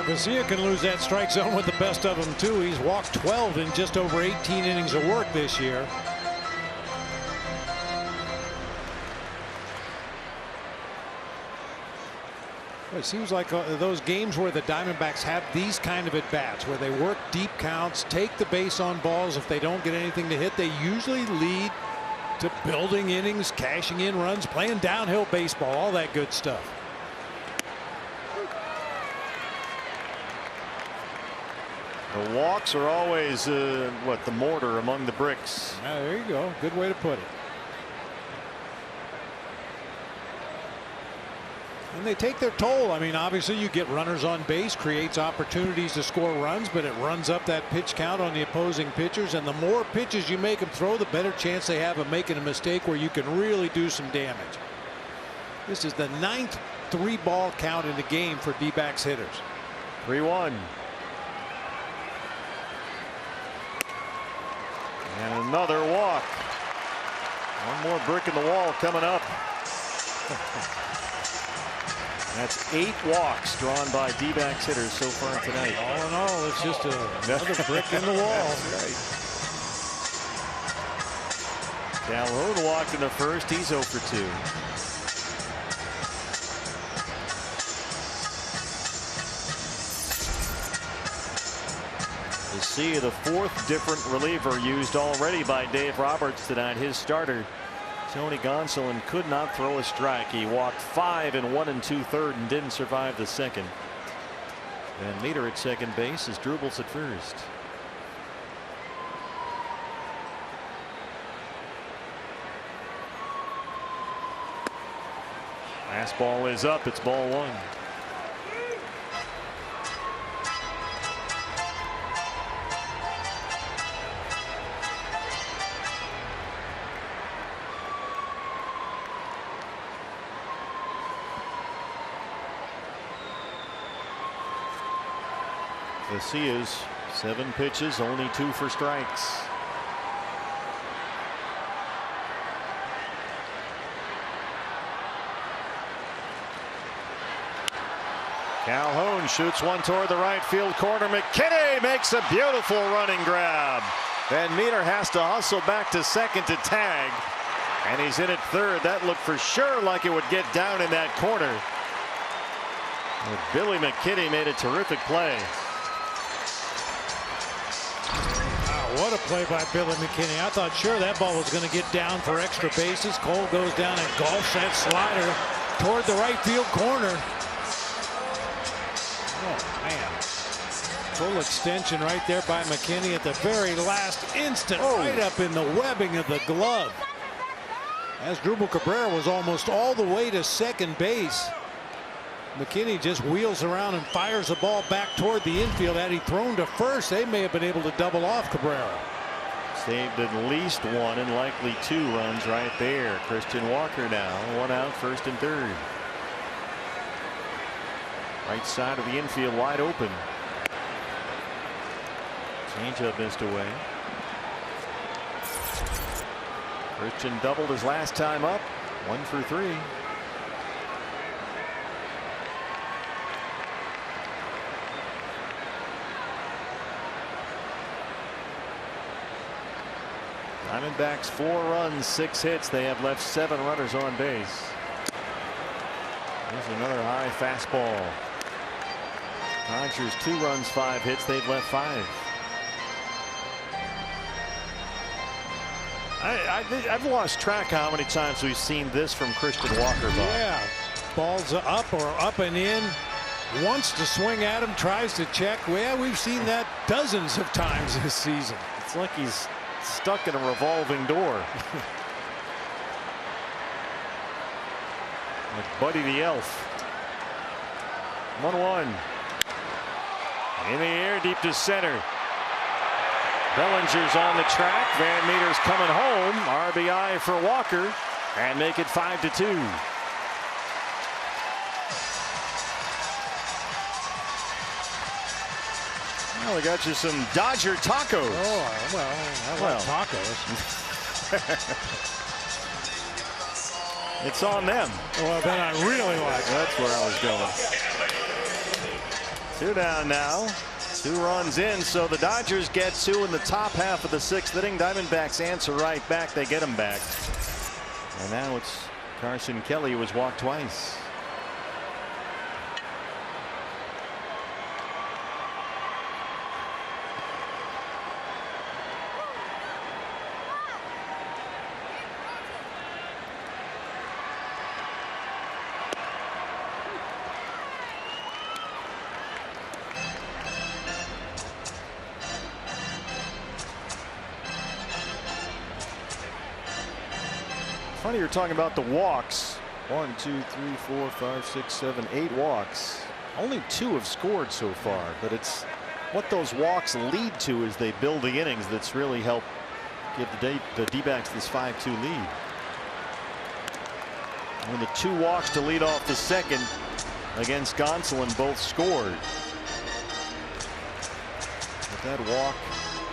[SPEAKER 2] Vesia can lose that strike zone with the best of them too. He's walked 12 in just over 18 innings of work this year. It seems like those games where the Diamondbacks have these kind of at-bats where they work deep counts, take the base on balls. If they don't get anything to hit, they usually lead to building innings, cashing in runs, playing downhill baseball, all that good stuff.
[SPEAKER 4] The walks are always the mortar among the bricks.
[SPEAKER 2] There you go. Good way to put it. And they take their toll. I mean, obviously you get runners on base, creates opportunities to score runs, but it runs up that pitch count on the opposing pitchers. And the more pitches you make them throw, the better chance they have of making a mistake where you can really do some damage. This is the 9th 3-ball count in the game for D-backs hitters.
[SPEAKER 4] 3-1. And another walk. One more brick in the wall coming up. That's 8 walks drawn by D-backs hitters so far tonight.
[SPEAKER 2] All in all, it's just another brick in the wall.
[SPEAKER 4] That's right. Calhoun walked in the first. He's 0 for 2. see the fourth different reliever used already by Dave Roberts tonight. His starter, Tony Gonsolin, could not throw a strike. He walked 5 in 1 2/3 and didn't survive the second. Van Meter at second base as Drubels at first. Fastball is up. It's ball 1. Garcia's 7 pitches, only 2 for strikes. Calhoun shoots one toward the right field corner. McKinney makes a beautiful running grab. Van Meter has to hustle back to second to tag, and he's in at third. That looked for sure like it would get down in that corner. But Billy McKinney made a terrific play.
[SPEAKER 2] What a play by Billy McKinney. I thought sure that ball was going to get down for extra bases. Cole goes down and golfs that slider toward the right field corner. Oh, man. Full extension right there by McKinney at the very last instant. Right up in the webbing of the glove. As Drubel Cabrera was almost all the way to second base. McKinney just wheels around and fires the ball back toward the infield. Had he thrown to first, they may have been able to double off Cabrera.
[SPEAKER 4] Saved at least 1 and likely 2 runs right there. Christian Walker now 1 out, first and third. Right side of the infield wide open. Changeup missed away. Christian doubled his last time up. 1 for 3. Diamondbacks 4 runs, 6 hits. They have left 7 runners on base. There's another high fastball. Dodgers 2 runs, 5 hits. They've left 5. I've lost track of how many times we've seen this from Christian Walker.
[SPEAKER 2] Yeah, balls up or up and in. Wants to swing at him, tries to check. Well, we've seen that dozens of times this season.
[SPEAKER 4] It's like he's stuck in a revolving door. Like Buddy the Elf. 1-1. In the air, deep to center. Bellinger's on the track. Van Meter's coming home. RBI for Walker, and make it 5-2. Well, we got you some Dodger tacos.
[SPEAKER 2] Oh, well, I like tacos.
[SPEAKER 4] It's on them.
[SPEAKER 2] Well, then I really like it.
[SPEAKER 4] That's where I was going. 2 down now. 2 runs in, so the Dodgers get 2 in the top half of the 6th inning. Diamondbacks answer right back. They get them back. And now it's Carson Kelly, who was walked twice. Funny you're talking about the walks. 1, 2, 3, 4, 5, 6, 7, 8 walks. Only 2 have scored so far, but it's what those walks lead to as they build the innings that's really helped give the D-backs this 5-2 lead. When the 2 walks to lead off the second against Gonsolin both scored. But that walk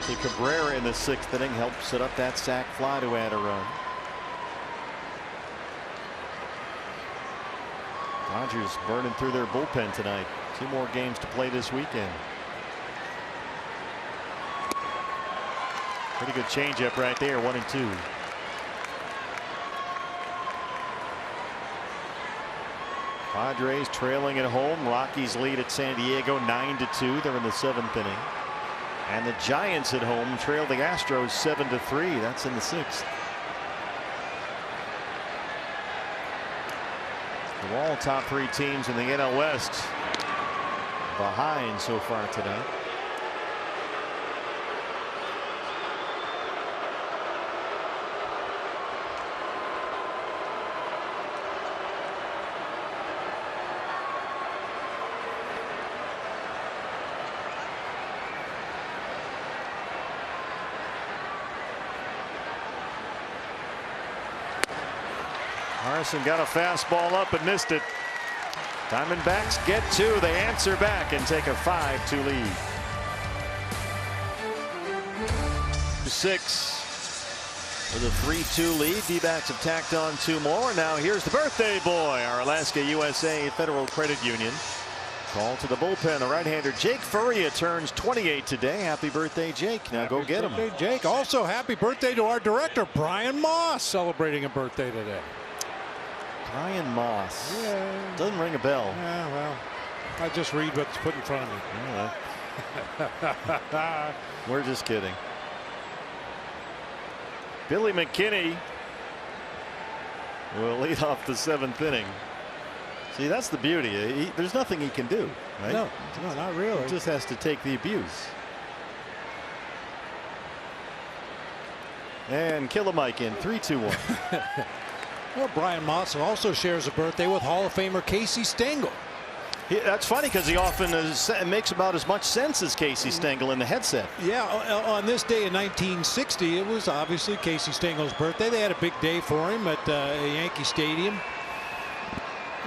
[SPEAKER 4] to Cabrera in the 6th inning helped set up that sac fly to add a run. Dodgers burning through their bullpen tonight. 2 more games to play this weekend. Pretty good changeup right there. 1-2. Padres trailing at home. Rockies lead at San Diego 9-2. They're in the 7th inning. And the Giants at home trail the Astros 7-3. That's in the 6th. Of all top 3 teams in the NL West behind so far tonight. Harrison got a fastball up and missed it. Diamondbacks get 2. They answer back and take a 5-2 lead. 6 with a 3-2 lead. D-backs have tacked on 2 more. Now here's the birthday boy, our Alaska USA Federal Credit Union. Call to the bullpen. The right-hander Jake Faria turns 28 today. Happy birthday, Jake. Now go get him.
[SPEAKER 2] Happy birthday, Jake. Also, happy birthday to our director, Brian Moss, celebrating a birthday today.
[SPEAKER 4] Brian Moss.
[SPEAKER 2] Yeah.
[SPEAKER 4] Doesn't ring a bell.
[SPEAKER 2] Yeah, well, I just read what's put in front of me.
[SPEAKER 4] We're just kidding. Billy McKinney will lead off the 7th inning. See, that's the beauty. There's nothing he can do, right?
[SPEAKER 2] No, not really.
[SPEAKER 4] He just has to take the abuse. And Killamike in 3-2-1.
[SPEAKER 2] Well, Brian Moss also shares a birthday with Hall of Famer Casey Stengel.
[SPEAKER 4] That's funny because he often makes about as much sense as Casey Stengel in the headset.
[SPEAKER 2] Yeah, on this day in 1960, it was obviously Casey Stengel's birthday. They had a big day for him at Yankee Stadium.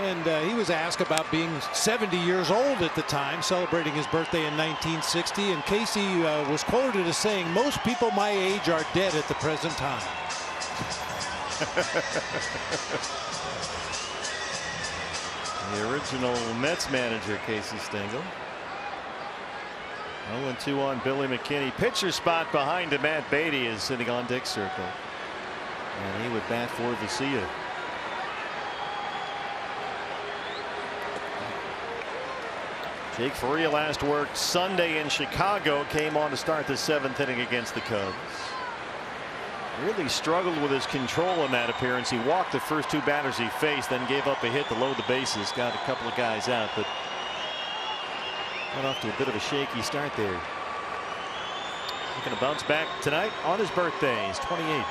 [SPEAKER 2] And he was asked about being 70 years old at the time, celebrating his birthday in 1960. And Casey was quoted as saying, "Most people my age are dead at the present time."
[SPEAKER 4] The original Mets manager, Casey Stengel. 0-2 on Billy McKinney. Pitcher spot behind him. Matt Beatty is sitting on Dick's circle. And he would bat for Vesia. Jake Faria last worked Sunday in Chicago. Came on to start the 7th inning against the Cubs. Really struggled with his control in that appearance. He walked the first 2 batters he faced, then gave up a hit to load the bases. Got a couple of guys out, but got off to a bit of a shaky start there. He's going to bounce back tonight on his birthday. He's 28.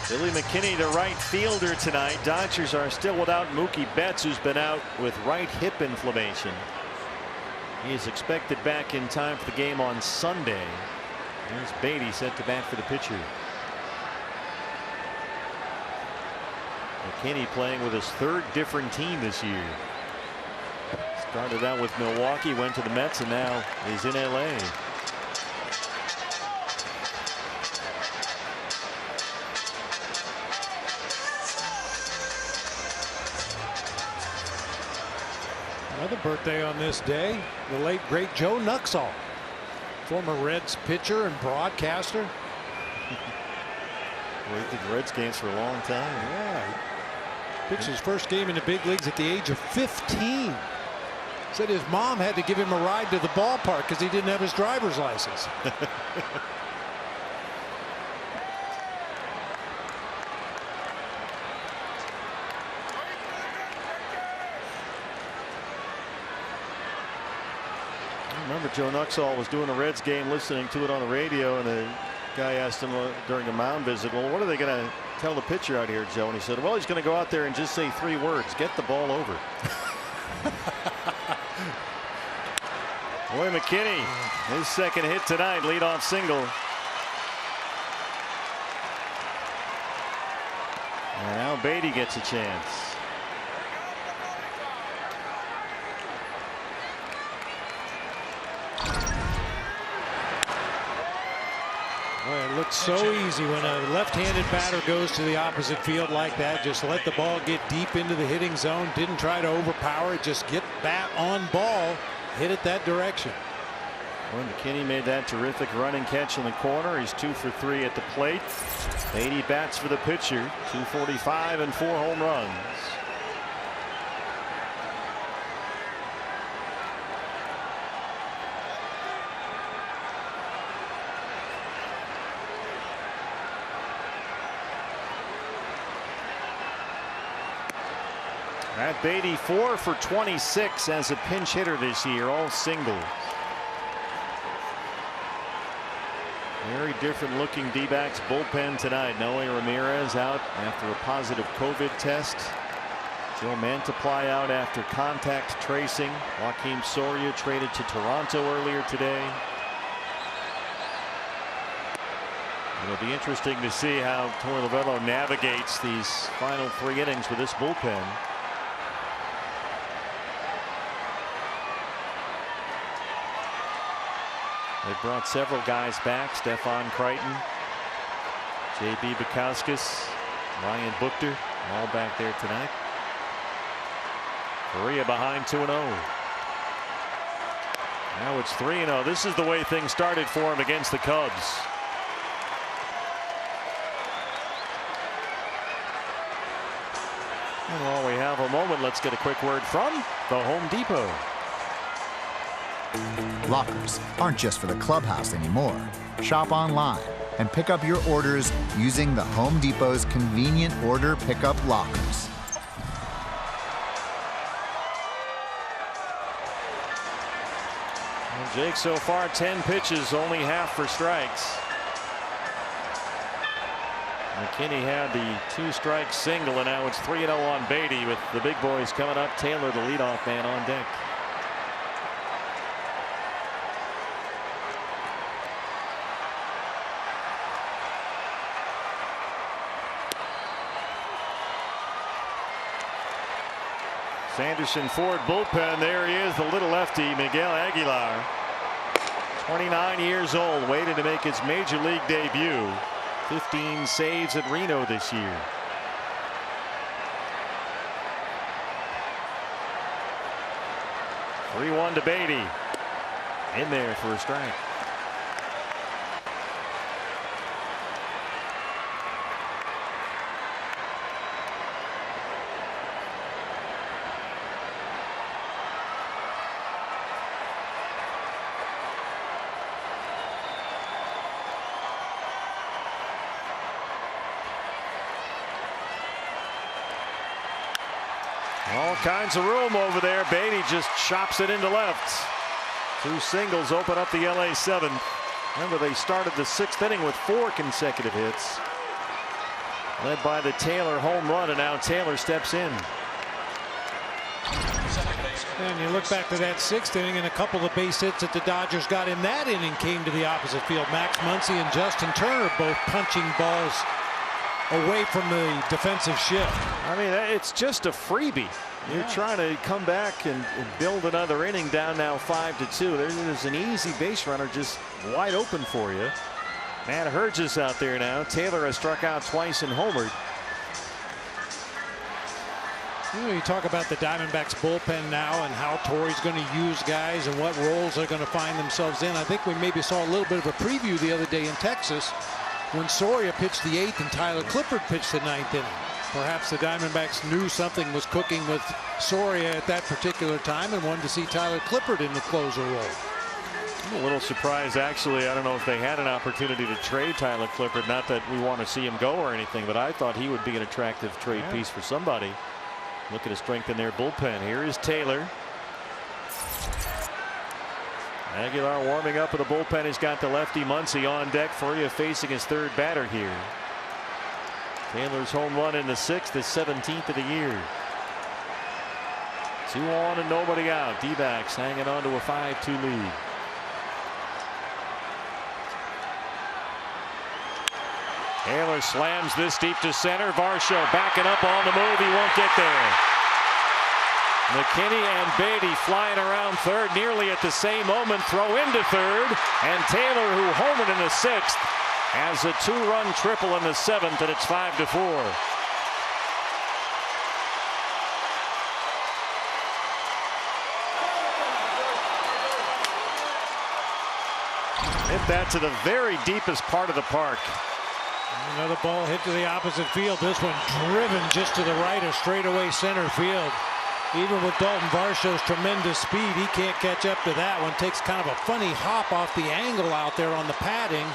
[SPEAKER 4] Billy McKinney, the right fielder tonight. Dodgers are still without Mookie Betts, who's been out with right hip inflammation. He is expected back in time for the game on Sunday. There's Beatty set to bat for the pitcher. McKinney playing with his 3rd different team this year. Started out with Milwaukee, went to the Mets, and now is in LA.
[SPEAKER 2] Another birthday on this day, the late great Joe Nuxhall, former Reds pitcher and broadcaster.
[SPEAKER 4] Played the Reds games for a long time.
[SPEAKER 2] Yeah, he pitched his first game in the big leagues at the age of 15. Said his mom had to give him a ride to the ballpark because he didn't have his driver's license.
[SPEAKER 4] I remember Joe Nuxhall was doing a Reds game, listening to it on the radio, and the guy asked him during a mound visit, "Well, what are they going to tell the pitcher out here, Joe?" And he said, "Well, he's going to go out there and just say 3 words: get the ball over." Boy, McKinney, his 2nd hit tonight, leadoff single. And now Beatty gets a chance.
[SPEAKER 2] Boy, it looks so easy when a left-handed batter goes to the opposite field like that. Just let the ball get deep into the hitting zone. Didn't try to overpower it. Just get bat on ball. Hit it that direction.
[SPEAKER 4] Well, McKinney made that terrific running catch in the corner. He's 2 for 3 at the plate. 80 bats for the pitcher. 245 and 4 home runs. Matt Beatty 4 for 26 as a pinch hitter this year, all singles. Very different looking D-backs bullpen tonight. Noe Ramirez out after a positive COVID test. Joe Mantiply out after contact tracing. Joakim Soria traded to Toronto earlier today. It'll be interesting to see how Torrelavelo navigates these final 3 innings with this bullpen. They brought several guys back. Stefan Crichton, J.B. Bukowskis, Ryan Buchter, all back there tonight. Correa behind 2-0. Now it's 3-0. This is the way things started for him against the Cubs. And while we have a moment, let's get a quick word from the Home Depot.
[SPEAKER 7] Lockers aren't just for the clubhouse anymore. Shop online and pick up your orders using the Home Depot's convenient order pickup lockers.
[SPEAKER 4] Well, Jake, so far 10 pitches, only half for strikes. McKinney had the 2-strike single, and now it's 3-0 on Beatty with the big boys coming up. Taylor, the leadoff man, on deck. Sanderson Ford bullpen. There he is, the little lefty, Miguel Aguilar. 29 years old, waiting to make his major league debut. 15 saves at Reno this year. (3-1) to Beatty. In there for a strike. All kinds of room over there. Beatty just chops it into left. 2 singles open up the LA 7th. Remember, they started the 6th inning with 4 consecutive hits. Led by the Taylor home run, and now Taylor steps in.
[SPEAKER 2] And you look back to that 6th inning, and a couple of base hits that the Dodgers got in that inning came to the opposite field. Max Muncy and Justin Turner both punching balls away from the defensive shift.
[SPEAKER 4] I mean, it's just a freebie. You're trying to come back and build another inning, down now 5-2. There's an easy base runner just wide open for you. Matt Herges out there now. Taylor has struck out twice and homered.
[SPEAKER 2] You know, you talk about the Diamondbacks bullpen now and how Torrey's going to use guys and what roles they're going to find themselves in. I think we maybe saw a little bit of a preview the other day in Texas when Soria pitched the 8th and Tyler Clippard pitched the 9th inning. Perhaps the Diamondbacks knew something was cooking with Soria at that particular time and wanted to see Tyler Clippard in the closer role.
[SPEAKER 4] I'm a little surprised, actually. I don't know if they had an opportunity to trade Tyler Clippard. Not that we want to see him go or anything, but I thought he would be an attractive trade piece for somebody. Look at the strength in their bullpen. Here is Taylor. Aguilar warming up with the bullpen. He's got the lefty Muncy on deck. Faria facing his 3rd batter here. Taylor's home run in the 6th, his 17th of the year. 2 on and nobody out. D-backs hanging on to a 5-2 lead. Taylor slams this deep to center. Varsho backing up on the move. He won't get there. McKinney and Beatty flying around 3rd nearly at the same moment. Throw into 3rd. And Taylor, who homered in the 6th, has a 2-run triple in the 7th, and it's 5-4. Hit that to the very deepest part of the park.
[SPEAKER 2] Another ball hit to the opposite field. This one driven just to the right of straightaway center field. Even with Dalton Varsho's tremendous speed, he can't catch up to that one. Takes kind of a funny hop off the angle out there on the padding,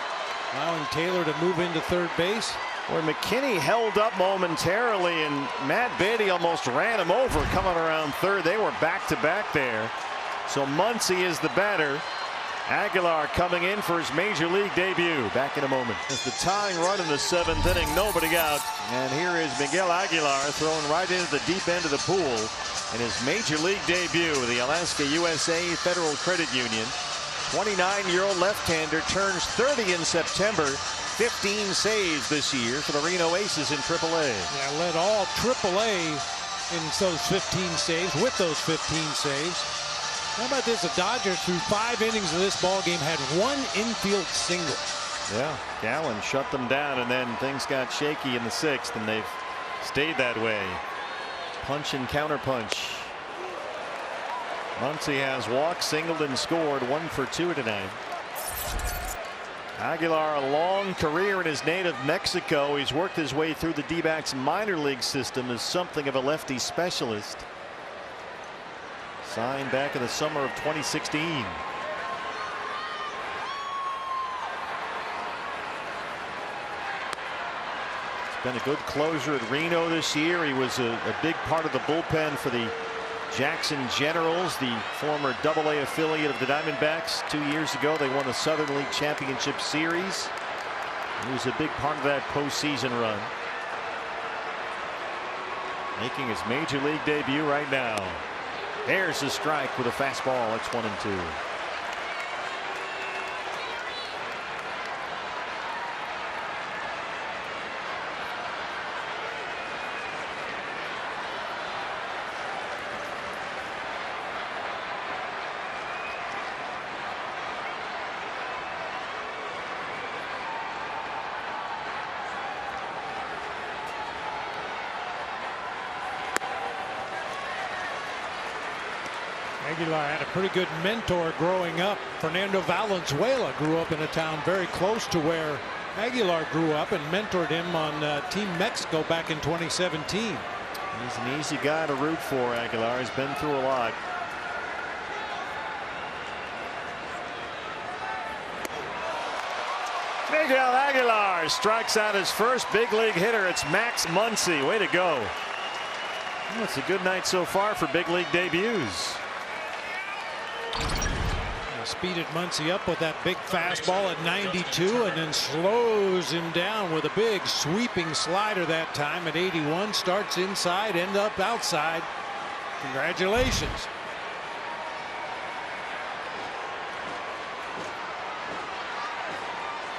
[SPEAKER 2] allowing Taylor to move into third base.
[SPEAKER 4] Where McKinney held up momentarily, and Matt Beatty almost ran him over coming around third. They were back to back there. So Muncy is the batter. Aguilar coming in for his major league debut. Back in a moment. It's the tying run in the 7th inning. Nobody out. And here is Miguel Aguilar throwing right into the deep end of the pool in his major league debut with the Alaska USA Federal Credit Union. 29-year-old left-hander turns 30 in September. 15 saves this year for the Reno Aces in AAA.
[SPEAKER 2] Yeah, led all AAA in those 15 saves, with those 15 saves. How about this? The Dodgers, through 5 innings of this ball game, had 1 infield single.
[SPEAKER 4] Yeah, Gallen shut them down, and then things got shaky in the 6th, and they've stayed that way. Punch and counter punch. Muncy has walked, singled, and scored. 1 for 2 tonight. Aguilar, a long career in his native Mexico. He's worked his way through the D-backs minor league system as something of a lefty specialist. Signed back in the summer of 2016. He's been a good closer at Reno this year. He was a big part of the bullpen for the Jackson Generals, the former AA affiliate of the Diamondbacks. 2 years ago, they won the Southern League Championship Series. He was a big part of that postseason run. Making his major league debut right now. There's a strike with a fastball. It's 1-2.
[SPEAKER 2] Aguilar had a pretty good mentor growing up. Fernando Valenzuela grew up in a town very close to where Aguilar grew up and mentored him on Team Mexico back in 2017.
[SPEAKER 4] He's an easy guy to root for, Aguilar. He's been through a lot. Miguel Aguilar strikes out his first big league hitter. It's Max Muncy. Way to go. Well, it's a good night so far for big league debuts.
[SPEAKER 2] Speeded Muncy up with that big fastball at 92 and then slows him down with a big sweeping slider that time at 81. Starts inside, ends up outside. Congratulations.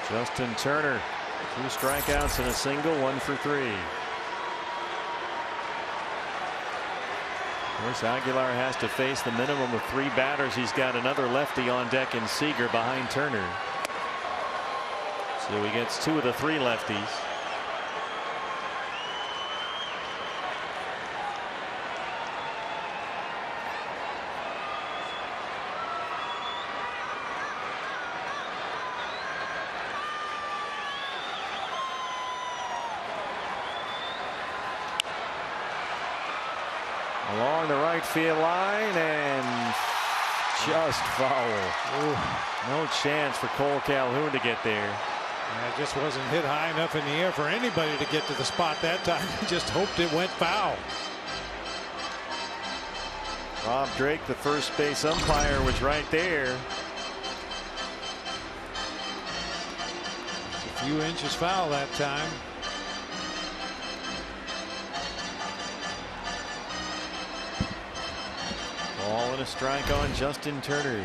[SPEAKER 4] Justin Turner, 2 strikeouts and a single, 1 for 3. Of course, Aguilar has to face the minimum of 3 batters. He's got another lefty on deck in Seager behind Turner. So he gets 2 of the 3 lefties. Along the right field line and just foul. Ooh, no chance for Cole Calhoun to get there.
[SPEAKER 2] It just wasn't hit high enough in the air for anybody to get to the spot that time. He just hoped it went foul.
[SPEAKER 4] Rob Drake, the first base umpire, was right there.
[SPEAKER 2] A few inches foul that time.
[SPEAKER 4] Ball and a strike on Justin Turner.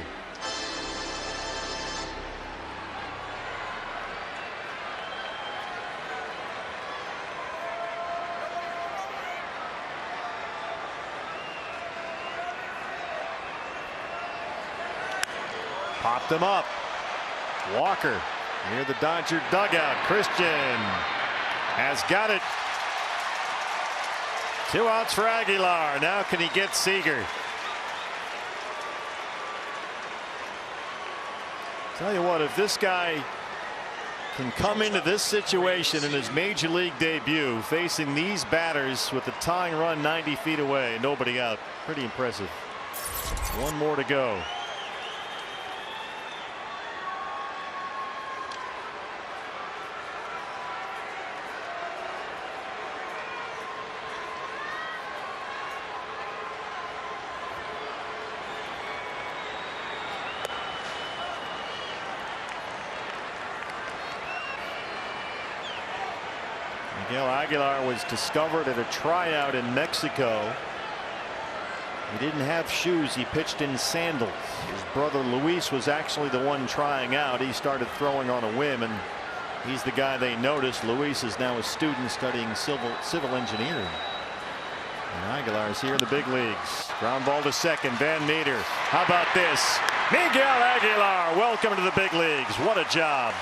[SPEAKER 4] Popped him up. Walker near the Dodger dugout. Christian has got it. 2 outs for Aguilar. Now can he get Seager? Tell you what, if this guy can come into this situation in his major league debut facing these batters with the tying run 90 feet away, nobody out, pretty impressive. One more to go. Miguel Aguilar was discovered at a tryout in Mexico. He didn't have shoes. He pitched in sandals. His brother Luis was actually the one trying out. He started throwing on a whim, and he's the guy they noticed. Luis is now a student studying civil engineering. And Aguilar is here in the big leagues. Ground ball to second. Van Meter. How about this? Miguel Aguilar, welcome to the big leagues. What a job.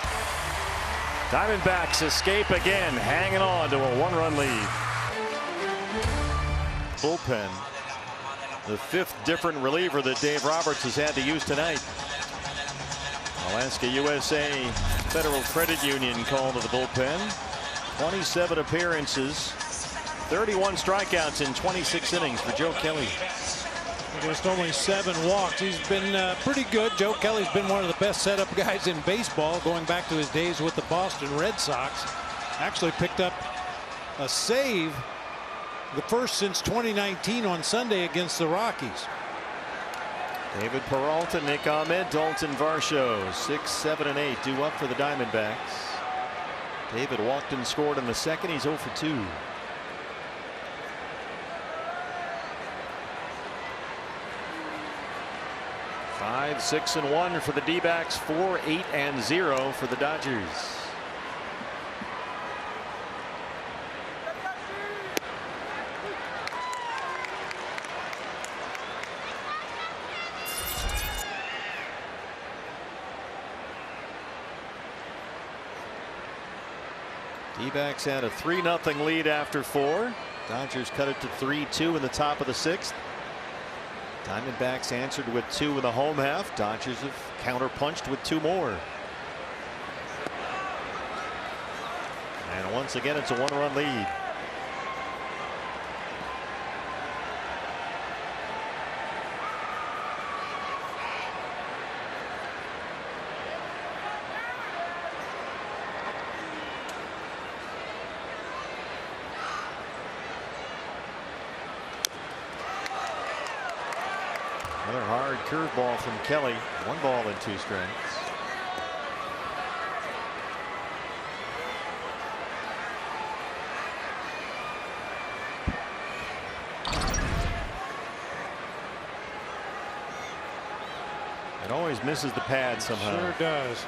[SPEAKER 4] Diamondbacks escape again, hanging on to a one-run lead. Bullpen. The fifth different reliever that Dave Roberts has had to use tonight. Alaska USA Federal Credit Union called to the bullpen. 27 appearances, 31 strikeouts in 26 innings for Joe Kelly.
[SPEAKER 2] Just only 7 walks. He's been pretty good. Joe Kelly's been one of the best setup guys in baseball going back to his days with the Boston Red Sox. Actually picked up a save, the first since 2019 on Sunday against the Rockies.
[SPEAKER 4] David Peralta, Nick Ahmed, Dalton Varsho, 6, 7, and 8 due up for the Diamondbacks. David walked and scored in the second. He's 0 for 2. Five, 6, and 1 for the D-backs. 4, 8, and 0 for the Dodgers. D-backs had a 3-0 lead after 4. Dodgers cut it to 3-2 in the top of the 6th. Diamondbacks answered with 2 in the home half. Dodgers have counterpunched with 2 more. And once again, it's a 1-run lead. Another hard curveball from Kelly. 1 ball and 2 strikes. It always misses the pad somehow.
[SPEAKER 2] Sure does.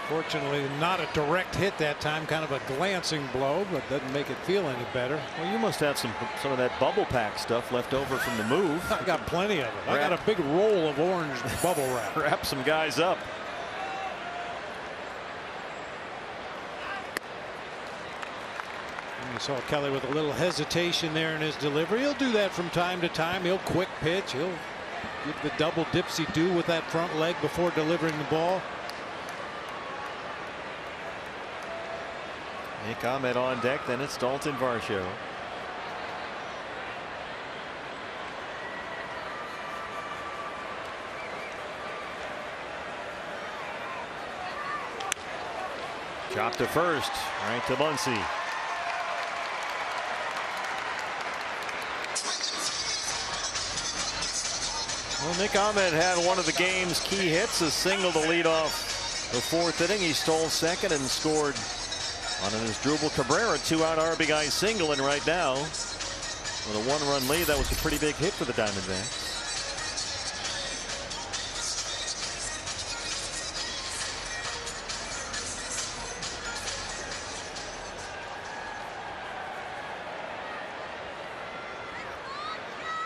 [SPEAKER 2] Fortunately, not a direct hit that time, kind of a glancing blow, but doesn't make it feel any better.
[SPEAKER 4] Well, you must have some of that bubble pack stuff left over from the move.
[SPEAKER 2] I got plenty of it. I got a big roll of orange bubble wrap.
[SPEAKER 4] Wrap some guys up.
[SPEAKER 2] You saw Kelly with a little hesitation there in his delivery. He'll do that from time to time. He'll quick pitch. He'll give the double dipsy do with that front leg before delivering the ball.
[SPEAKER 4] Nick Ahmed on deck, then it's Dalton Varsho. Chop to first, right to Muncy. Well, Nick Ahmed had one of the game's key hits, a single to lead off the 4th inning. He stole second and scored on an Asdrubal Cabrera 2-out RBI single, and right now with a 1-run lead, that was a pretty big hit for the Diamondbacks.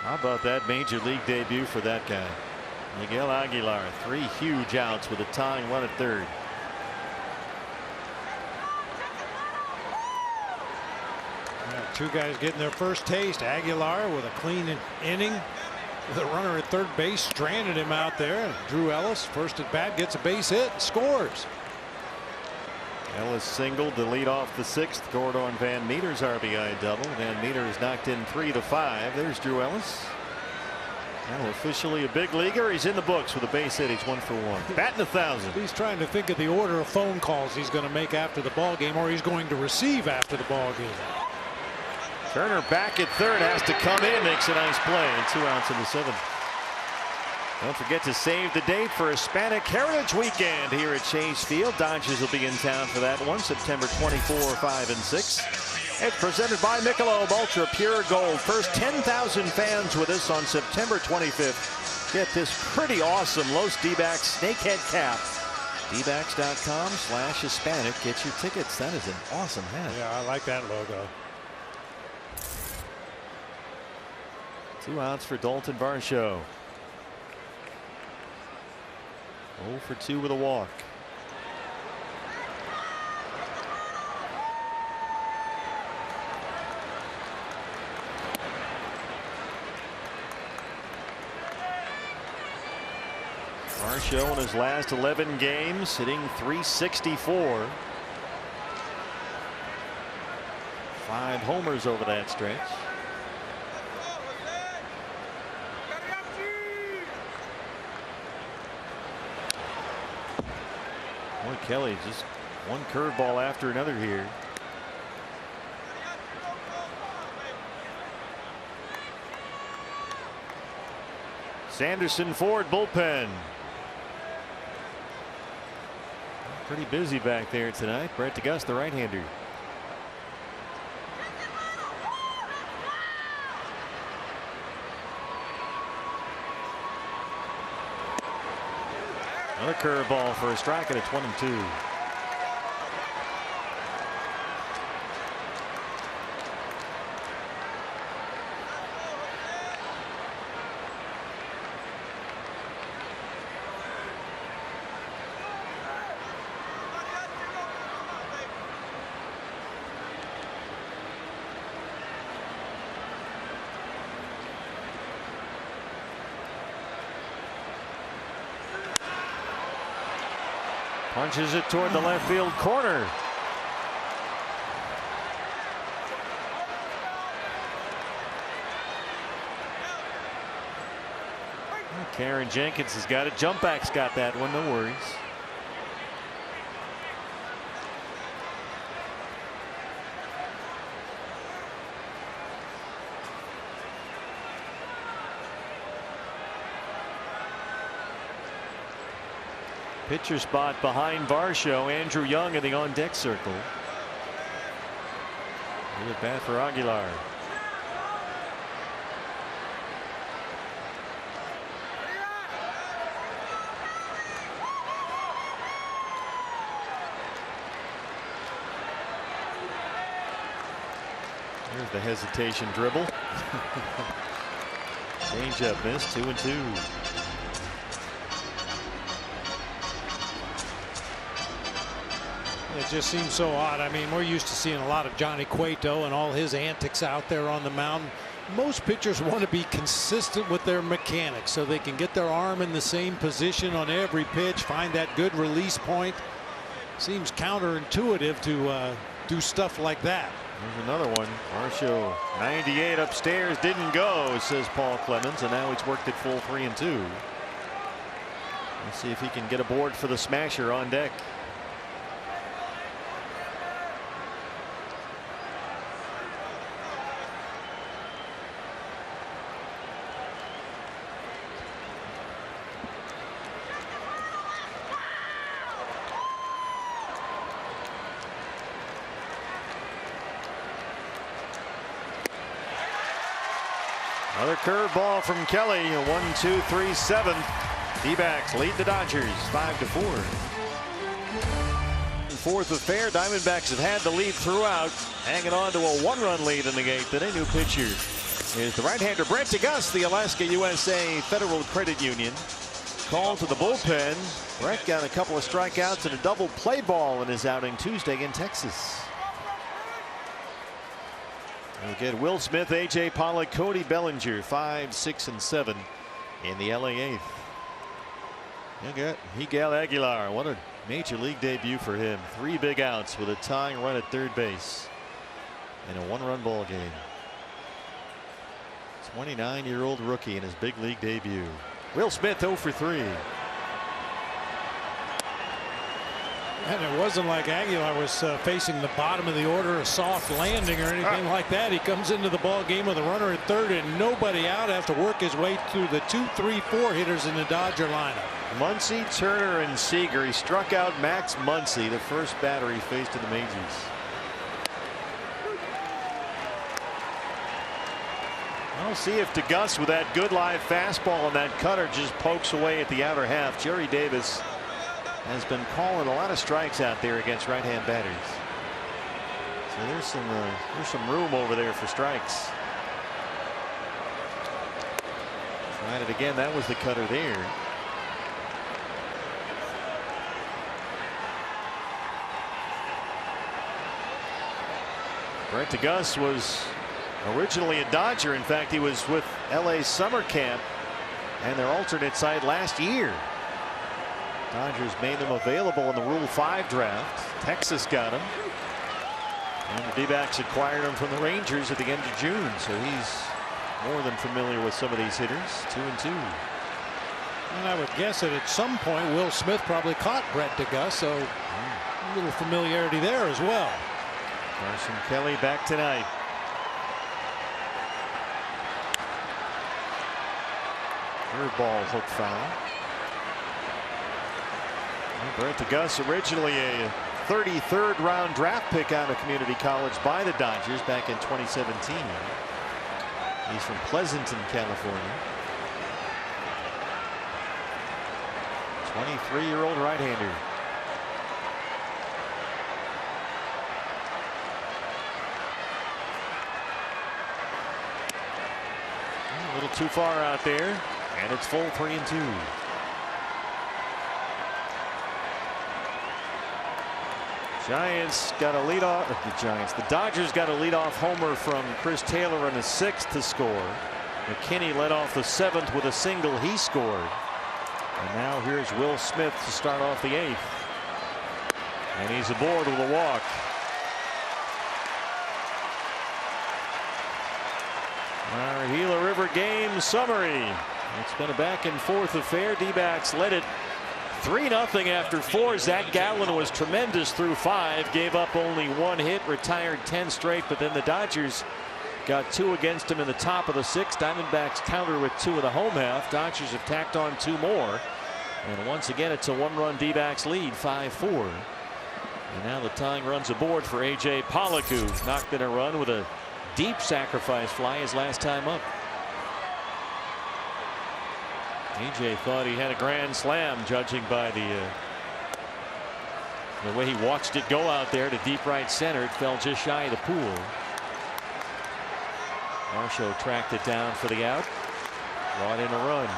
[SPEAKER 4] How about that major league debut for that guy? Miguel Aguilar, 3 huge outs with a tying run at 3rd.
[SPEAKER 2] Yeah, 2 guys getting their first taste. Aguilar with a clean inning. The runner at third base stranded him out there. Drew Ellis, first at bat, gets a base hit and scores.
[SPEAKER 4] Ellis singled to lead off the sixth. Gordon Van Meter's RBI double. Van Meter is knocked in 3-5. There's Drew Ellis. Now officially a big leaguer. He's in the books with a base hit. He's 1 for 1. Batting 1,000.
[SPEAKER 2] He's trying to think of the order of phone calls he's going to make after the ball game, or he's going to receive after the ball game.
[SPEAKER 4] Turner back at third, has to come in, makes a nice play. 2 outs in the 7th. Don't forget to save the date for Hispanic Heritage Weekend here at Chase Field. Dodgers will be in town for that one, September 24, 5, and 6. It's presented by Michelob Ultra Pure Gold. First 10,000 fans with us on September 25th. Get this pretty awesome Los D-backs snakehead cap. dbacks.com/Hispanic. Get your tickets. That is an awesome hat.
[SPEAKER 2] Yeah, I like that logo.
[SPEAKER 4] 2 outs for Dalton Varsho. 0 for 2 with a walk. Varsho in his last 11 games hitting .364. 5 homers over that stretch. Boy, Kelly just one curveball after another here. Sanderson Ford bullpen. Pretty busy back there tonight. Brett DeGust, the right-hander. Another curveball for a strike at 1-2. Punches it toward the left field corner. Karen Jenkins has got it. Jumpback's got that one. No worries. Pitcher spot behind Varsho. Andrew Young in the on-deck circle. Good bat for Aguilar. There's the hesitation dribble. Change-up miss. 2-2.
[SPEAKER 2] It just seems so odd. I mean, we're used to seeing a lot of Johnny Cueto and all his antics out there on the mound. Most pitchers want to be consistent with their mechanics so they can get their arm in the same position on every pitch, find that good release point. Seems counterintuitive to do stuff like that.
[SPEAKER 4] There's another one. Varsho 98 upstairs, didn't go, says Paul Clemens, and now he's worked it full 3-2. Let's see if he can get aboard for the smasher on deck. Another curveball from Kelly. 1-2-3 7th. D-backs lead the Dodgers 5-4. Fourth affair. Diamondbacks have had the lead throughout, hanging on to a 1-run lead in the 8th. The new pitcher is the right-hander Brett DeGust, the Alaska USA Federal Credit Union. Called to the bullpen. Brett got a couple of strikeouts and a double play ball in his outing Tuesday in Texas. We'll get Will Smith, A.J. Pollock, Cody Bellinger, 5, 6, and 7 in the LA 8th. You got Miguel Aguilar. What a major league debut for him. 3 big outs with a tying run at third base in a 1-run ball game. 29-year-old rookie in his big league debut. Will Smith 0 for 3.
[SPEAKER 2] And it wasn't like Aguilar was facing the bottom of the order, a soft landing or anything like that. He comes into the ball game with a runner at third and nobody out. Has to work his way through the 2, 3, 4 hitters in the Dodger lineup.
[SPEAKER 4] Muncy, Turner, and Seager. He struck out Max Muncy, the first batter he faced in the majors. I'll see if DeGus with that good live fastball and that cutter just pokes away at the outer half. Jerry Davis has been calling a lot of strikes out there against right-hand batters. So there's some room over there for strikes. Tried it again. That was the cutter there. Brent DeGus was originally a Dodger. In fact, he was with LA's summer camp and their alternate side last year. Dodgers made him available in the Rule 5 draft. Texas got him. And the D-backs acquired him from the Rangers at the end of June. So he's more than familiar with some of these hitters. 2-2.
[SPEAKER 2] And I would guess that at some point Will Smith probably caught Brett DeGus. So a little familiarity there as well.
[SPEAKER 4] Carson Kelly back tonight. Curveball hook foul. Brent DeGus, originally a 33rd round draft pick out of community college by the Dodgers back in 2017. He's from Pleasanton, California. 23-year-old right-hander. A little too far out there, and it's full 3-2. Giants got a lead off. The Dodgers got a leadoff homer from Chris Taylor in the 6th to score. McKinney led off the 7th with a single. He scored. And now here's Will Smith to start off the 8th. And he's aboard with a walk. Our Gila River game summary. It's been a back and forth affair. D-backs led it 3-0 after 4. Zach Gallen was tremendous through 5. Gave up only 1 hit. Retired 10 straight. But then the Dodgers got 2 against him in the top of the 6th. Diamondbacks counter with 2 in the home half. Dodgers have tacked on 2 more. And once again it's a 1-run D-backs lead, 5-4. And now the tying runs aboard for A.J. Pollock, who knocked in a run with a deep sacrifice fly his last time up. A.J. thought he had a grand slam, judging by the way he watched it go out there to deep right center. It fell just shy of the pool. Marshall tracked it down for the out. Brought in a run.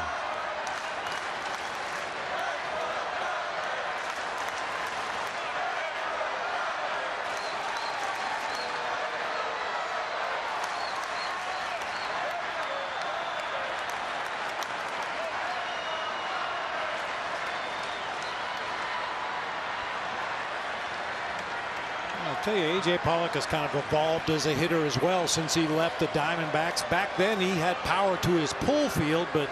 [SPEAKER 2] I'll tell you, A.J. Pollock has kind of evolved as a hitter as well since he left the Diamondbacks. Back then he had power to his pull field, but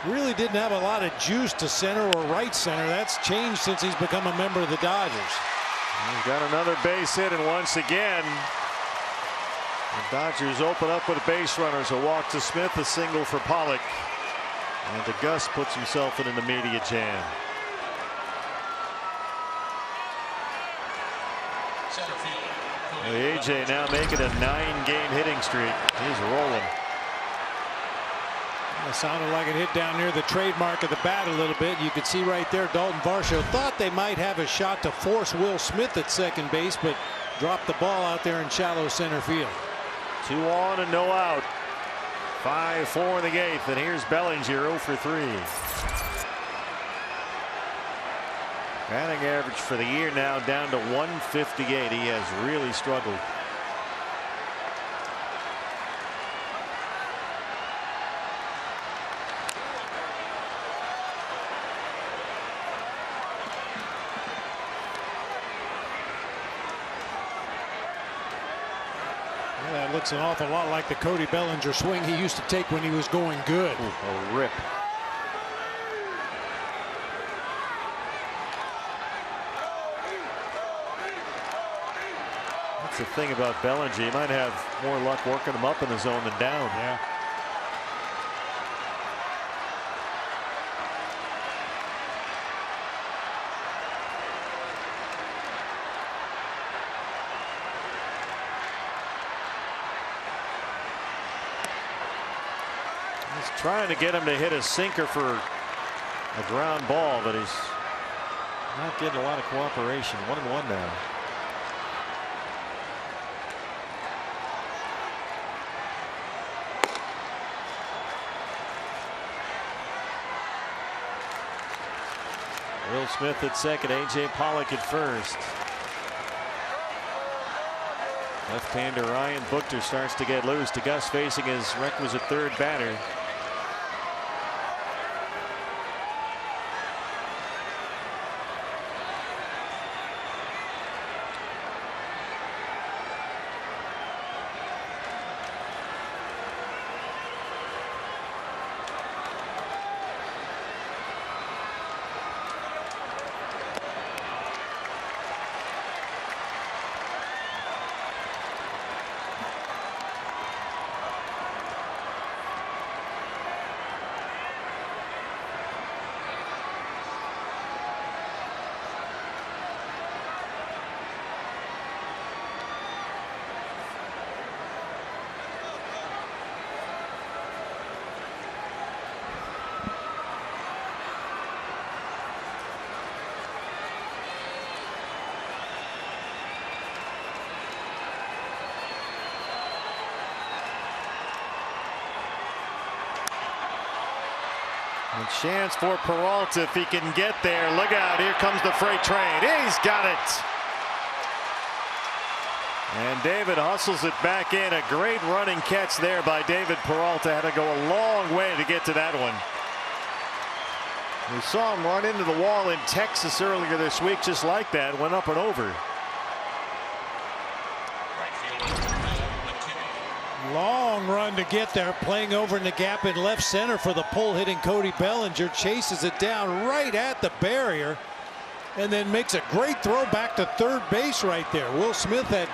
[SPEAKER 2] really didn't have a lot of juice to center or right center. That's changed since he's become a member of the Dodgers.
[SPEAKER 4] He's got another base hit, and once again the Dodgers open up with base runners. A walk to Smith, a single for Pollock, and DeGus puts himself in an immediate jam. A.J. now making a 9-game hitting streak. He's rolling.
[SPEAKER 2] It sounded like it hit down near the trademark of the bat a little bit. You could see right there Dalton Varsho thought they might have a shot to force Will Smith at second base, but dropped the ball out there in shallow center field.
[SPEAKER 4] 2 on and no out. 5-4 in the 8th, and here's Bellinger 0 for 3. Batting average for the year now down to 158. He has really struggled.
[SPEAKER 2] Looks an awful lot like the Cody Bellinger swing he used to take when he was going good.
[SPEAKER 4] Ooh, a rip. That's the thing about Bellinger. He might have more luck working him up in the zone than down.
[SPEAKER 2] Yeah.
[SPEAKER 4] He's trying to get him to hit a sinker for a ground ball, but he's not getting a lot of cooperation. 1-1 now. Will Smith at second, A.J. Pollock at first. Left-hander Ryan Buchter starts to get loose. DeGus facing his requisite third batter. A chance for Peralta if he can get there. Look out, here comes the freight train. He's got it. And David hustles it back in. A great running catch there by David Peralta. Had to go a long way to get to that one. We saw him run into the wall in Texas earlier this week just like that. Went up and over.
[SPEAKER 2] Long run to get there, playing over in the gap in left center for the pull hitting Cody Bellinger. Chases it down right at the barrier and then makes a great throw back to third base right there. Will Smith had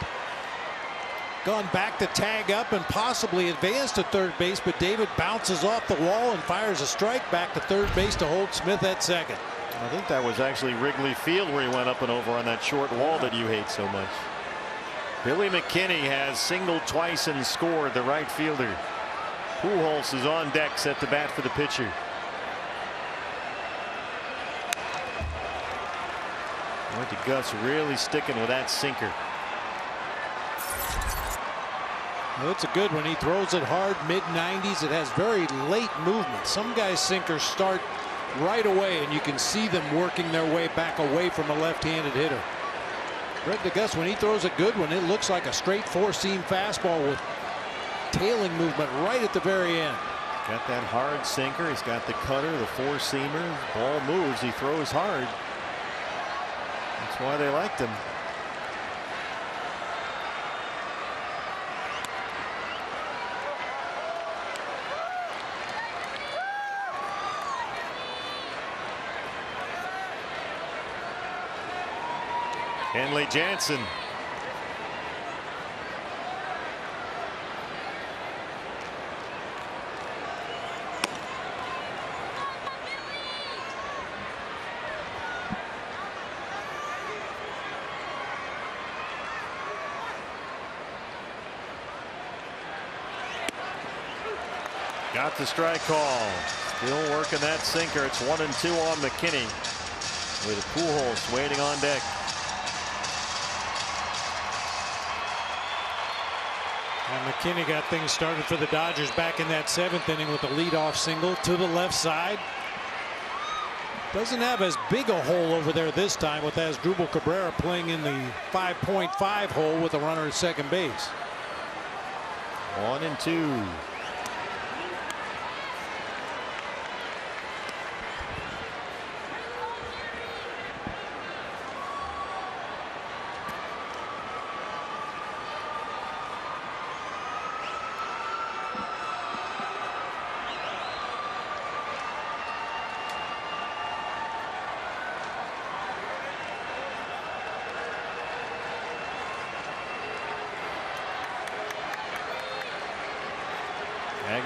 [SPEAKER 2] gone back to tag up and possibly advance to third base, but David bounces off the wall and fires a strike back to third base to hold Smith at second.
[SPEAKER 4] I think that was actually Wrigley Field where he went up and over on that short wall that you hate so much. Billy McKinney has singled twice and scored, the right fielder. Pujols is on deck, set to bat for the pitcher. Went to Gus really sticking with that sinker.
[SPEAKER 2] Well, it's a good one. He throws it hard, mid-90s. It has very late movement. Some guys' sinkers start right away, and you can see them working their way back away from a left-handed hitter. Brett DeGus, when he throws a good one, it looks like a straight four-seam fastball with tailing movement right at the very end.
[SPEAKER 4] Got that hard sinker. He's got the cutter, the four-seamer. Ball moves. He throws hard. That's why they liked him. Kenley Jansen. Got the strike call. Still working that sinker. It's 1-2 on McKinney with Pujols waiting on deck.
[SPEAKER 2] And McKinney got things started for the Dodgers back in that 7th inning with a leadoff single to the left side. Doesn't have as big a hole over there this time with Asdrubal Cabrera playing in the 5.5 hole with a runner at second base.
[SPEAKER 4] 1-2.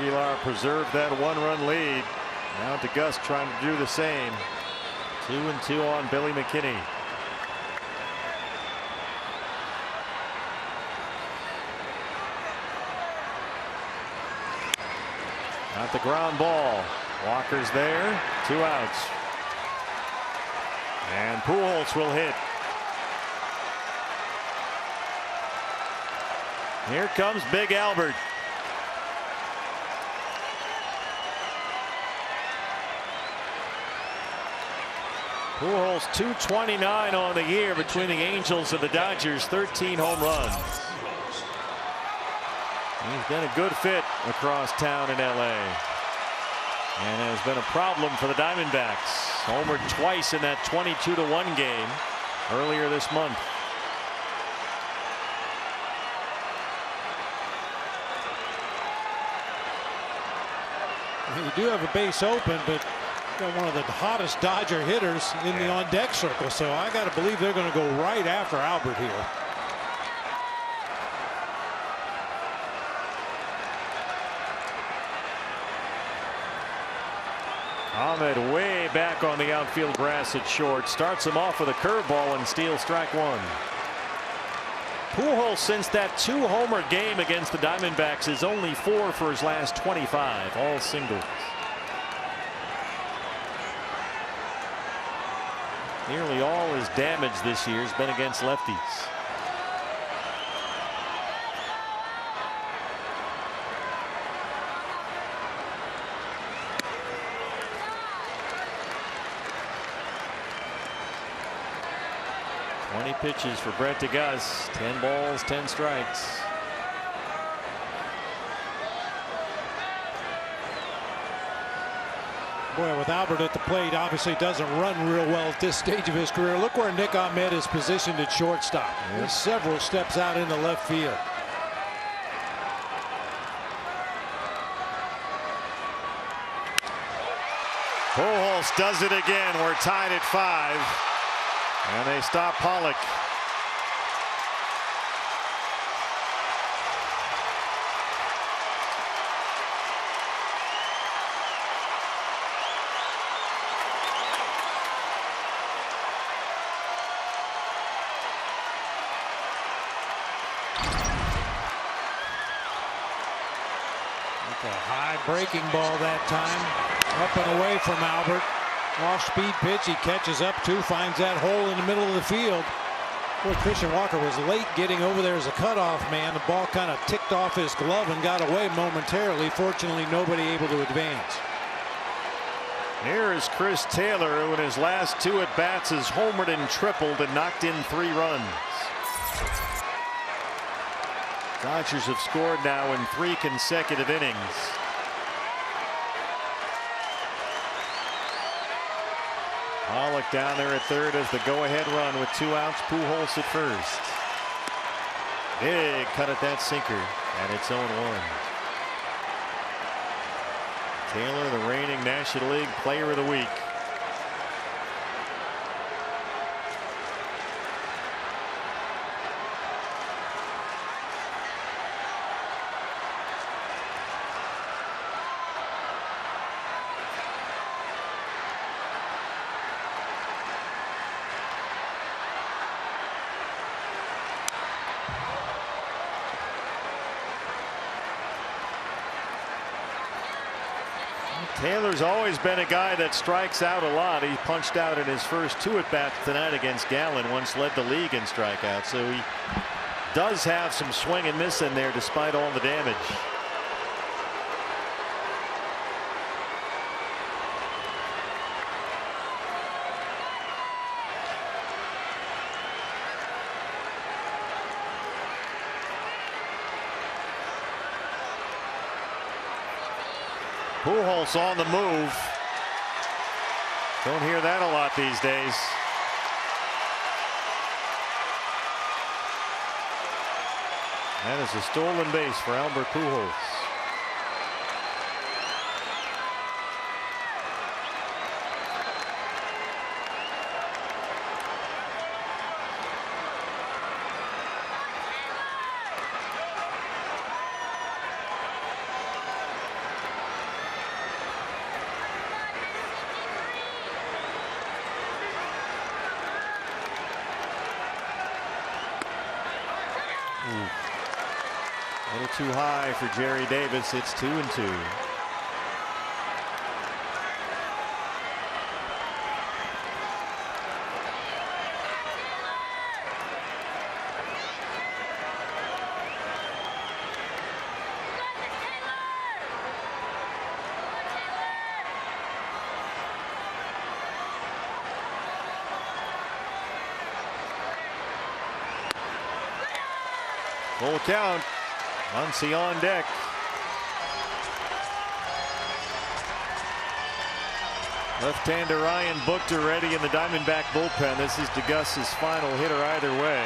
[SPEAKER 4] Aguilar preserved that 1-run lead. Now DeGust trying to do the same. 2-2 on Billy McKinney. Not the ground ball. Walker's there. 2 outs. And Pujols will hit. Here comes Big Albert. Pujols 229 on the year between the Angels and the Dodgers. 13 home runs. He's been a good fit across town in LA. And has been a problem for the Diamondbacks. Homered twice in that 22-1 game earlier this month.
[SPEAKER 2] You do have a base open, but got one of the hottest Dodger hitters in the on-deck circle, so I got to believe they're going to go right after Albert here.
[SPEAKER 4] Ahmed way back on the outfield grass at short. Starts him off with a curveball and steals strike 1. Pujols, since that 2-homer game against the Diamondbacks, is only 4 for his last 25, all singles. Nearly all his damage this year has been against lefties. Pitches for Brett DeGust. 10 balls, 10 strikes.
[SPEAKER 2] Boy, with Albert at the plate, obviously doesn't run real well at this stage of his career. Look where Nick Ahmed is positioned at shortstop. He's several steps out into left field.
[SPEAKER 4] Pujols does it again. We're tied at 5. And they stop Pollock.
[SPEAKER 2] With a high breaking ball that time. Up and away from Albert. Off-speed pitch. He catches up to, finds that hole in the middle of the field. Boy, Christian Walker was late getting over there as a cutoff man. The ball kind of ticked off his glove and got away momentarily. Fortunately, nobody able to advance.
[SPEAKER 4] Here is Chris Taylor, who in his last 2 at-bats has homered and tripled and knocked in 3 runs. Dodgers have scored now in 3 consecutive innings. Pollock down there at third as the go-ahead run with 2 outs. Pujols at first. Big cut at that sinker, and it's 0-1. Taylor, the reigning National League Player of the Week. Taylor's always been a guy that strikes out a lot. He punched out in his first 2 at-bats tonight against Gallen, once led the league in strikeouts. So he does have some swing and miss in there despite all the damage. Pujols on the move. Don't hear that a lot these days. That is a stolen base for Albert Pujols. A little too high for Jerry Davis. It's 2-2. Full count. Muncy on deck. Left-hander Ryan Buchter ready in the Diamondback bullpen. This is DeGus's final hitter either way.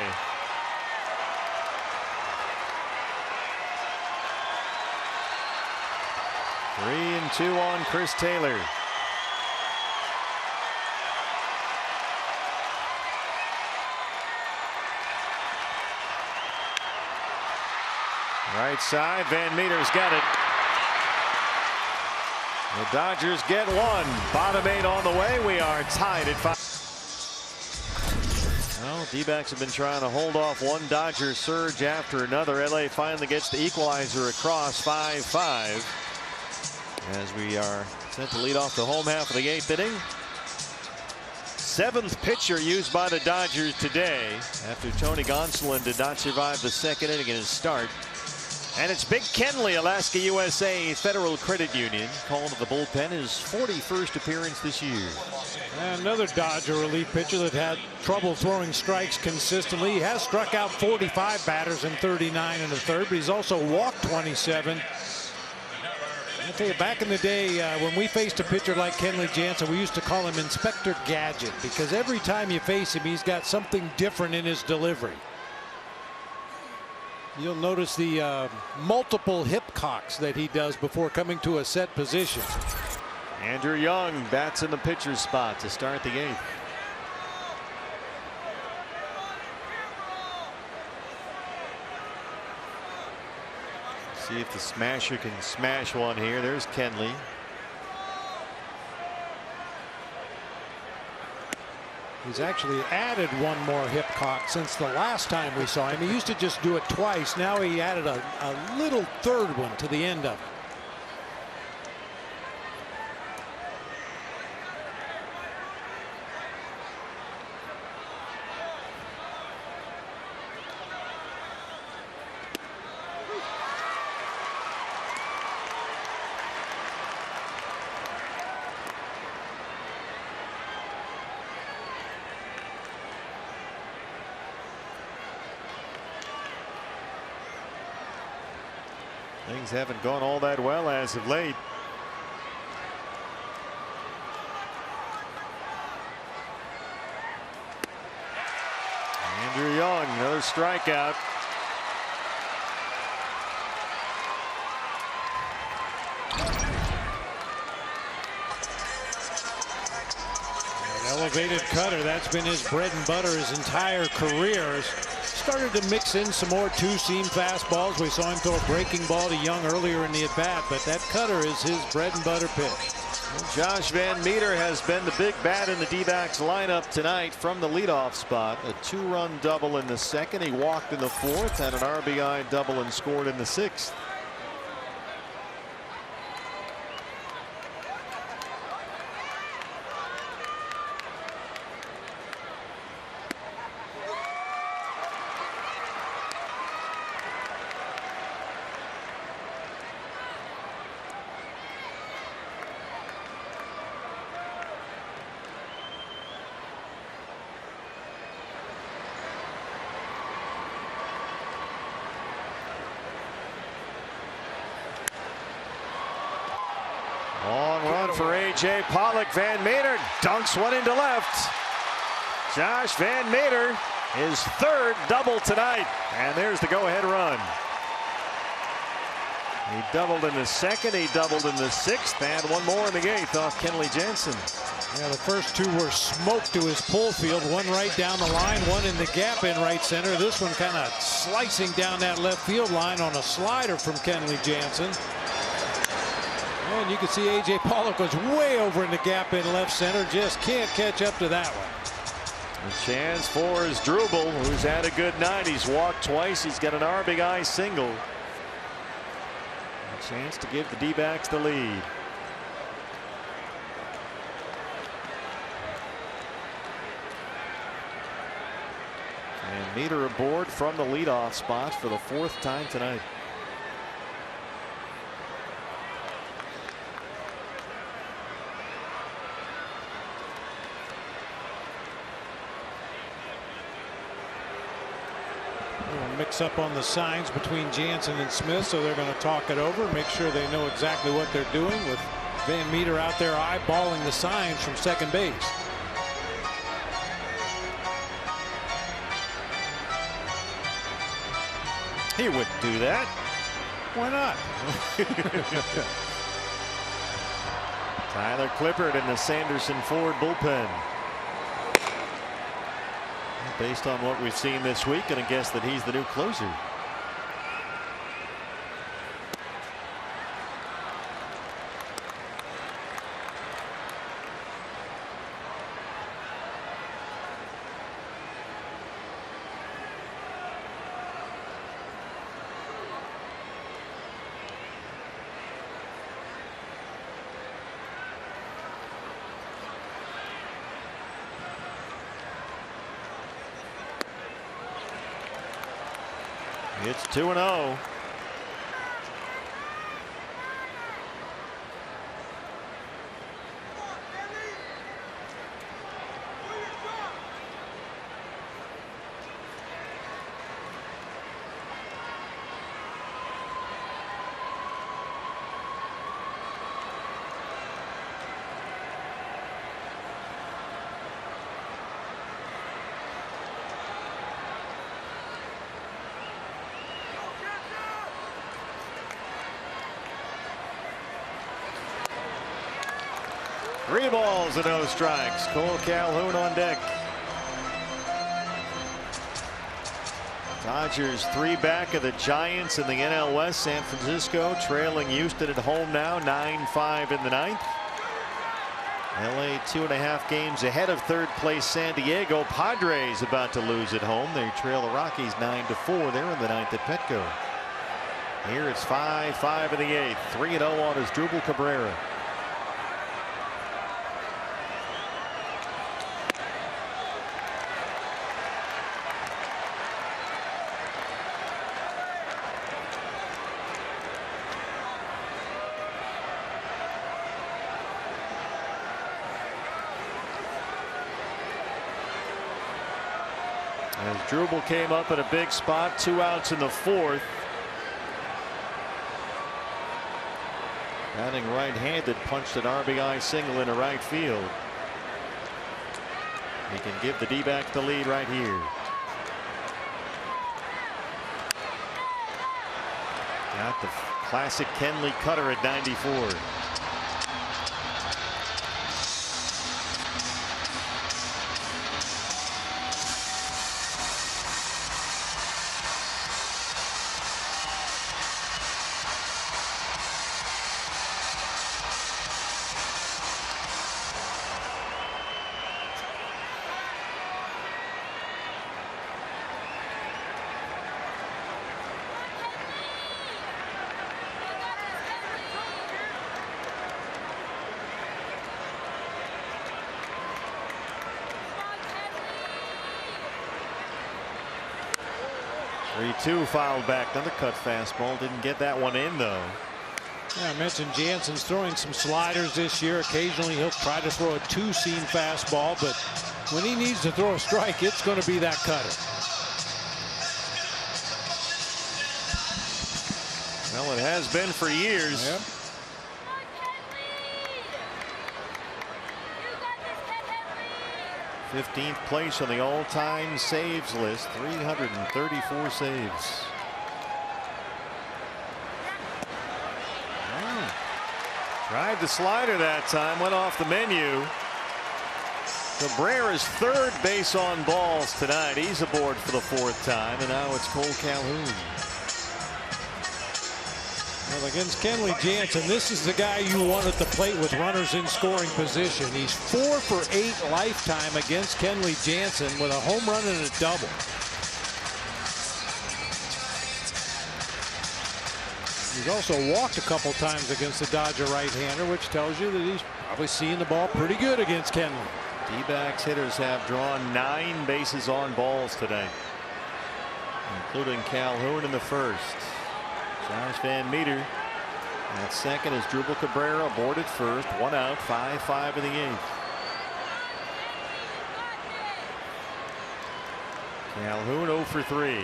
[SPEAKER 4] Three and two on Chris Taylor. Right side, Van Meter's got it. The Dodgers get one. Bottom 8 on the way. We are tied at 5. Well, D-backs have been trying to hold off one Dodger surge after another. LA finally gets the equalizer across 5-5. As we are set to lead off the home half of the 8th inning. 7th pitcher used by the Dodgers today after Tony Gonsolin did not survive the 2nd inning in his start. And it's Big Kenley, Alaska USA Federal Credit Union, calling to the bullpen, his 41st appearance this year.
[SPEAKER 2] And another Dodger relief pitcher that had trouble throwing strikes consistently. He has struck out 45 batters in 39 1/3, but he's also walked 27. I tell you, back in the day when we faced a pitcher like Kenley Jansen, we used to call him Inspector Gadget, because every time you face him, he's got something different in his delivery. You'll notice the multiple hip cocks that he does before coming to a set position.
[SPEAKER 4] Andrew Young bats in the pitcher's spot to start the 8th. See if the smasher can smash one here. There's Kenley.
[SPEAKER 2] He's actually added one more hip cock since the last time we saw him. He used to just do it twice. Now he added a little third one to the end of it.
[SPEAKER 4] Things haven't gone all that well as of late. Andrew Young, another strikeout.
[SPEAKER 2] An elevated cutter, that's been his bread and butter his entire career. Started to mix in some more two-seam fastballs. We saw him throw a breaking ball to Young earlier in the at-bat, but that cutter is his bread and butter pitch.
[SPEAKER 4] Well, Josh Van Meter has been the big bat in the D-backs lineup tonight from the leadoff spot. A 2-run double in the 2nd. He walked in the 4th, and an RBI double and scored in the 6th. Long run for A.J. Pollock. Van Meter dunks one into left. Josh Van Meter, his 3rd double tonight. And there's the go-ahead run. He doubled in the 2nd. He doubled in the 6th. And one more in the 8th off Kenley Jansen.
[SPEAKER 2] Yeah, the first 2 were smoked to his pull field. One right down the line, one in the gap in right center. This one kind of slicing down that left field line on a slider from Kenley Jansen. And you can see A.J. Pollock was way over in the gap in left center. Just can't catch up to that one.
[SPEAKER 4] A chance for Struble, who's had a good night. He's walked twice. He's got an RBI single. A chance to give the D-backs the lead. And Meter aboard from the leadoff spot for the 4th time tonight.
[SPEAKER 2] Mix up on the signs between Jansen and Smith, so they're going to talk it over, make sure they know exactly what they're doing, with Van Meter out there eyeballing the signs from second base.
[SPEAKER 4] He wouldn't do that.
[SPEAKER 2] Why not?
[SPEAKER 4] Tyler Clippard in the Sanderson Ford bullpen. Based on what we've seen this week, gonna guess that he's the new closer. It's 2-0. Three balls and no strikes. Cole Calhoun on deck. Dodgers 3 back of the Giants in the NL West. San Francisco trailing Houston at home now, 9-5 in the 9th. LA 2.5 games ahead of 3rd place San Diego. Padres about to lose at home. They trail the Rockies 9-4. They're in the 9th at Petco. Here it's 5-5 in the 8th. 3-0 on Asdrubal Cabrera. As Asdrubal came up at a big spot, 2 outs in the 4th. Batting right-handed, punched an RBI single into right field. He can give the D-backs the lead right here. Got the classic Kenley cutter at 94. Two fouled back. Another cut fastball. Didn't get that one in though.
[SPEAKER 2] Yeah, I mentioned Jansen's throwing some sliders this year. Occasionally he'll try to throw a 2-seam fastball, but when he needs to throw a strike, it's going to be that cutter.
[SPEAKER 4] Well, it has been for years.
[SPEAKER 2] Yep.
[SPEAKER 4] '15th place on the all-time saves list, 334 saves. Tried the slider that time, went off the menu. Cabrera's 3rd base on balls tonight. He's aboard for the 4th time, and now it's Cole Calhoun.
[SPEAKER 2] Well, against Kenley Jansen, this is the guy you want at the plate with runners in scoring position. He's 4 for 8 lifetime against Kenley Jansen with a home run and a double. He's also walked a couple times against the Dodger right-hander, which tells you that he's probably seeing the ball pretty good against Kenley.
[SPEAKER 4] D-backs hitters have drawn 9 bases on balls today, including Calhoun in the first. Josh Van Meter at second as Drupal Cabrera aboard at first. 1 out, 5-5 in the 8th. Calhoun 0 for 3.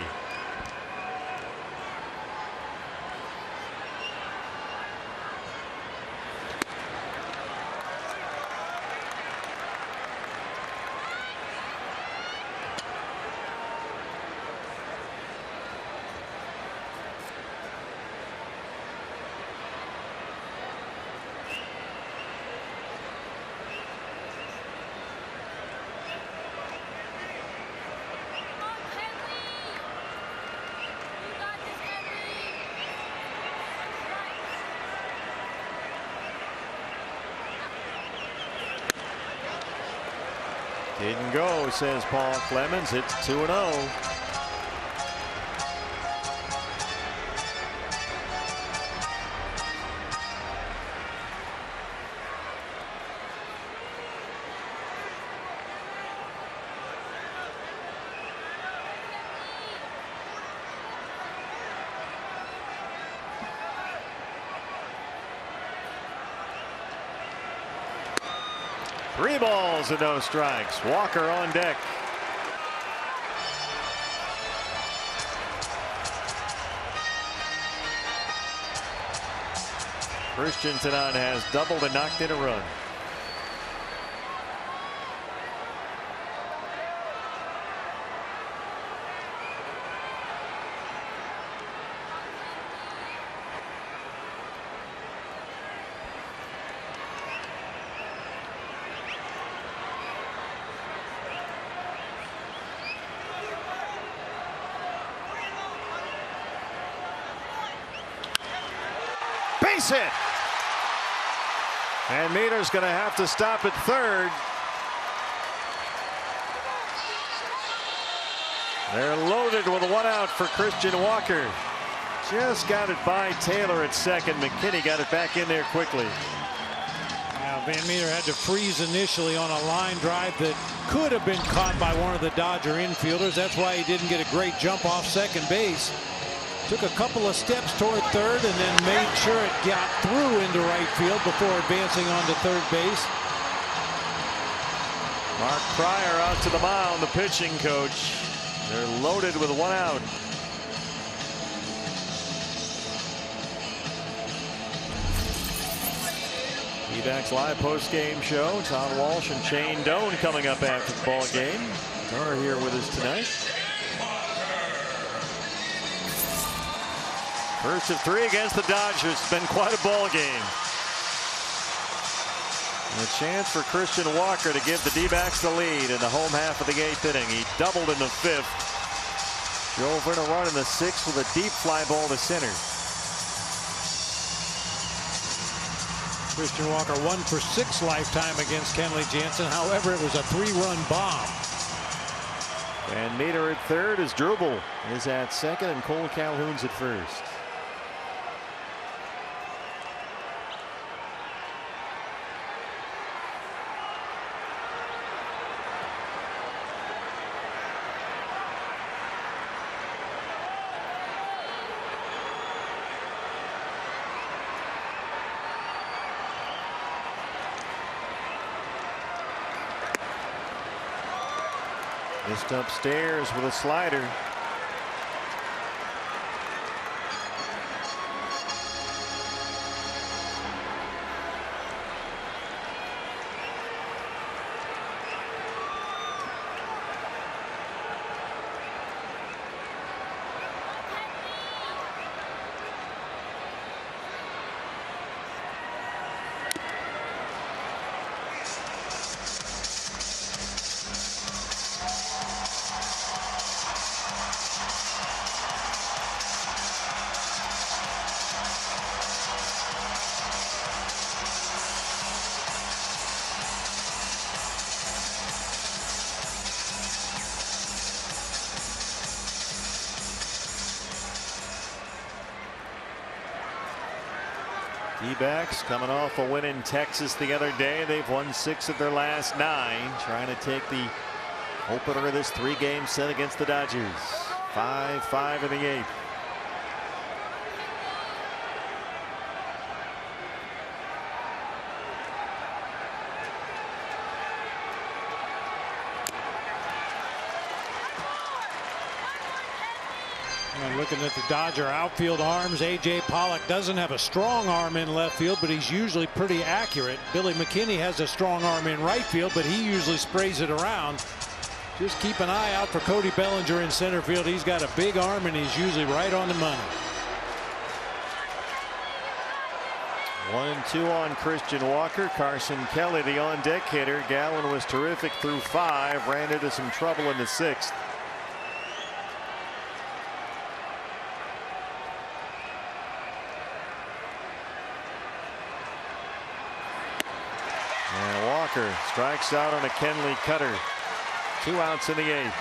[SPEAKER 4] Didn't go, says Paul Clemens. It's 2-0. Three balls and no strikes. Walker on deck. Christian Tenon has doubled and knocked in a run. Base hit. And Meter's going to have to stop at third. They're loaded with 1 out for Christian Walker. Just got it by Taylor at second. McKinney got it back in there quickly.
[SPEAKER 2] Now Van Meter had to freeze initially on a line drive that could have been caught by one of the Dodger infielders. That's why he didn't get a great jump off second base. Took a couple of steps toward third and then made sure it got through into right field before advancing onto third base.
[SPEAKER 4] Mark Pryor out to the mound, the pitching coach. They're loaded with 1 out. D-backs live post-game show. Tom Walsh and Shane Doan coming up after the ball game are here with us tonight. First of 3 against the Dodgers. It's been quite a ball game. And a chance for Christian Walker to give the D-backs the lead in the home half of the 8th inning. He doubled in the 5th. Drove in a run in the 6th with a deep fly ball to center.
[SPEAKER 2] Christian Walker 1 for 6 lifetime against Kenley Jansen. However, it was a 3-run bomb.
[SPEAKER 4] And Meter at third as Drupal is at second and Cole Calhoun's at first. Missed upstairs with a slider. D-backs coming off a win in Texas the other day. They've won 6 of their last 9, trying to take the opener of this 3-game set against the Dodgers. 5-5 in the 8th.
[SPEAKER 2] And looking at the Dodger outfield arms, A.J. Pollock doesn't have a strong arm in left field, but he's usually pretty accurate. Billy McKinney has a strong arm in right field, but he usually sprays it around. Just keep an eye out for Cody Bellinger in center field. He's got a big arm, and he's usually right on the money.
[SPEAKER 4] 1-2 on Christian Walker. Carson Kelly, the on-deck hitter. Gallen was terrific through 5, ran into some trouble in the 6th. And Walker strikes out on a Kenley cutter. 2 outs in the 8th.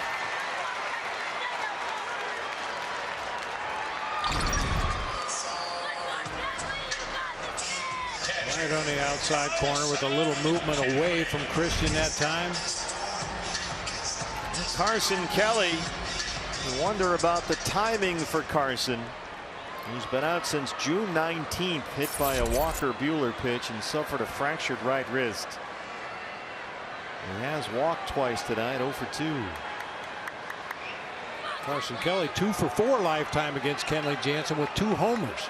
[SPEAKER 2] Right on the outside corner with a little movement away from Christian that time.
[SPEAKER 4] Carson Kelly. You wonder about the timing for Carson, who's been out since June 19th, hit by a Walker Buehler pitch and suffered a fractured right wrist. He has walked twice tonight, 0 for 2.
[SPEAKER 2] Carson Kelly 2 for 4 lifetime against Kenley Jansen with 2 homers.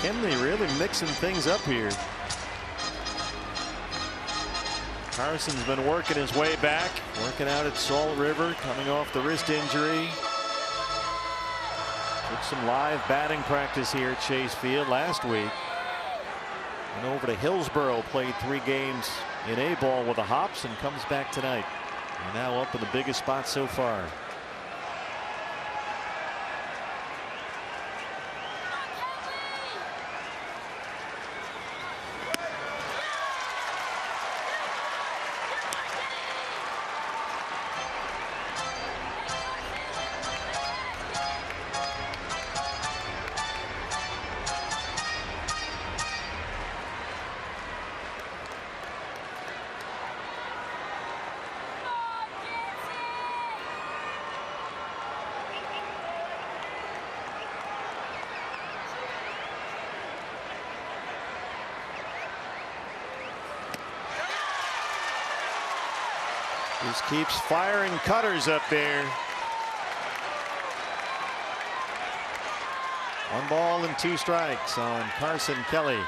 [SPEAKER 4] Kenley really mixing things up here. Carson's been working his way back, working out at Salt River, coming off the wrist injury. Took some live batting practice here at Chase Field last week. Went over to Hillsborough, played 3 games in A-ball with the Hops, and comes back tonight. And now up in the biggest spot so far. Just keeps firing cutters up there. 1 ball and 2 strikes on Carson Kelly.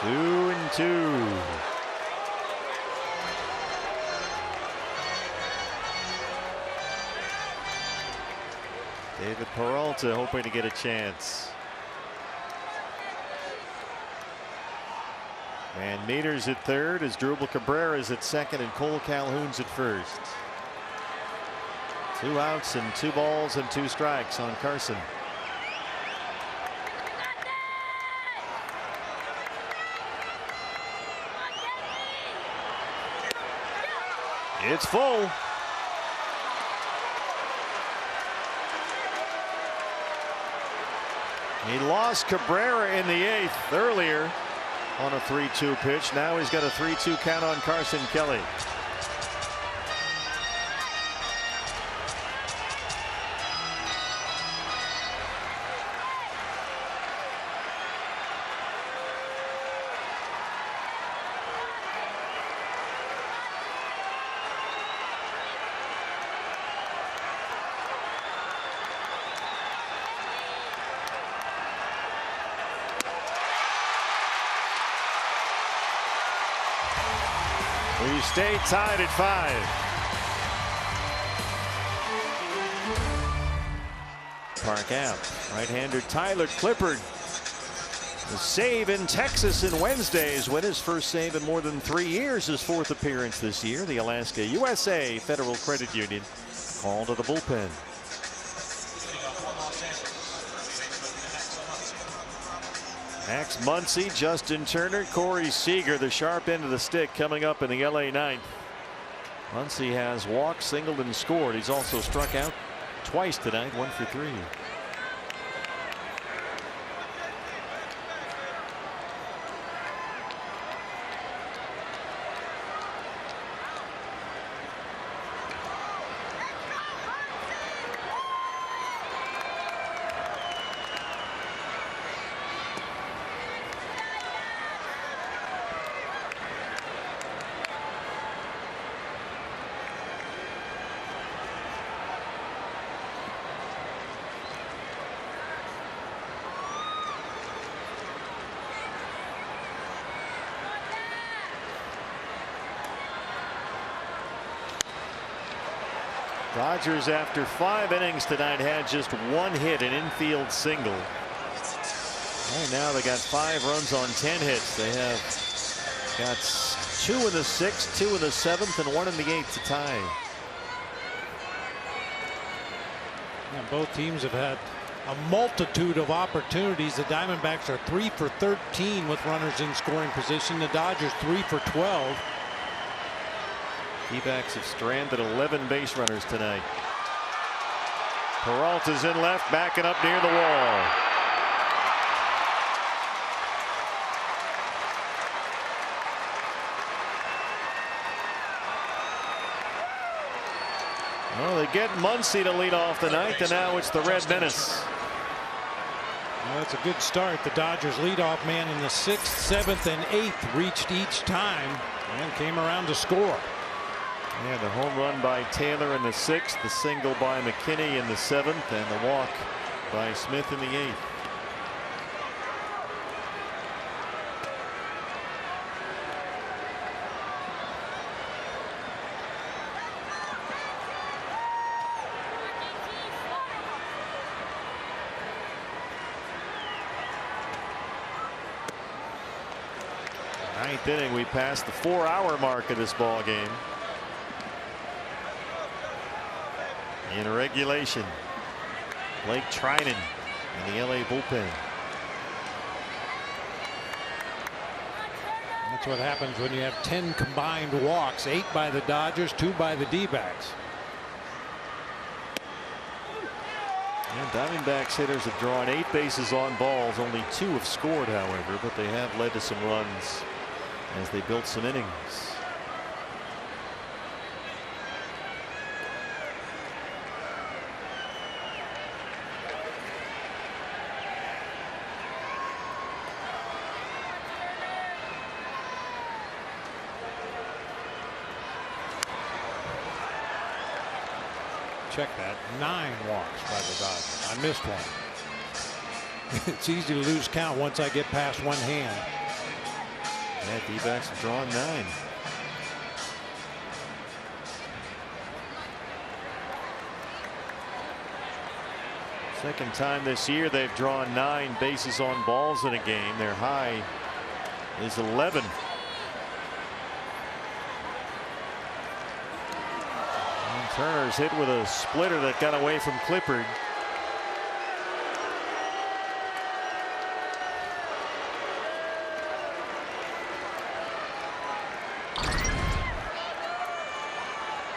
[SPEAKER 4] Two and 2. David Peralta hoping to get a chance. And Meters at third, as Drupal Cabrera's at second, and Cole Calhoun's at first. 2 outs and 2 balls and 2 strikes on Carson. It's full. He lost Cabrera in the 8th earlier on a 3-2 pitch. Now he's got a 3-2 count on Carson Kelly. We stay tied at 5. Park out. Right-hander Tyler Clippard The save in Texas in Wednesday's win, his first save in more than 3 years, his 4th appearance this year. The Alaska USA Federal Credit Union called to the bullpen. Max Muncy, Justin Turner, Corey Seager, the sharp end of the stick coming up in the LA ninth. Muncy has walked, singled, and scored. He's also struck out twice tonight, 1 for 3. Dodgers, after 5 innings tonight, had just 1 hit, an infield single. Right now they got 5 runs on 10 hits. They have got 2 in the 6th, 2 in the 7th, and 1 in the 8th to tie.
[SPEAKER 2] And both teams have had a multitude of opportunities. The Diamondbacks are 3 for 13 with runners in scoring position. The Dodgers 3 for 12.
[SPEAKER 4] D-backs have stranded 11 base runners tonight. Peralta's in left, backing up near the wall. Well, they get Muncy to lead off the ninth, and now it's the Red Menace.
[SPEAKER 2] Well, that's a good start. The Dodgers leadoff man in the 6th, 7th, and 8th reached each time and came around to score.
[SPEAKER 4] Yeah, the home run by Taylor in the 6th, the single by McKinney in the 7th, and the walk by Smith in the 8th. Ninth inning, we passed the 4-hour mark of this ball game. In regulation, Blake Trinan in the LA bullpen.
[SPEAKER 2] That's what happens when you have 10 combined walks, 8 by the Dodgers, 2 by the D-backs.
[SPEAKER 4] And Diamondbacks hitters have drawn 8 bases on balls. Only 2 have scored, however, but they have led to some runs as they built some innings.
[SPEAKER 2] Check that. 9 walks by the Dodgers. I missed one. It's easy to lose count once I get past one hand.
[SPEAKER 4] Yeah, D-backs have drawn 9. Second time this year they've drawn 9 bases on balls in a game. Their high is 11. Turner's hit with a splitter that got away from Clippard.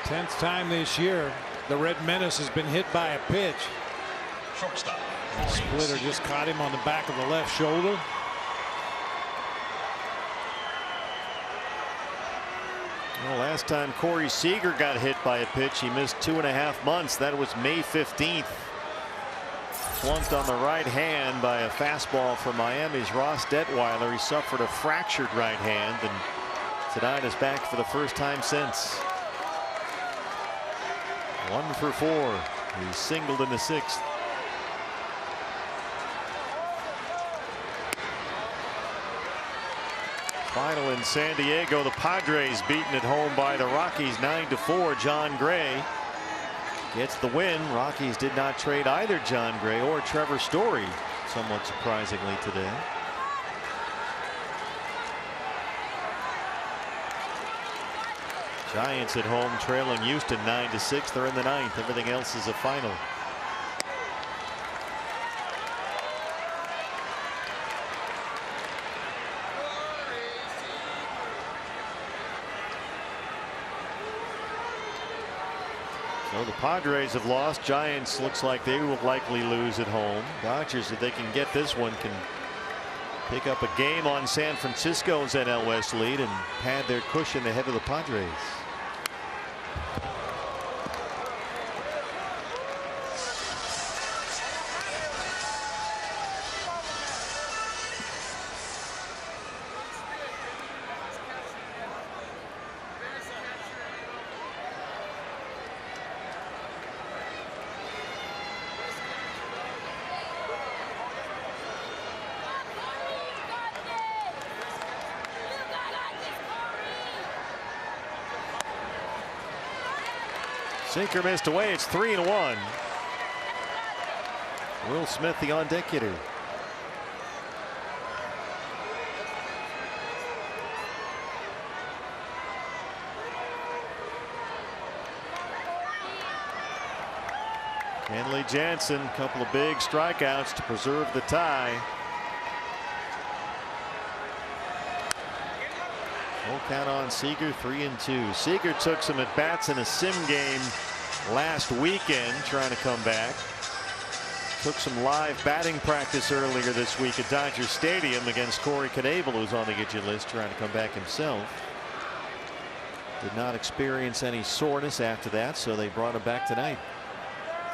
[SPEAKER 2] Tenth time this year the Red Menace has been hit by a pitch.
[SPEAKER 3] Shortstop.
[SPEAKER 2] Splitter just caught him on the back of the left shoulder.
[SPEAKER 4] Well, last time Corey Seager got hit by a pitch, he missed 2.5 months. That was May 15th. Flunked on the right hand by a fastball from Miami's Ross Detweiler. He suffered a fractured right hand, and tonight is back for the first time since. 1 for 4. He singled in the 6th. Final in San Diego, the Padres beaten at home by the Rockies 9-4. John Gray gets the win. Rockies did not trade either John Gray or Trevor Story, somewhat surprisingly today. Giants at home trailing Houston 9-6. They're in the ninth. Everything else is a final. So the Padres have lost. Giants looks like they will likely lose at home. Dodgers, if they can get this one, can pick up a game on San Francisco's NL West lead and pad their cushion ahead of the Padres. Sinker missed away. It's 3-1. Will Smith, the on deck hitter. Kenley Jansen, a couple of big strikeouts to preserve the tie. Full count on Seager, 3-2. Seager took some at bats in a sim game last weekend trying to come back. Took some live batting practice earlier this week at Dodger Stadium against Corey Knebel, who's on the injured list, trying to come back himself. Did not experience any soreness after that, so they brought him back tonight.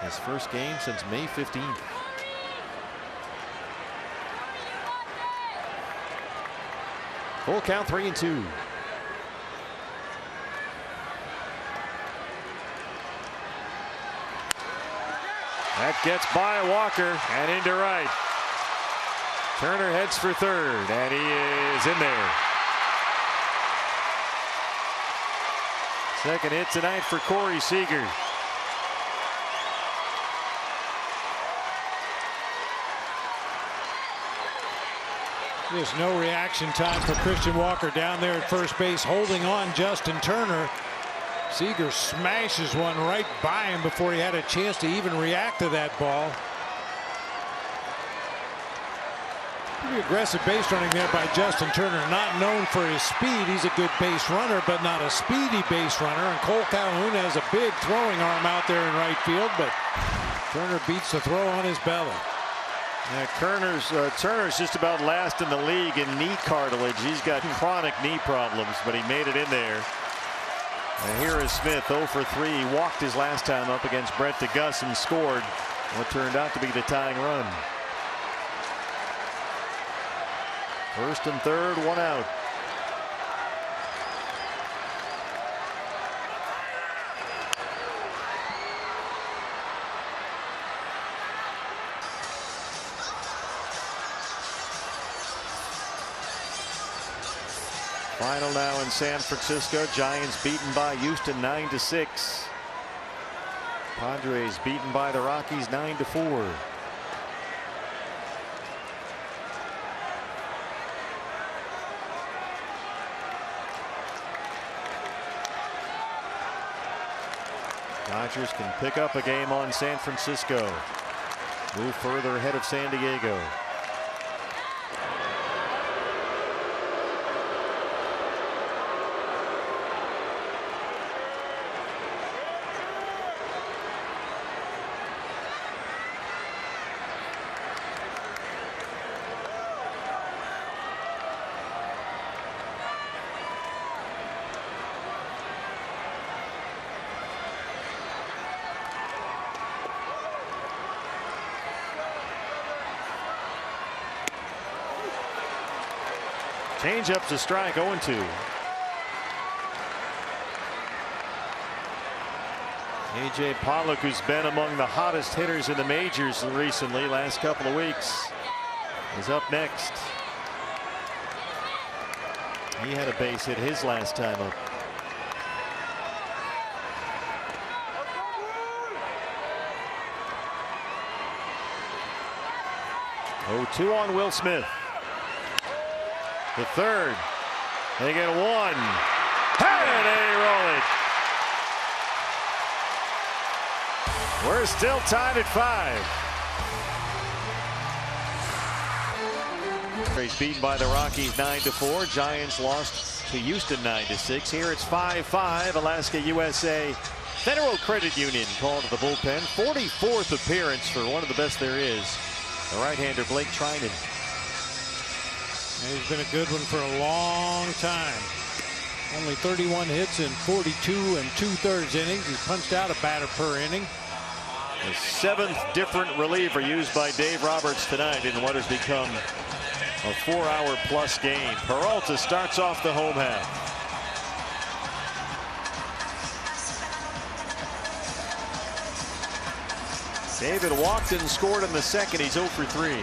[SPEAKER 4] His first game since May 15th. Full count, 3-2. That gets by Walker and into right. Turner heads for third, and he is in there. Second hit tonight for Corey Seager.
[SPEAKER 2] There's no reaction time for Christian Walker down there at first base, holding on Justin Turner. Seager smashes one right by him before he had a chance to even react to that ball. Pretty aggressive base running there by Justin Turner. Not known for his speed. He's a good base runner, but not a speedy base runner. And Cole Calhoun has a big throwing arm out there in right field, but Turner beats the throw on his belly.
[SPEAKER 4] Yeah, Turner's just about last in the league in knee cartilage. He's got chronic knee problems, but he made it in there. And here is Smith, 0 for 3. He walked his last time up against Brent DeGus and scored what turned out to be the tying run. First and third, one out. Final now in San Francisco. Giants beaten by Houston 9-6. Padres beaten by the Rockies 9-4. Dodgers can pick up a game on San Francisco. Move further ahead of San Diego. Change-up's a strike, 0-2. A.J. Pollock, who's been among the hottest hitters in the majors recently, last couple of weeks, is up next. He had a base hit his last time up. Oh, 2 on Will Smith. The third. They get one. And they roll it. We're still tied at 5. He's beaten by the Rockies 9-4. Giants lost to Houston 9-6. Here it's 5-5. Alaska USA Federal Credit Union called to the bullpen. 44th appearance for one of the best there is. The right-hander Blake Trinan.
[SPEAKER 2] He's been a good one for a long time. Only 31 hits in 42 2/3 innings. He's punched out a batter per inning.
[SPEAKER 4] The 7th different reliever used by Dave Roberts tonight in what has become a 4-hour-plus game. Peralta starts off the home half. David walked and scored in the second. He's 0 for 3.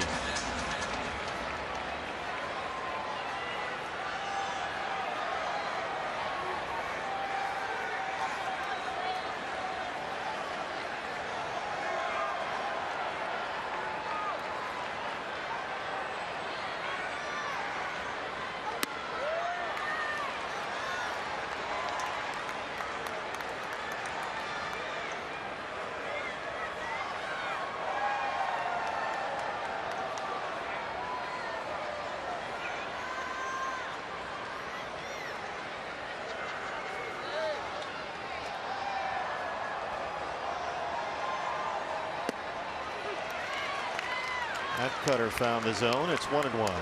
[SPEAKER 4] That cutter found the zone. It's 1-1.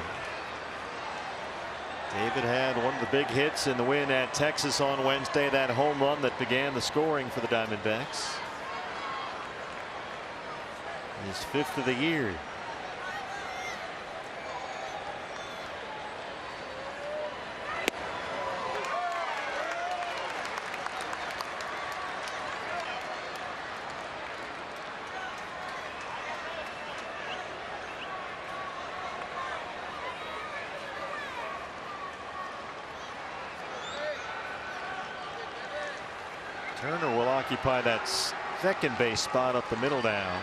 [SPEAKER 4] David had one of the big hits in the win at Texas on Wednesday. That home run that began the scoring for the Diamondbacks. His 5th of the year. Turner will occupy that second base spot up the middle now.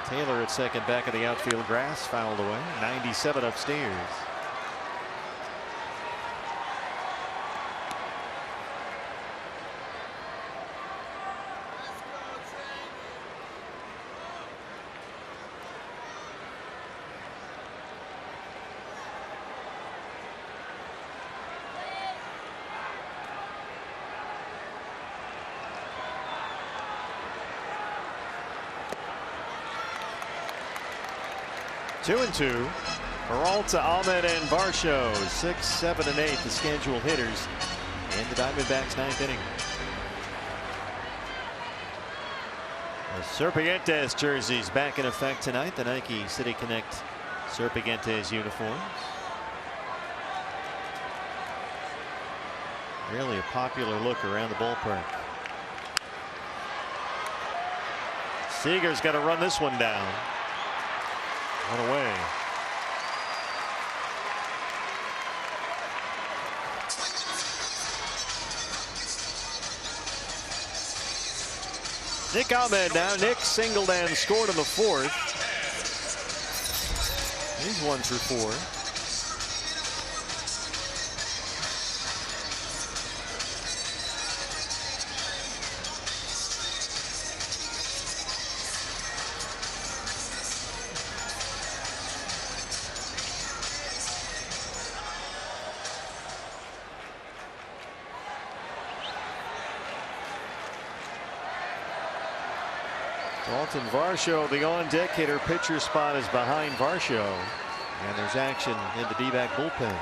[SPEAKER 4] Taylor at second, back of the outfield grass, fouled away. 97 upstairs. Two and two. Peralta, Ahmed, and Varsho. 6, 7, and 8, the scheduled hitters in the Diamondbacks' 9th inning. The Serpientes jerseys back in effect tonight. The Nike City Connect Serpientes uniforms. Really a popular look around the ballpark. Seager's got to run this one down. One away. Nick Ahmed now. Nick singled and scored in the 4th. He's 1 through 4. Dalton Varsho, the on-deck hitter. Pitcher spot is behind Varsho. And there's action in the D-back bullpen.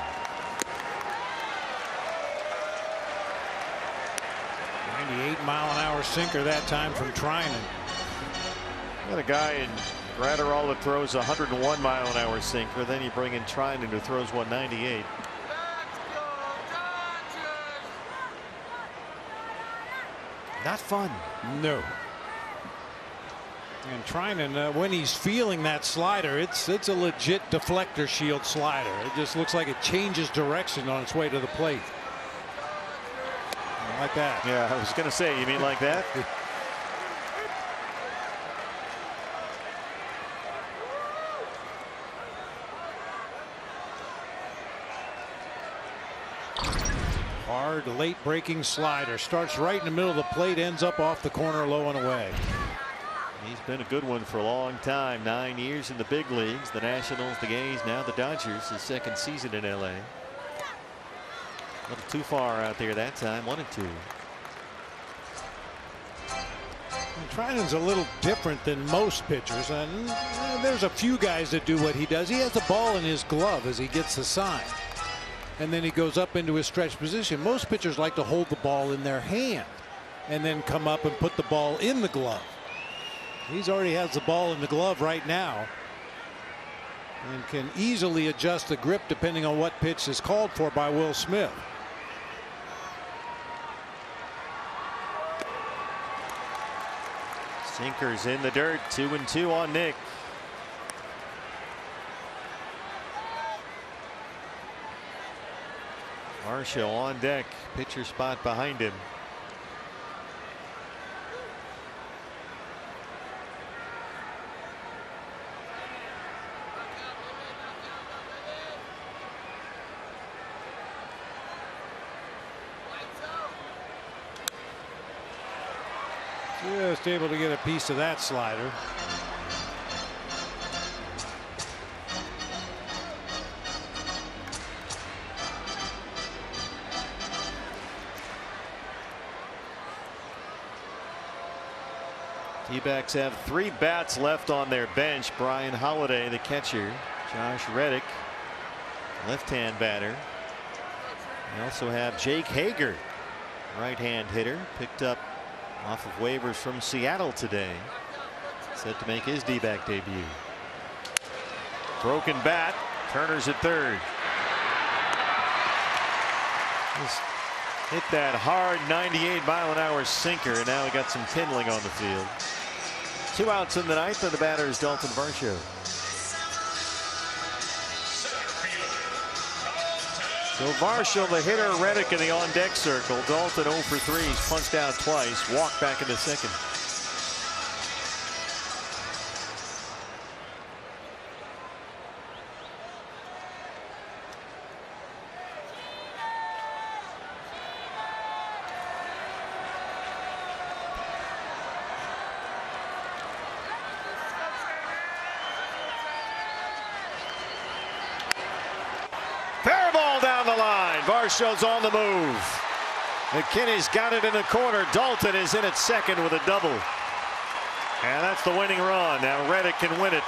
[SPEAKER 2] 98-mile-an-hour sinker that time from Trinan.
[SPEAKER 4] Got a guy in Gratterall that throws 101-mile-an-hour sinker. Then you bring in Trinan who throws 198. Not fun.
[SPEAKER 2] No. And Trinan, when he's feeling that slider, it's a legit deflector shield slider. It just looks like it changes direction on its way to the plate. Like that.
[SPEAKER 4] Yeah, I was going to say, you mean like that?
[SPEAKER 2] Far hard, late breaking slider. Starts right in the middle of the plate, ends up off the corner, low and away.
[SPEAKER 4] He's been a good one for a long time. 9 years in the big leagues. The Nationals, the A's, now the Dodgers. His second season in LA. A little too far out there that time. 1-2.
[SPEAKER 2] Treinen's a little different than most pitchers, and there's a few guys that do what he does. He has the ball in his glove as he gets the sign, and then he goes up into his stretch position. Most pitchers like to hold the ball in their hand and then come up and put the ball in the glove. He's already has the ball in the glove right now and can easily adjust the grip depending on what pitch is called for by Will Smith.
[SPEAKER 4] Sinkers in the dirt. 2-2 on Nick. Marshall on deck. Pitcher spot behind him.
[SPEAKER 2] Just able to get a piece of that slider.
[SPEAKER 4] D-backs have 3 bats left on their bench. Brian Holiday, the catcher. Josh Reddick, left-hand batter. They also have Jake Hager, right-hand hitter, picked up off of waivers from Seattle today. Set to make his D-back debut. Broken bat. Turner's at third. Just hit that hard 98-mile-an-hour sinker, and now we got some kindling on the field. 2 outs in the ninth, and the batter is Dalton Varsho. So Varsho, the hitter, Reddick in the on-deck circle. Dalton 0 for 3. He's punched out twice. Walked back into second. Varsho's on the move. McKinney's got it in the corner. Dalton is in at second with a double. And that's the winning run. Now Reddick can win it.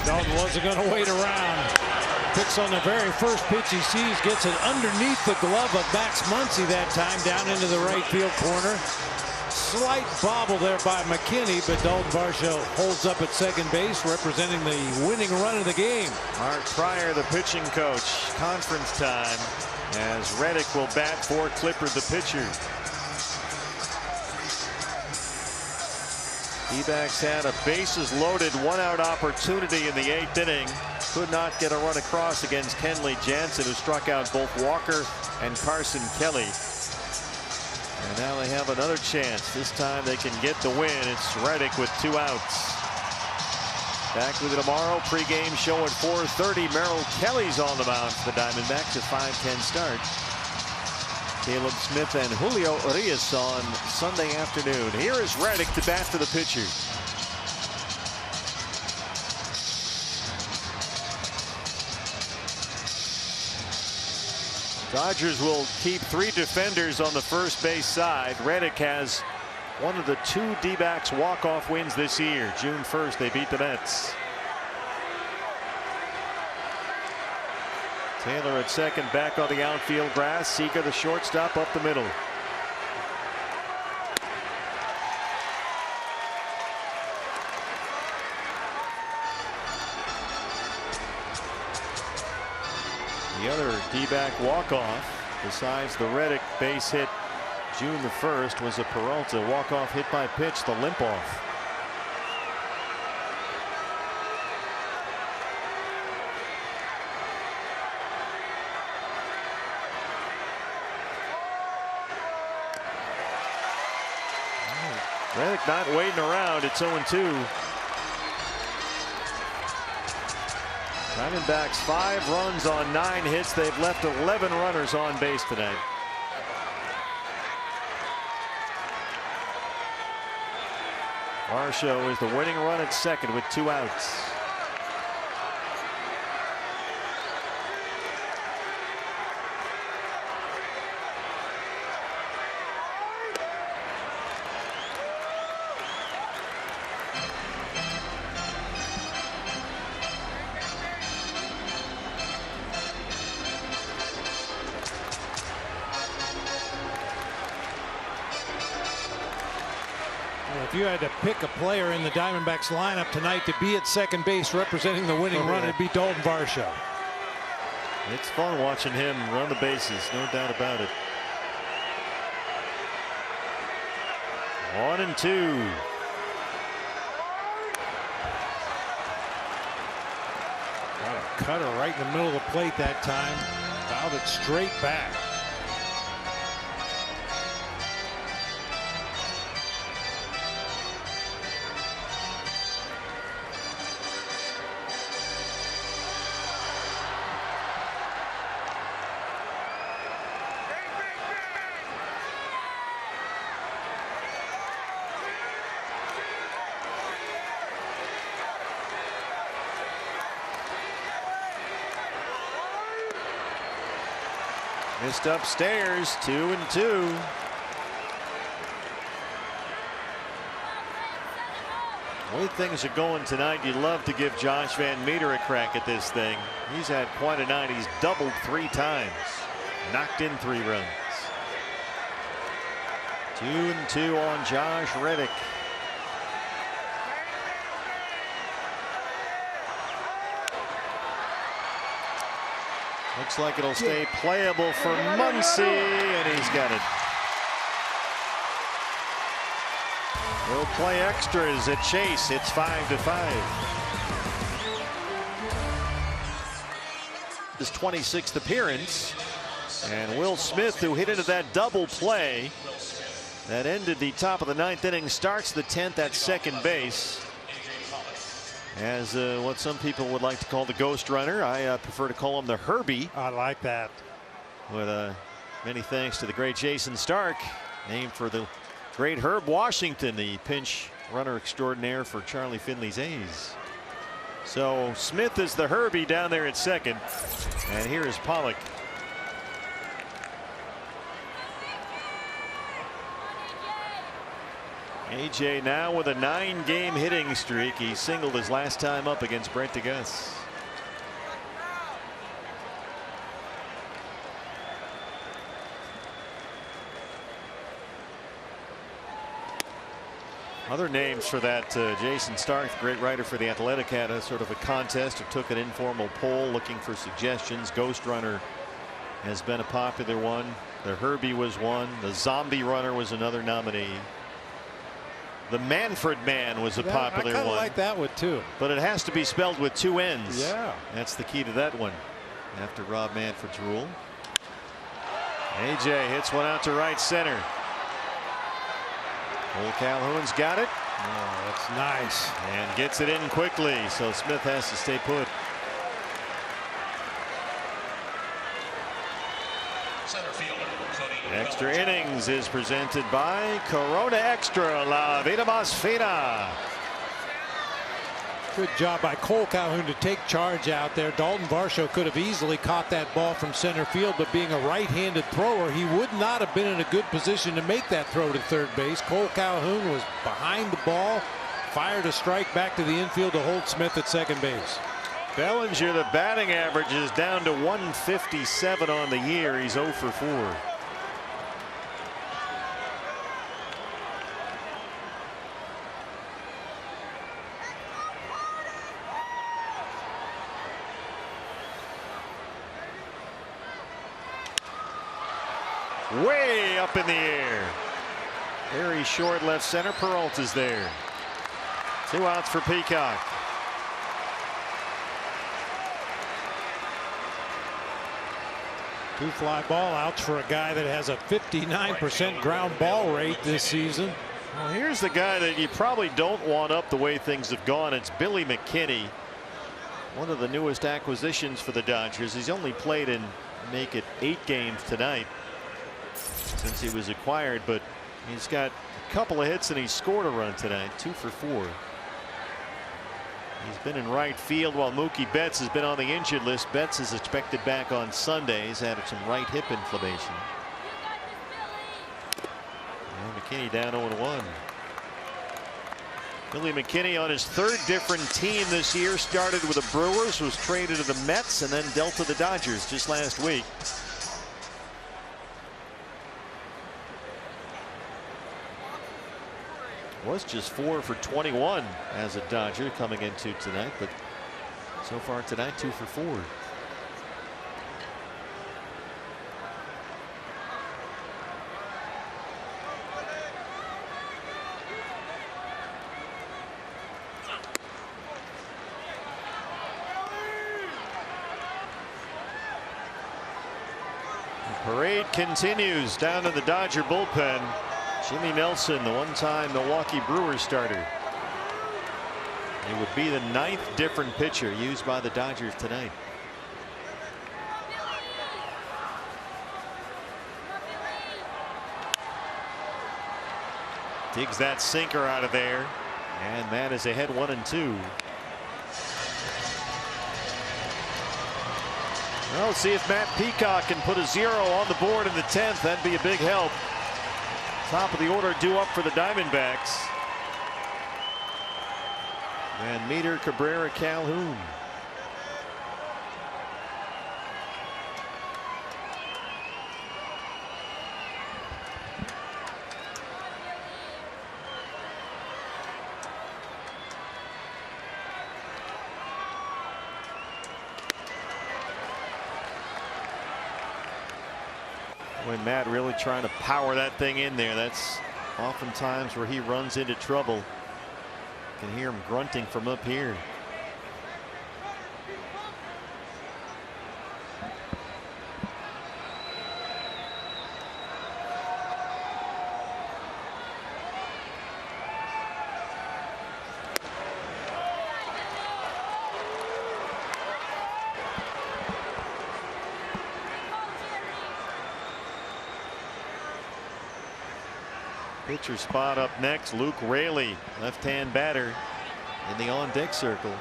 [SPEAKER 2] Dalton wasn't going to wait around. Picks on the very first pitch he sees, gets it underneath the glove of Max Muncy that time, down into the right field corner. Slight bobble there by McKinney, but Dalton Varsho holds up at second base, representing the winning run of the game.
[SPEAKER 4] Mark Pryor, the pitching coach. Conference time as Reddick will bat for Clippard, the pitcher. D-backs had a bases loaded 1-out opportunity in the 8th inning. Could not get a run across against Kenley Jansen, who struck out both Walker and Carson Kelly. And now they have another chance. This time they can get the win. It's Reddick with 2 outs. Back with you tomorrow. Pre-game show at 4:30. Merrill Kelly's on the mound for the Diamondbacks at 5:10 start. Caleb Smith and Julio Urias on Sunday afternoon. Here is Reddick to bat for the pitcher. Dodgers will keep 3 defenders on the first base side. Reddick has one of the 2 D-backs walk-off wins this year. June 1st, they beat the Mets. Taylor at second, back on the outfield grass. Seager, the shortstop, up the middle. The other D-back walk-off, besides the Reddick base hit June the 1st, was a Peralta walk-off hit by pitch, the limp-off. Reddick not waiting around. It's 0-2. Diamondbacks 5 runs on 9 hits. They've left 11 runners on base tonight. Varsho is the winning run at second with 2 outs.
[SPEAKER 2] If you had to pick a player in the Diamondbacks lineup tonight to be at second base representing the winning run, it'd be Dalton Varsho.
[SPEAKER 4] It's fun watching him run the bases, no doubt about it. 1-2.
[SPEAKER 2] Got a cutter right in the middle of the plate that time. Fouled it straight back.
[SPEAKER 4] Missed upstairs, 2-2. The way things are going tonight, you'd love to give Josh Van Meter a crack at this thing. He's had quite a night. He's doubled 3 times, knocked in 3 runs. 2-2 on Josh Reddick. Looks like it'll stay playable for Muncy, and he's got it. He'll play extras at Chase. It's 5-5. His 26th appearance, and Will Smith, who hit into that double play that ended the top of the 9th inning, starts the 10th at second base. As what some people would like to call the ghost runner. I prefer to call him the Herbie.
[SPEAKER 2] I like that.
[SPEAKER 4] With many thanks to the great Jason Stark, named for the great Herb Washington, the pinch runner extraordinaire for Charlie Finley's A's. So Smith is the Herbie down there at second, and here is Pollock. AJ now with a 9-game hitting streak. He singled his last time up against Brent DeGuss. Other names for that, Jason Stark, great writer for The Athletic, had a sort of a contest or took an informal poll looking for suggestions. Ghost Runner has been a popular one. The Herbie was one. The Zombie Runner was another nominee. The Manfred Man was a popular one.
[SPEAKER 2] I like that one too.
[SPEAKER 4] But it has to be spelled with 2 N's.
[SPEAKER 2] Yeah.
[SPEAKER 4] That's the key to that one. After Rob Manfred's rule. AJ hits one out to right center. Cole Calhoun's got it.
[SPEAKER 2] Oh, that's nice.
[SPEAKER 4] And gets it in quickly. So Smith has to stay put.
[SPEAKER 3] Center fielder.
[SPEAKER 4] Extra innings is presented by Corona Extra, La Vida Más Fina.
[SPEAKER 2] Good job by Cole Calhoun to take charge out there. Dalton Varsho could have easily caught that ball from center field, but being a right-handed thrower, he would not have been in a good position to make that throw to third base. Cole Calhoun was behind the ball, fired a strike back to the infield to hold Smith at second base.
[SPEAKER 4] Bellinger, the batting average is down to 157 on the year. He's 0 for 4. Way up in the air. Very short left center. Peralta's there. 2 outs for Peacock.
[SPEAKER 2] Two fly ball outs for a guy that has a 59% ground ball rate this season.
[SPEAKER 4] Well, here's the guy that you probably don't want up the way things have gone. It's Billy McKinney, one of the newest acquisitions for the Dodgers. He's only played in, make it 8 games tonight since he was acquired, but he's got a couple of hits and he scored a run tonight, 2 for 4. He's been in right field while Mookie Betts has been on the injured list. Betts is expected back on Sunday. He's had some right hip inflammation. And McKinney down 0-1. Billy McKinney on his 3rd different team this year. Started with the Brewers, was traded to the Mets, and then dealt to the Dodgers just last week. Was just 4 for 21 as a Dodger coming into tonight, but so far tonight 2 for 4. The parade continues down in the Dodger bullpen. Jimmy Nelson, the one-time Milwaukee Brewers starter. It would be the 9th different pitcher used by the Dodgers tonight. Digs that sinker out of there, and that is ahead 1-2. Well, let's see if Matt Peacock can put a 0 on the board in the 10th. That'd be a big help. Top of the order due up for the Diamondbacks. Van Meter, Cabrera, Calhoun. When Matt really trying to power that thing in there, that's oftentimes where he runs into trouble. You can hear him grunting from up here. Pitcher spot up next. Luke Raley, left-hand batter in the on-deck circle.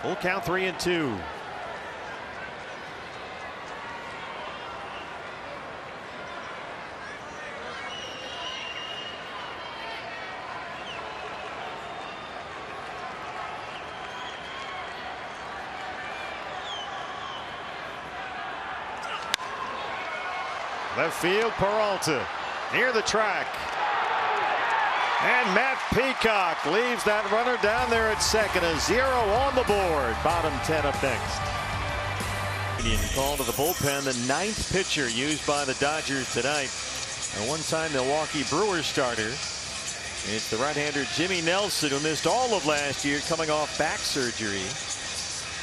[SPEAKER 4] Full count, 3-2. Left field, Peralta near the track. And Matt Peacock leaves that runner down there at second. A 0 on the board. Bottom 10 up next. Call to the bullpen, the 9th pitcher used by the Dodgers tonight. A one-time Milwaukee Brewers starter. It's the right-hander Jimmy Nelson, who missed all of last year coming off back surgery.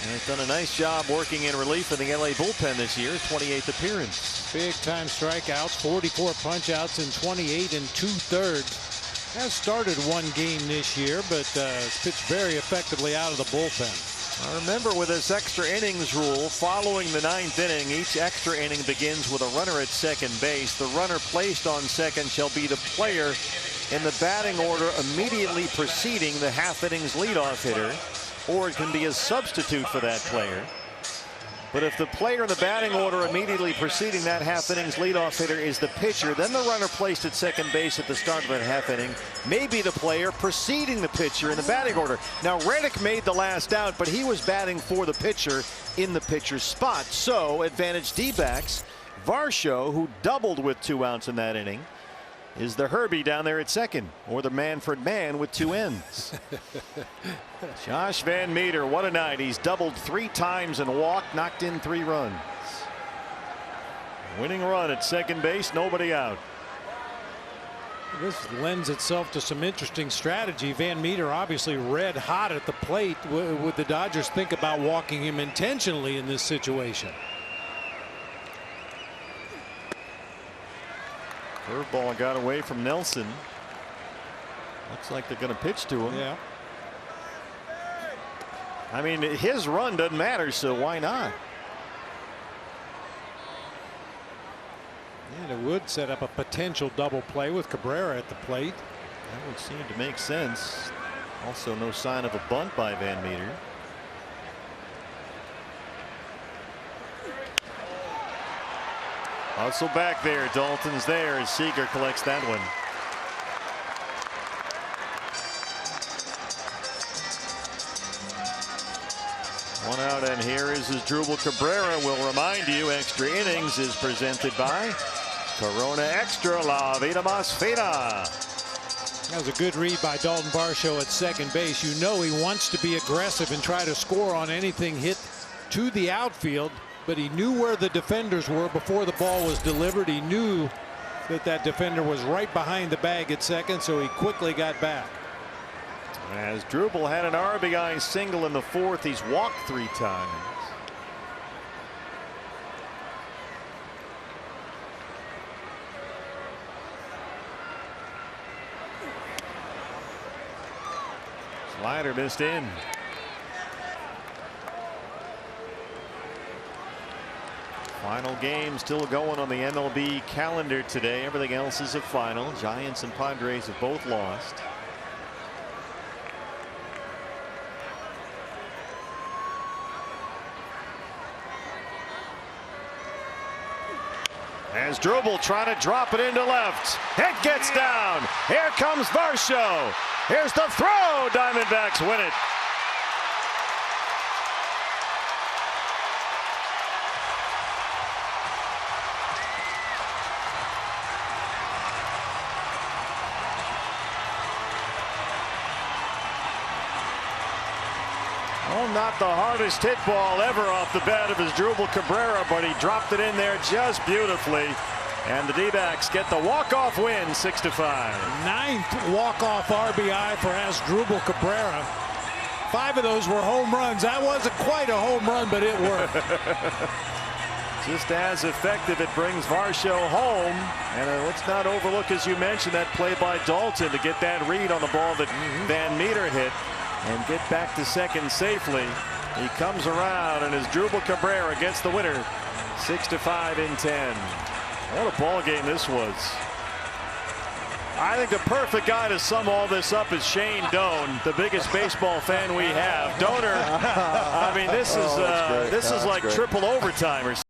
[SPEAKER 4] And has done a nice job working in relief in the LA bullpen this year. 28th appearance.
[SPEAKER 2] Big time strikeouts, 44 punch-outs in 28 2/3. Has started 1 game this year, but pitched very effectively out of the bullpen.
[SPEAKER 4] I remember with this extra innings rule, following the 9th inning, each extra inning begins with a runner at second base. The runner placed on second shall be the player in the batting order immediately preceding the half-innings leadoff hitter, or it can be a substitute for that player. But if the player in the batting order immediately preceding that half-innings leadoff hitter is the pitcher, then the runner placed at second base at the start of that half inning may be the player preceding the pitcher in the batting order. Now, Reddick made the last out, but he was batting for the pitcher in the pitcher's spot. So, advantage D-backs. Varsho, who doubled with 2 outs in that inning, is the Herbie down there at second, or the Manfred Man with 2 ends. Josh Van Meter, what a night. He's doubled 3 times and walked, knocked in 3 runs. Winning run at second base, nobody out.
[SPEAKER 2] This lends itself to some interesting strategy. Van Meter obviously red hot at the plate. Would the Dodgers think about walking him intentionally in this situation?
[SPEAKER 4] Curveball got away from Nelson. Looks like they're going to pitch to him.
[SPEAKER 2] Yeah.
[SPEAKER 4] I mean, his run doesn't matter, so why not?
[SPEAKER 2] And it would set up a potential double play with Cabrera at the plate.
[SPEAKER 4] That would seem to make sense. Also, no sign of a bunt by Van Meter. Hustle back there. Dalton's there as Seager collects that one. One out, and here is Asdrubal Cabrera. Will remind you, extra innings is presented by Corona Extra, La Vida Más Fina.
[SPEAKER 2] That was a good read by Dalton Varsho at second base. You know he wants to be aggressive and try to score on anything hit to the outfield, but he knew where the defenders were before the ball was delivered. He knew that that defender was right behind the bag at second, so he quickly got back.
[SPEAKER 4] As Asdrubal had an RBI single in the fourth, he's walked 3 times. Slider missed in. Final game still going on the MLB calendar today. Everything else is a final. Giants and Padres have both lost. Asdrubal trying to drop it into left. It gets down. Here comes Varsho. Here's the throw. Diamondbacks win it. Oh, not the hardest hit ball ever off the bat of Asdrubal Cabrera, but he dropped it in there just beautifully. And the D-backs get the walk-off win, 6-5.
[SPEAKER 2] 9th walk-off RBI for Asdrubal Cabrera. 5 of those were home runs. That wasn't quite a home run, but it worked.
[SPEAKER 4] Just as effective. It brings Varsho home. And let's not overlook, as you mentioned, that play by Dalton to get that read on the ball that Van Meter hit and get back to second safely. He comes around, and Asdrubal Cabrera gets the winner, 6-5 in 10. What a ball game this was. I think the perfect guy to sum all this up is Shane Doan, the biggest baseball fan we have. Donor, I mean, this is like triple overtime or